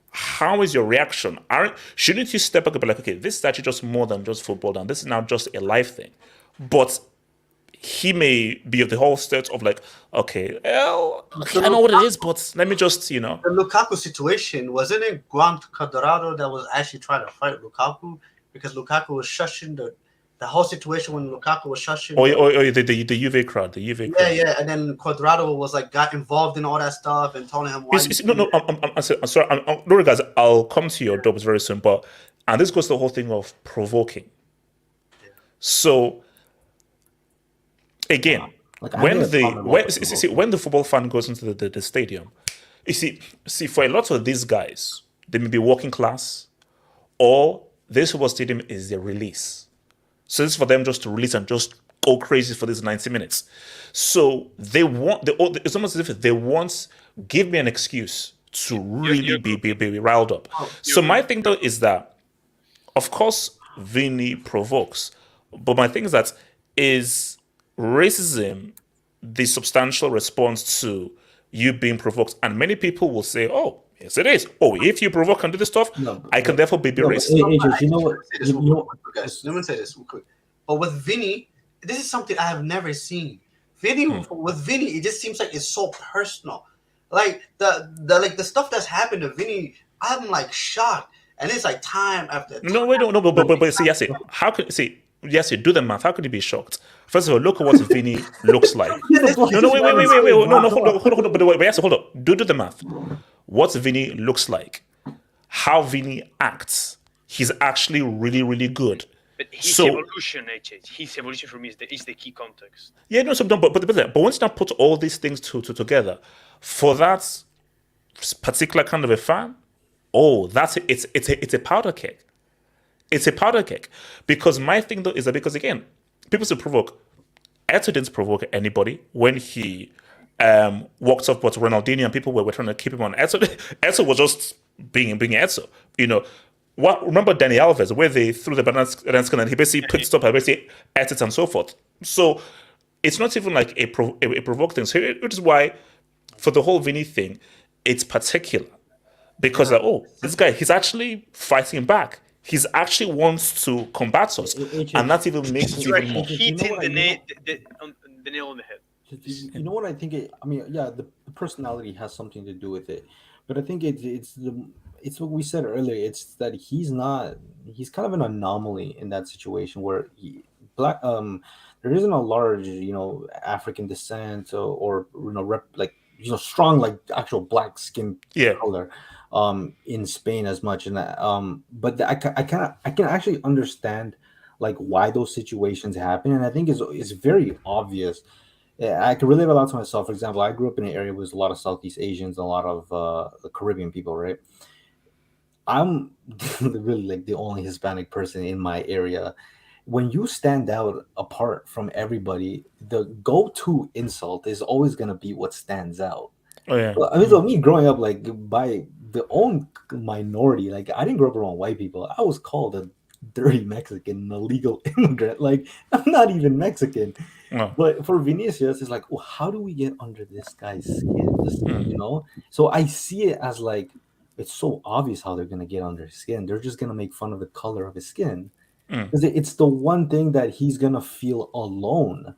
how is your reaction? Shouldn't you step back and be like, okay, this is actually just more than just football, and this is now just a life thing? But he may be of the whole state of like, okay, well, I know what it is, but let me just, The Lukaku situation, wasn't it Juan Cuadrado that was actually trying to fight Lukaku? Because Lukaku was shushing the whole situation when Lukaku was shushing. The Juve crowd. Yeah, and then Cuadrado was like got involved in all that stuff and telling him why. I'm sorry. No, guys, I'll come to your dubs very soon, and this goes to the whole thing of provoking. Yeah. So again, when the football fan goes into the stadium, you see, for a lot of these guys, they may be working class, or this football stadium is their release. So this is for them just to release and just go crazy for these 90 minutes. So it's almost as if they want, give me an excuse to really be riled up. So my thing though is that, of course, Vini provokes, but my thing is that is racism the substantial response to you being provoked? And many people will say, oh, yes, it is. Oh, if you provoke and do this stuff, I can therefore be racist. Let me say this real quick. But with Vini, this is something I have never seen. With Vini, it just seems like it's so personal. Like the stuff that's happened to Vini, I'm like shocked, and it's like time after time. But see, yes, how could do the math. How could you be shocked? First of all, look at what Vini looks like. Wait. Hold up. Do the math. What Vini looks like, how Vini acts, he's actually really, really good. But his evolution for me is the key context. Yeah, no, but once you now put all these things together, for that particular kind of a fan, it's a powder keg. It's a powder keg. Because my thing though is that, because again, people still provoke. Eto didn't provoke anybody when he walked off with Ronaldinho, and people were trying to keep him on. Eto was just being Eto. Remember Dani Alves, where they threw the banana skin and he basically picked up and basically ate it and so forth. So it's not even like a provoke thing. So which is why, for the whole Vini thing, it's particular. Because, this guy, he's actually fighting back. He's actually wants to combat us, and that even makes it Right, even more. hitting the nail on the head. You know what I think? I mean, yeah, the personality has something to do with it, but I think it's what we said earlier. It's that he's kind of an anomaly in that situation where black there isn't a large African descent or strong like actual black skin Yeah, color in Spain as much, and but I can actually understand like why those situations happen, and I think it's very obvious. Yeah, I can relate a lot to myself. For example, I grew up in an area with a lot of Southeast Asians, a lot of the Caribbean people, right? I'm really like the only Hispanic person in my area. When you stand out apart from everybody, the go-to insult is always going to be what stands out. oh yeah, Well, I mean, so me growing up like by the own minority, like I didn't grow up around white people. I was called a dirty Mexican, an illegal immigrant. Like I'm not even Mexican. no, But for Vinicius, it's like, well, how do we get under this guy's skin? Mm. So I see it as like it's so obvious how they're gonna get under his skin. They're just gonna make fun of the color of his skin Mm. because it's the one thing that he's gonna feel alone.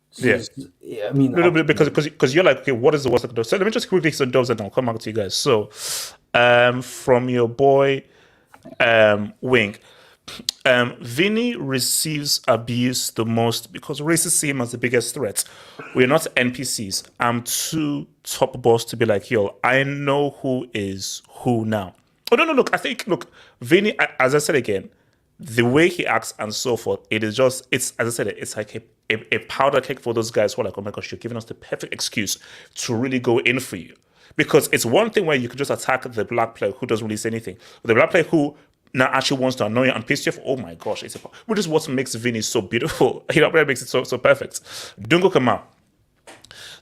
So Yeah. I mean, No, because you're like, okay, what is the worst that could do? So let me just quickly some dubs and I'll come back to you guys. So, from your boy, Wing, Vini receives abuse the most because racists see him as the biggest threat. We're not NPCs. I'm too top boss to be like, yo, I know who is who now. Oh no, look, Vini, as I said again, the way he acts and so forth, it's as I said, it's like a powder cake for those guys who are like, oh my gosh, you're giving us the perfect excuse to really go in for you. Because it's one thing where you can just attack the black player who doesn't really say anything. But the black player who now actually wants to annoy you and piss you off, oh my gosh, which is what makes Vini so beautiful. What makes it so perfect. Dungo Kamal.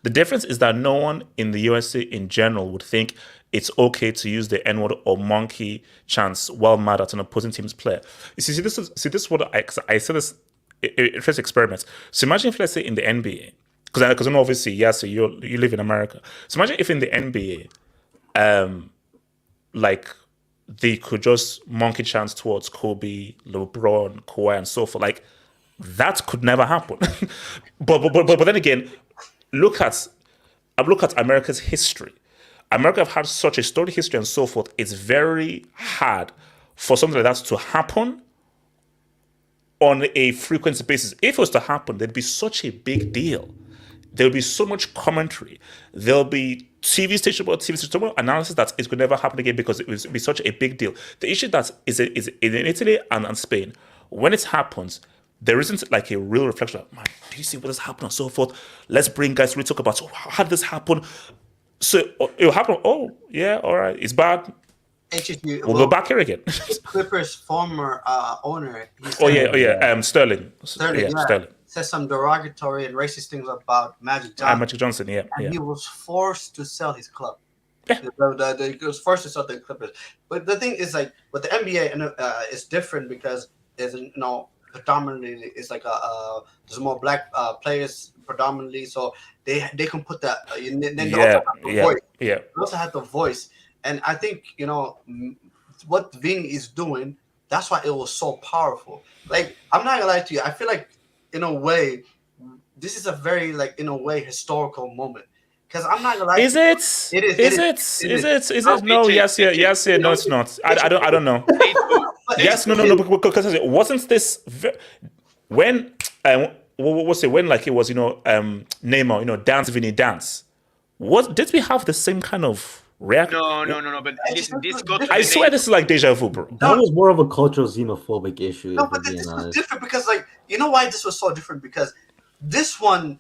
The difference is that no one in the USA in general would think it's okay to use the N-word or monkey chants while mad at an opposing team's player. You see, this is what I said this first experiment. So imagine if, let's say, in the NBA, because I know obviously, yeah, so you live in America. So imagine if in the NBA, like they could just monkey chants towards Kobe, LeBron, Kawhi, and so forth. Like that could never happen. but then again, look at America's history. America have had such a storied history and so forth. It's very hard for something like that to happen on a frequency basis. If it was to happen, there'd be such a big deal. There'll be so much commentary. There'll be TV station analysis that it could never happen again because it would be such a big deal. The issue that is in Italy and Spain, when it happens, there isn't like a real reflection of, man, do you see what has happened and so forth? Let's bring guys to really talk about, so how did this happen? So it'll happen, oh, yeah, all right, it's bad. We'll go back here again. Clippers' former owner. Sterling. Sterling said some derogatory and racist things about Magic Johnson. Magic Johnson, yeah. And he was forced to sell his club. Yeah. He was forced to sell the Clippers. But the thing is, like, with the NBA, is different because there's predominantly it's like there's more black players predominantly, so they can put that. They also have the voice, and I think what Vini is doing. That's why it was so powerful. Like, I'm not gonna lie to you, I feel like in a way this is a very in a way historical moment. Because I'm not gonna lie. Is it? Is it? No. Yes. No, it's not. I don't know. Yes. No. Because wasn't this when what was it when like it was Neymar dance Vini dance? Did we have the same kind of reaction? No. But listen, this got. I swear this is like deja vu, bro. That was more of a cultural xenophobic issue. No, but this was different because why this was so different, because this one.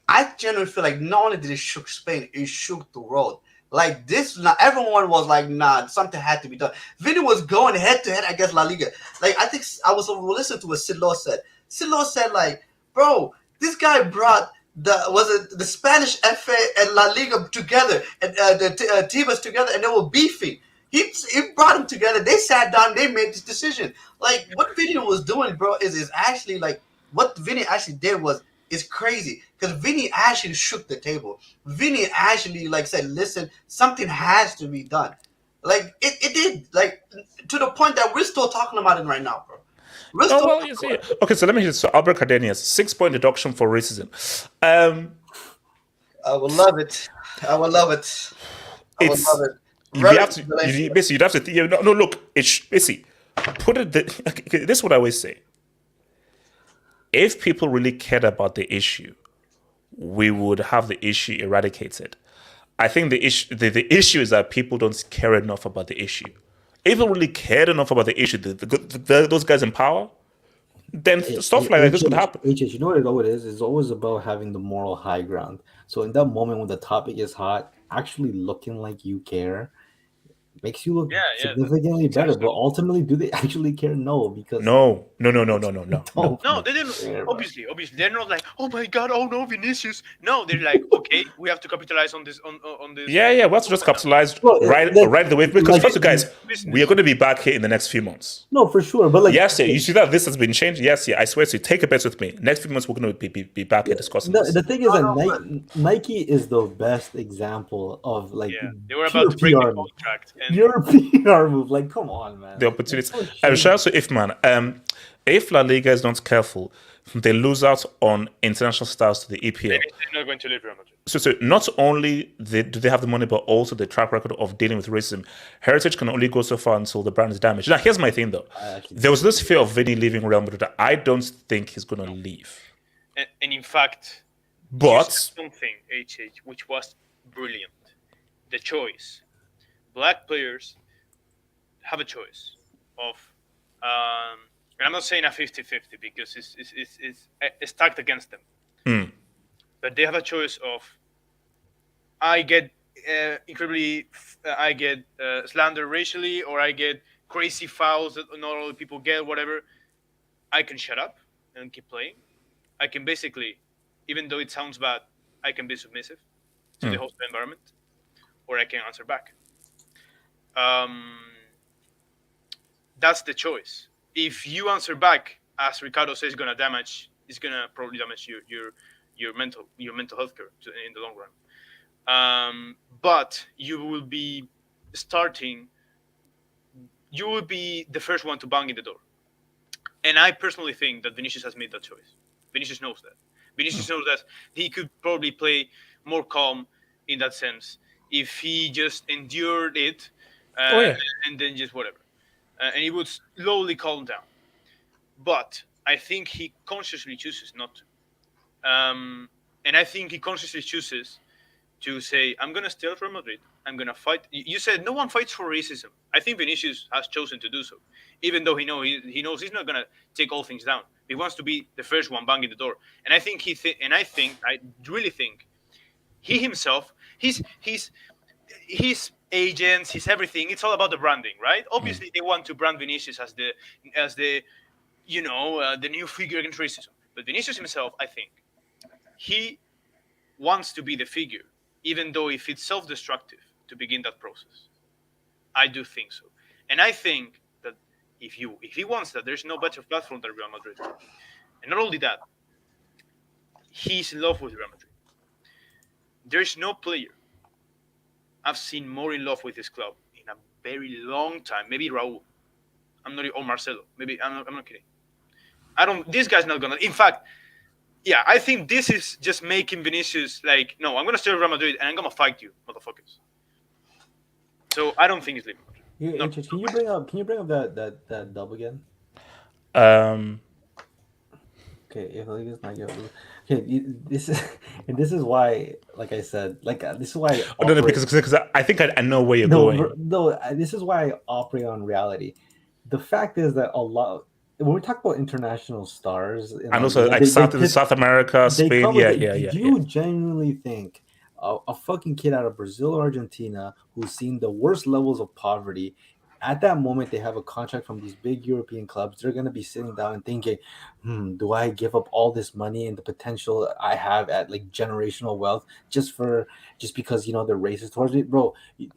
I genuinely feel like not only did it shook Spain, it shook the world. Like this, everyone was like, nah, something had to be done. Vini was going head to head against La Liga. Like, I think I was listening to what Sid Law said. Sid Law said, like, bro, this guy brought the Spanish FA and La Liga together, and the Tebas together, and they were beefing. He brought them together. They sat down. They made this decision. Like, what Vini was doing, bro, is actually like what Vini actually did is crazy, because Vini actually shook the table. Vini actually said, listen, something has to be done. Like it did, like to the point that we're still talking about it right now, bro. We're Oh still well, you see. Okay, so let me hear. So Albert Cardenas, 6-point deduction for racism. I would love it. I would love it. I would love It's it. you have Relic to. Valencia. Basically, you'd have to. No, look. It's basically put it. Okay, this is what I always say. If people really cared about the issue, we would have the issue eradicated. I think the issue is that people don't care enough about the issue. If people really cared enough about the issue, those guys in power, then stuff like this would happen. You know what it is? It's always about having the moral high ground. So in that moment when the topic is hot, actually looking like you care makes you look significantly better. But ultimately, do they actually care? No, because No. No, they didn't. Obviously, they're not like, oh my god, oh no, Vinicius. No, they're like, okay, we have to capitalize on this. On this. Yeah. We have to just capitalize right the way because first, guys, we are going to be back here in the next few months. No, for sure. But like, yes, you see that this has been changed. Yes, I swear to you, take a bet with me. Next few months, we're going to be back here discussing this. The thing is that Nike is the best example of like they were about to break the contract. Your PR move, like, come on, man. The opportunities. Shout out to if La Liga is not careful, they lose out on international stars to the EPL. They're not going to leave Real Madrid. So not only do they have the money, but also the track record of dealing with racism. Heritage can only go so far until the brand is damaged. Now, here's my thing, though. There was this fear of Vini leaving Real Madrid. I don't think he's going to leave. And in fact, but something, which was brilliant. The choice. Black players have a choice of, and I'm not saying a 50-50 because it's stacked against them. But they have a choice of, I get incredibly, I get slandered racially, or I get crazy fouls that not all people get, whatever. I can shut up and keep playing. I can basically, even though it sounds bad, I can be submissive to the hostile environment, or I can answer back. That's the choice. If you answer back, as Ricardo says, it's gonna probably damage your mental health care in the long run. But you will be the first one to bang in the door. And I personally think that Vinicius has made that choice. Vinicius knows that. Vinicius knows that he could probably play more calm in that sense if he just endured it and then just whatever. And he would slowly calm down. But I think he consciously chooses not to. And I think he consciously chooses to say, I'm going to stay at Real Madrid. I'm going to fight. You said no one fights for racism. I think Vinicius has chosen to do so, even though he knows he's not going to take all things down. He wants to be the first one banging the door. And I think I really think he himself, his agents, his everything, it's all about the branding, right? Obviously, they want to brand Vinicius as the the new figure against racism. But Vinicius himself, I think, he wants to be the figure, even though if it's self-destructive to begin that process. I do think so. And I think that if he wants that, there's no better platform than Real Madrid. And not only that, he's in love with Real Madrid. There's no player I've seen more in love with this club in a very long time. Maybe Raul. Or Marcelo. Maybe I'm not kidding. This guy's not gonna. In fact, I think this is just making Vinicius like, no, I'm gonna stay with Real Madrid and I'm gonna fight you, motherfuckers. So I don't think he's leaving. No. Can you bring up that dub again? Okay, if like it's not good. Okay, this is why, like I said, this is why. Because I think I know where you're going. This is why I operate on reality. The fact is that a lot. When we talk about international stars, and also like South America, Spain, Do you genuinely think a fucking kid out of Brazil or Argentina who's seen the worst levels of poverty, at that moment they have a contract from these big European clubs, they're going to be sitting down and thinking, do I give up all this money and the potential I have at like generational wealth just because they're racist towards it? Bro,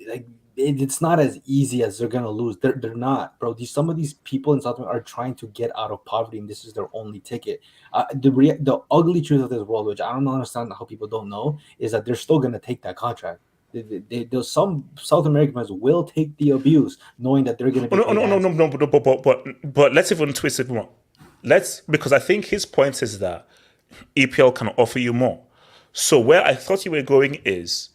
like it's not as easy as they're gonna lose. They're not, bro. Some of these people in South America are trying to get out of poverty, and this is their only ticket. The ugly truth of this world, which I don't understand how people don't know, is that they're still gonna take that contract. Some South American fans will take the abuse, knowing that they're going to be. But let's even twist it more. Because I think his point is that EPL can offer you more. So where I thought you were going is,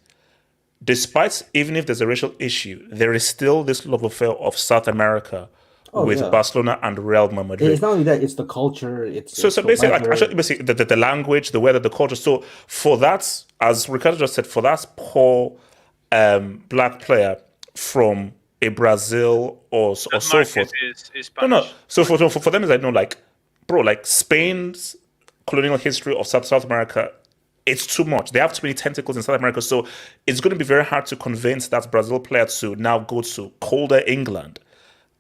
despite even if there's a racial issue, there is still this love affair of South America with Barcelona and Real Madrid. It's not only that; it's the culture. It's basically the language, the weather, the culture. So for that, as Ricardo just said, for that poor black player from a Brazil or so forth. Is no. So for them, is like, no, like, bro, like Spain's colonial history of South America, it's too much. They have too many tentacles in South America, so it's going to be very hard to convince that Brazil player to now go to colder England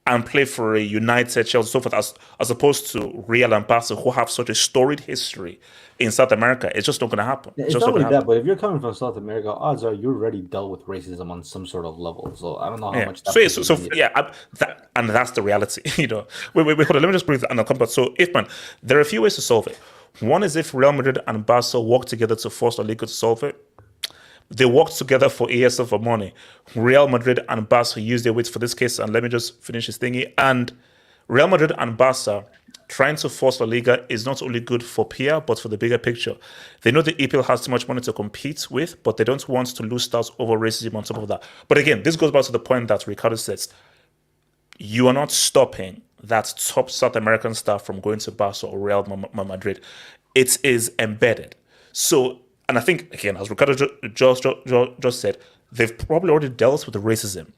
and play for a United, Chelsea, so forth, as opposed to Real and Barca, who have such a storied history in South America. It's just not going to happen. It's not only that, but if you're coming from South America, odds are you already dealt with racism on some sort of level. So I don't know how much. And that's the reality. Wait, hold on. Let me just breathe and I'll come back. So, there are a few ways to solve it. One is if Real Madrid and Barca work together to force the Liga to solve it. They worked together for ESL for money. Real Madrid and Barca use their weights for this case. And let me just finish this thingy. And Real Madrid and Barca trying to force La Liga is not only good for PR, but for the bigger picture. They know the EPL has too much money to compete with, but they don't want to lose stars over racism on top of that. But again, this goes back to the point that Ricardo says. You are not stopping that top South American star from going to Barca or Real Madrid. It is embedded. So, and I think, again, as Ricardo just said, they've probably already dealt with the racism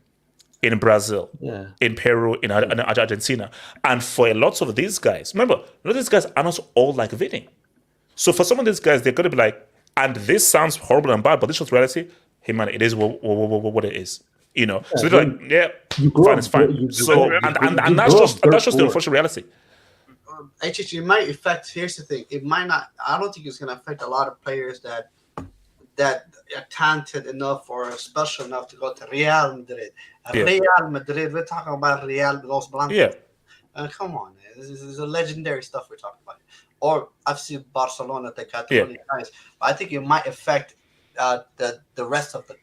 in Brazil, in Peru, in Argentina. And for a lot of these guys, remember, a lot of these guys are not all like Vini. So for some of these guys, they're going to be like, and this sounds horrible and bad, but this is reality. Hey, man, it is what it is. So they're like, fine, it's fine. So, and that's just the unfortunate reality. It might affect. Here's the thing: it might not. I don't think it's going to affect a lot of players that are talented enough or special enough to go to Real Madrid. Real Madrid. We're talking about Real Los Blancos. Yeah. Come on, man. This is a legendary stuff we're talking about. Or I've seen Barcelona take Catalunya times. I think it might affect the rest of the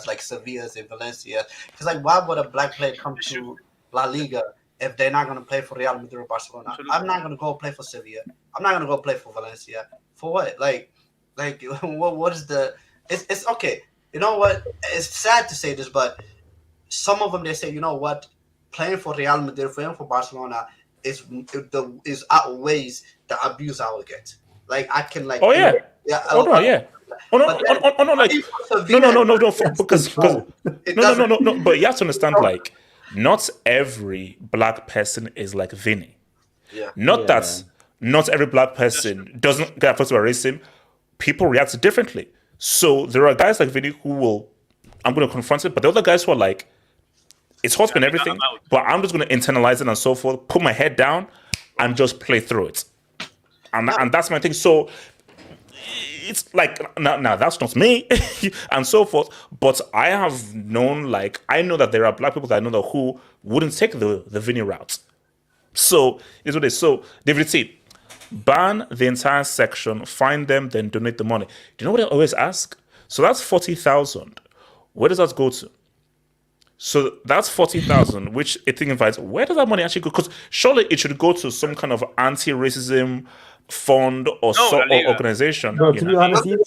like Sevilla's and Valencia. Because like, why would a black player come to La Liga if they're not going to play for Real Madrid or Barcelona? Absolutely. I'm not going to go play for Sevilla. I'm not going to go play for Valencia. For what? Like what is the? It's okay. You know what? It's sad to say this, but some of them they say, you know what, playing for Real Madrid, playing for Barcelona is outweighs the abuse I will get. Like I can like. Oh yeah. Because no. But you have to understand, like, not every black person is like Vini. That not every black person doesn't get affected by racism. People react differently. So there are guys like Vini who I'm going to confront it, but the other guys who are like, it's hot and everything, but I'm just going to internalize it and so forth, put my head down and just play through it. And that's my thing. So it's like, now that's not me and so forth, but I have known, I know that there are black people that I know that who wouldn't take the Vini route. So it's what it is. So David T, ban the entire section, find them, then donate the money. Do you know what I always ask? So that's 40,000. Where does that go to? So that's 40,000, which I think invites. Where does that money actually go? Because surely it should go to some kind of anti-racism fund or organization. No, to be honest, it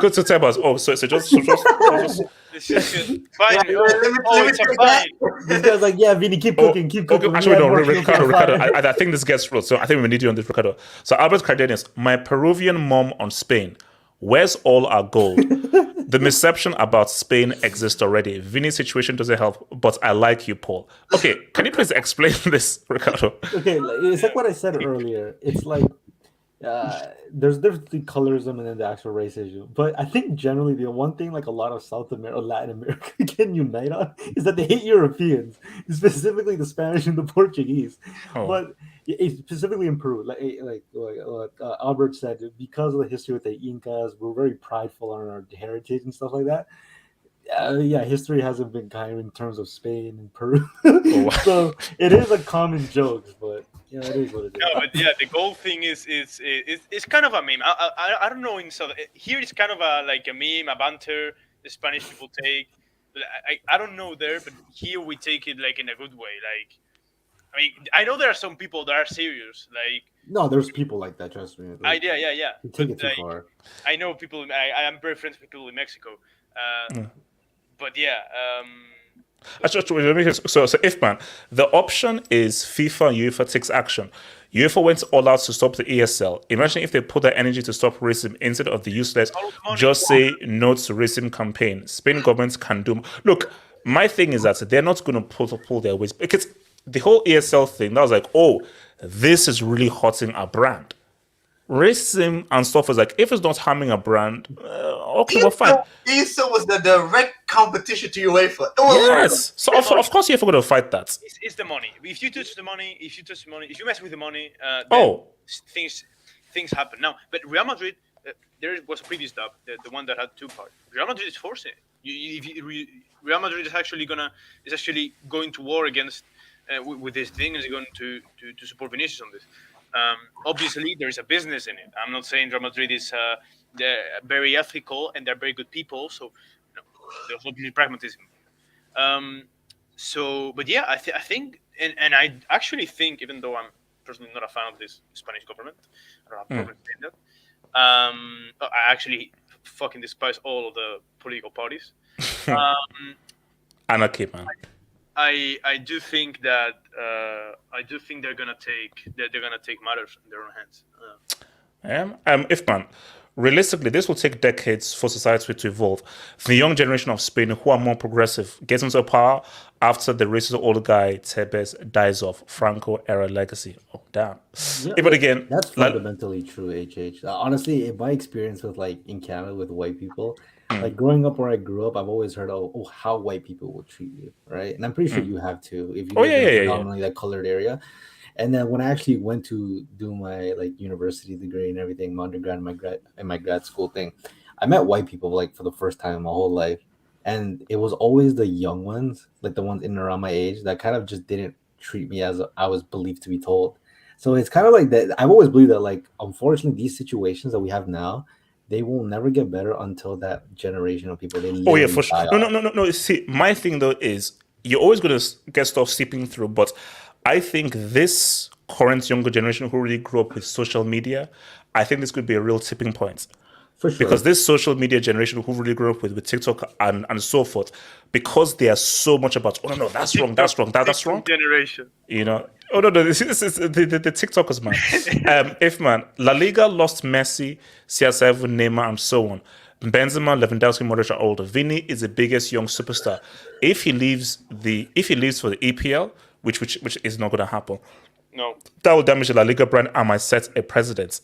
goes to Tebas. Oh, so just This is fine. It's a fine. This guy's like, yeah, Vini, keep cooking. Okay, actually, no, Ricardo. I think this gets through. So I think we need you on this, Ricardo. So Albert Cardenas, my Peruvian mom on Spain. Where's all our gold? The misconception about Spain exists already. Vini's situation doesn't help, but I like you, Paul. Okay, can you please explain this, Ricardo? Okay, it's like what I said earlier. It's like there's different colorism and then the actual race issue. But I think generally the one thing like a lot of South America, Latin America can unite on is that they hate Europeans, specifically the Spanish and the Portuguese. But specifically in Peru, like Albert said, because of the history with the Incas, we're very prideful on our heritage and stuff like that. History hasn't been kind in terms of Spain and Peru. So it is a common joke, but Yeah, it is what it is. No, but yeah, the goal thing is it's kind of a meme. I don't know in South here it's kind of like a meme, a banter. The Spanish people take. But I don't know there, but here we take it like in a good way. Like I mean, I know there are some people that are serious. Like No, there's people like that. Trust me. Like, yeah. you take it But, too like, far. I know people. I am very friends with people in Mexico. But yeah. Actually, let me so if man, the option is FIFA and UEFA takes action. UEFA went all out to stop the ESL. Imagine if they put their energy to stop racism instead of the useless just say no to racism campaign. Spain government can do. Look, my thing is that they're not going to pull their weight because the whole ESL thing, that was like, oh, this is really hurting our brand. Racism and stuff is like, if it's not harming a brand, okay, we're fine. ESL was the direct competition to UEFA. Yes. So of course you're going to fight that. It's the money. If you touch the money, if you mess with the money, things happen. Now, but Real Madrid, there was a previous dub, the one that had two parts. Real Madrid is forcing it. Real Madrid is actually going to war against with this thing, and is going to support Vinicius on this. Obviously, there is a business in it. I'm not saying Real Madrid is they're very ethical and they're very good people. So there's obviously pragmatism. But yeah, I think, and I actually think, even though I'm personally not a fan of this Spanish government, I don't have a problem saying that. I actually fucking despise all of the political parties. Anarchy, man. I do think that they're gonna take matters in their own hands. If man, realistically, this will take decades for society to evolve. The young generation of Spain who are more progressive gets into power after the racist old guy Tebas dies off. Franco era legacy. Oh damn. Yeah, but again, that's fundamentally true. Honestly, in my experience with like in Canada with white people. Like growing up where I grew up, I've always heard of how white people will treat you, right? And I'm pretty sure you have too, if you live in predominantly that colored area. And then when I actually went to do my like university degree and everything, my undergrad and my grad school thing, I met white people like for the first time in my whole life, and it was always the young ones, like the ones in and around my age, that kind of just didn't treat me as I was believed to be told. So it's kind of like that. I've always believed that, like, unfortunately, these situations that we have now, they will never get better until that generation of people. For sure. No. See, my thing though is you're always going to get stuff seeping through, but I think this current younger generation who really grew up with social media, I think this could be a real tipping point. For sure. Because this social media generation who really grew up with TikTok and so forth, because they are so much about, oh no, that's wrong, that's wrong. Generation. You know, this is the TikTokers, man. If man, La Liga lost Messi, CR7, Neymar, and so on. Benzema, Lewandowski, Modric are older. Vini is the biggest young superstar. If he leaves for the EPL, which is not going to happen, no, that will damage the La Liga brand and might set a precedent.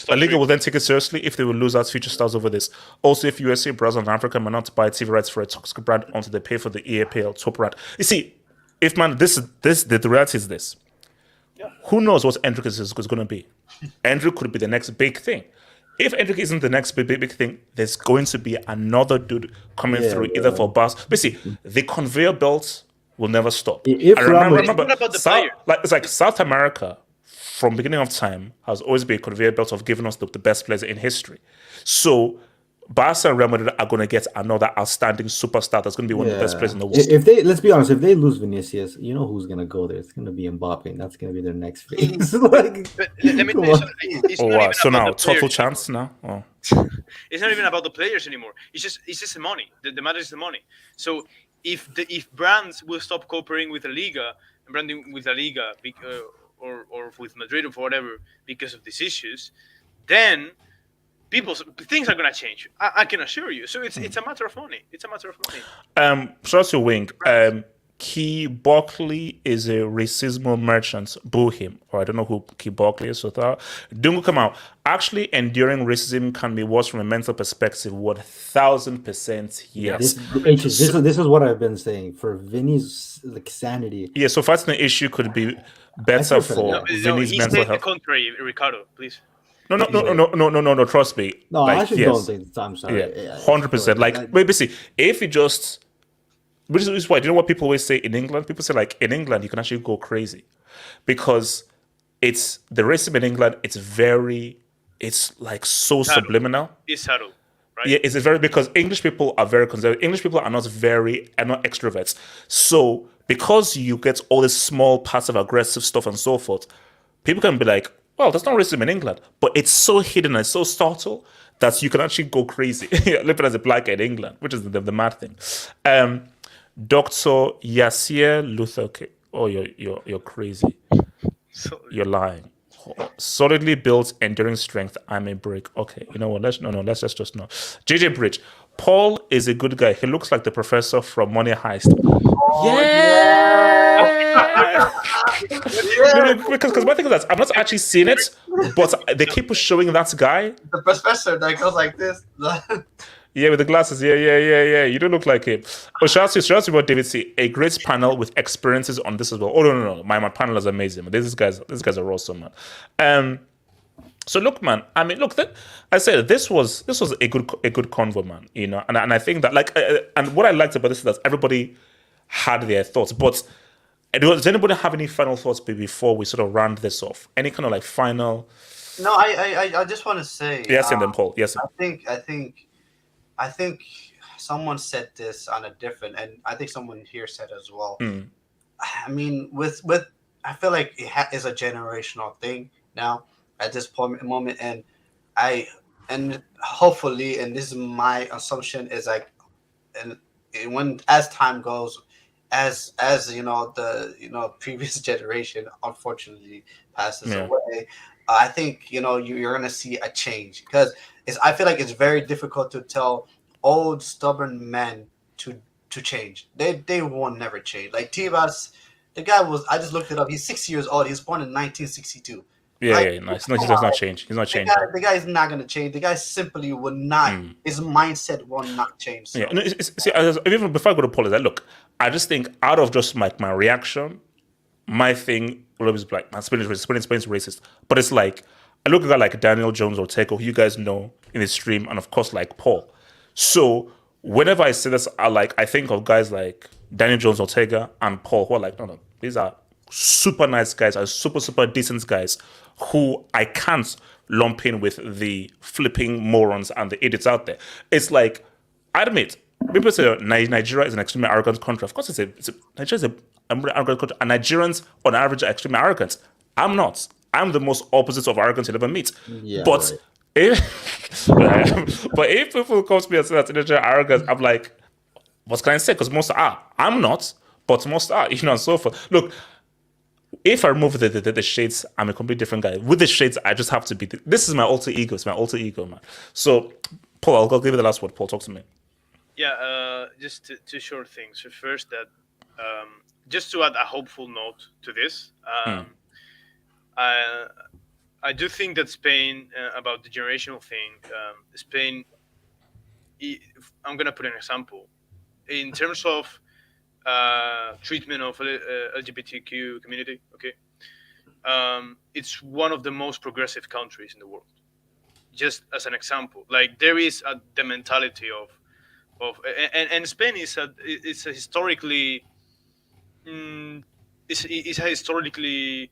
La Liga will then take it seriously if they will lose out future stars over this. Also, if USA, Brazil, and Africa may not buy TV rights for a toxic brand until they pay for the EAPL top brand. You see, if man, the reality is this. Yeah. Who knows what Endrick is going to be? Endrick could be the next big thing. If Endrick isn't the next big thing, there's going to be another dude coming through either for Bas. But see, the conveyor belt will never stop. If I remember about the player. It's like South America, from beginning of time, has always been a conveyor belt of giving us the best players in history. So Barca and Real Madrid are going to get another outstanding superstar that's going to be one of the best players in the world. Let's be honest, if they lose Vinicius, you know who's going to go there? It's going to be Mbappe, and that's going to be their next phase. So now total chance now. Oh. It's not even about the players anymore. It's just the money. The matter is the money. So if brands will stop cooperating with the Liga and branding with the Liga, or with Madrid or for whatever, because of these issues, then things are going to change. I can assure you. So it's a matter of money. It's a matter of money. Shout out to Wing. Key Barkley is a racism merchant. Boo him. Or I don't know who Key Barkley is. So don't come out. Actually, enduring racism can be worse from a mental perspective. 1000% yes. This is what I've been saying for Vini's sanity. Yeah. So fighting the issue could be better for Vini's mental health. The contrary, Ricardo, please. No. Trust me. No, I actually don't think. I'm sorry. Yeah, 100%. Like, maybe see if you just. Which is why, do you know what people always say in England? People say, like, in England, you can actually go crazy. because it's the racism in England. It's like so subliminal. It's subtle, right? Yeah, it's very because English people are very conservative. English people are not extroverts. So because you get all this small passive aggressive stuff and so forth, people can be like, well, there's no racism in England, but it's so hidden and so subtle that you can actually go crazy living as a black guy in England, which is the mad thing. Dr. Yasir Luther. Okay. Oh, you're crazy. So, You're lying. Solidly built, enduring strength. I'm a brick. Okay, you know what? Let's just know. JJ Bridge. Paul is a good guy. He looks like the professor from Money Heist. Because my thing is that I'm not actually seeing it, but they keep showing that guy. The professor that goes like this. Yeah, with the glasses. Yeah. You don't look like him. Oh, shout out to what David C. A great panel with experiences on this as well. Oh no. My panel is amazing. These guys are awesome, man. So look, man. I mean, look. I said this was a good convo, man. You know, and I think that and what I liked about this is that everybody had their thoughts. But does anybody have any final thoughts before we sort of round this off? Any kind of like final? No, I just want to say. Yes, and then Paul. Yes. I think someone said this on a different, and I think someone here said as well. I mean, with I feel like it is a generational thing now at this moment, and hopefully, and this is my assumption, is like, and when as time goes, as the previous generation unfortunately passes away, I think you're gonna see a change because I feel like it's very difficult to tell old stubborn men to change. They won't never change. Like Tebas, the guy I just looked it up. He's 6 years old. He was born in 1962. Yeah, nice. No, he does not change. He's not changing. The guy is not going to change. The guy simply will not. His mindset will not change. So. Yeah, no, even before I go to Paul, is that look, I just think out of just like my reaction, my thing will always be like, man, Spain is racist. But it's like, I look at a guy like Daniel Jones Ortega, who you guys know in the stream, and of course like Paul. So whenever I say this, I think of guys like Daniel Jones Ortega and Paul, who are like, no, these are super nice guys, are super decent guys who I can't lump in with the flipping morons and the idiots out there. It's like, I admit, people say Nigeria is an extremely arrogant country. Of course, Nigeria is an arrogant country, and Nigerians on average are extremely arrogant. I'm not. I'm the most opposite of arrogance you'll ever meet. Yeah, but right. if people come to me and say that Nigeria arrogance, I'm like, what can I say? Because most are. I'm not, but most are, and so forth. Look, if I remove the shades, I'm a completely different guy. With the shades, I just have to be. This is my alter ego. It's my alter ego, man. So, Paul, I'll give you the last word. Paul, talk to me. Yeah, just two short things. So first, that just to add a hopeful note to this, I do think that Spain, about the generational thing, Spain, I'm going to put an example. In terms of treatment of LGBTQ community, okay, it's one of the most progressive countries in the world. Just as an example, like there is the mentality of and Spain is a historically is a historically,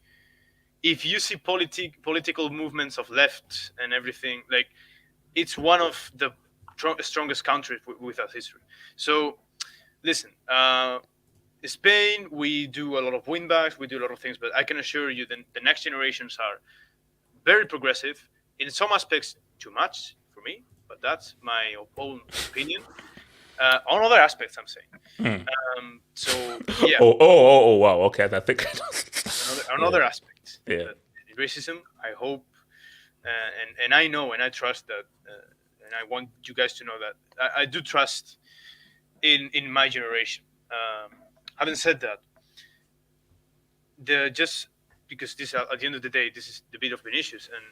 if you see political movements of left and everything, like it's one of the strongest countries with that history. So listen, Spain, we do a lot of winbacks, we do a lot of things, but I can assure you that the next generations are very progressive. In some aspects, too much for me, but that's my own opinion. On other aspects, I'm saying. So yeah. Oh, wow. Okay, I think on other aspects. Yeah. Racism, I hope, and I know and I trust that, and I want you guys to know that I do trust in my generation. Having said that, just because this at the end of the day, this is the bit of Vinicius, and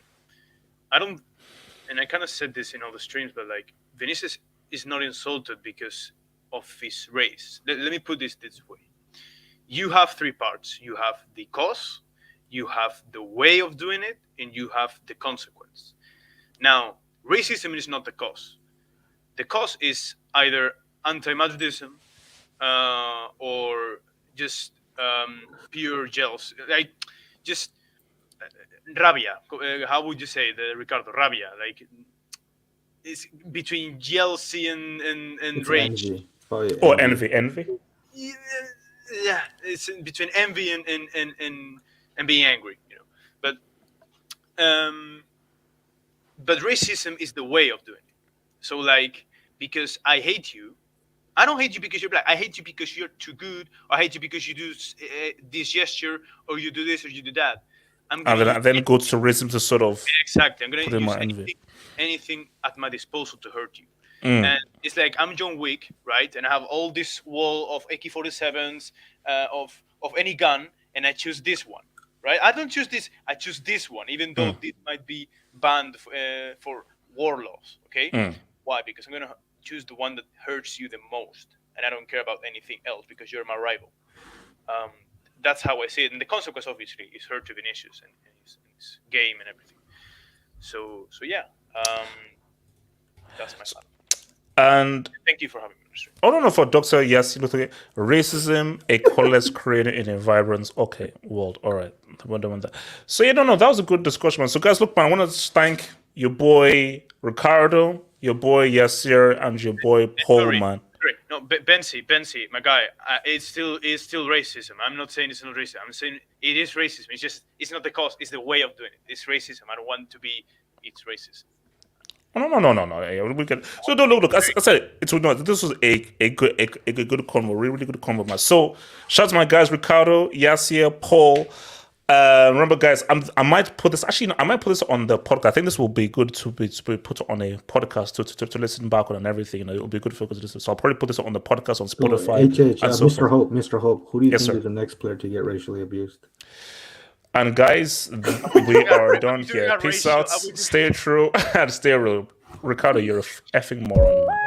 I kind of said this in all the streams, but like Vinicius is not insulted because of his race. Let me put this way. You have three parts. You have the cause, you have the way of doing it, and you have the consequence. Now, racism is not the cause. The cause is either anti-Madridism or just pure gels, like just rabia. How would you say Ricardo? Rabia, like it's between jealousy and It's rage. envy. Probably Or envy. Yeah, it's in between envy and being angry, But racism is the way of doing it. So like, because I hate you, I don't hate you because you're black. I hate you because you're too good. Or I hate you because you do this gesture, or you do this, or you do that. I'm gonna And then go to racism to sort of exactly. I'm gonna put in use my envy. anything at my disposal to hurt you. Mm. And it's like I'm John Wick, right? And I have all this wall of AK-47s, of any gun, and I choose this one, right? I don't choose this. I choose this one, even though this might be banned for war laws. Okay, why? Because I'm gonna choose the one that hurts you the most, and I don't care about anything else because you're my rival. That's how I see it, and the consequence obviously is hurt to Vinicius and his game and everything. So yeah, that's my thought. And Thank you for having me, Mr. I don't know for Dr. Yes, racism, a colorless created in a vibrant, world. All right. So, that was a good discussion, man. So, guys, look, man, I want to thank your boy Ricardo, your boy Yasser, and your boy Paul, man. No, Bensi, my guy, it's still racism. I'm not saying it's not racism. I'm saying it is racism. It's not the cause. It's the way of doing it. It's racism. I don't want to be. It's racist. No. Yeah, we can. So look. As I said, this was a good convo, really good convo, man. So shout out to my guys, Ricardo, Yasser, Paul. Remember, guys, I might put this. Actually, I might put this on the podcast. I think this will be good to be put on a podcast to listen back on and everything. It will be good for us to listen. So I'll probably put this on the podcast on Spotify. Mr. Hope, who do you think sir. is the next player to get racially abused? And guys, we are done here. Peace out. Stay true and stay real. Ricardo, you're a effing moron, man.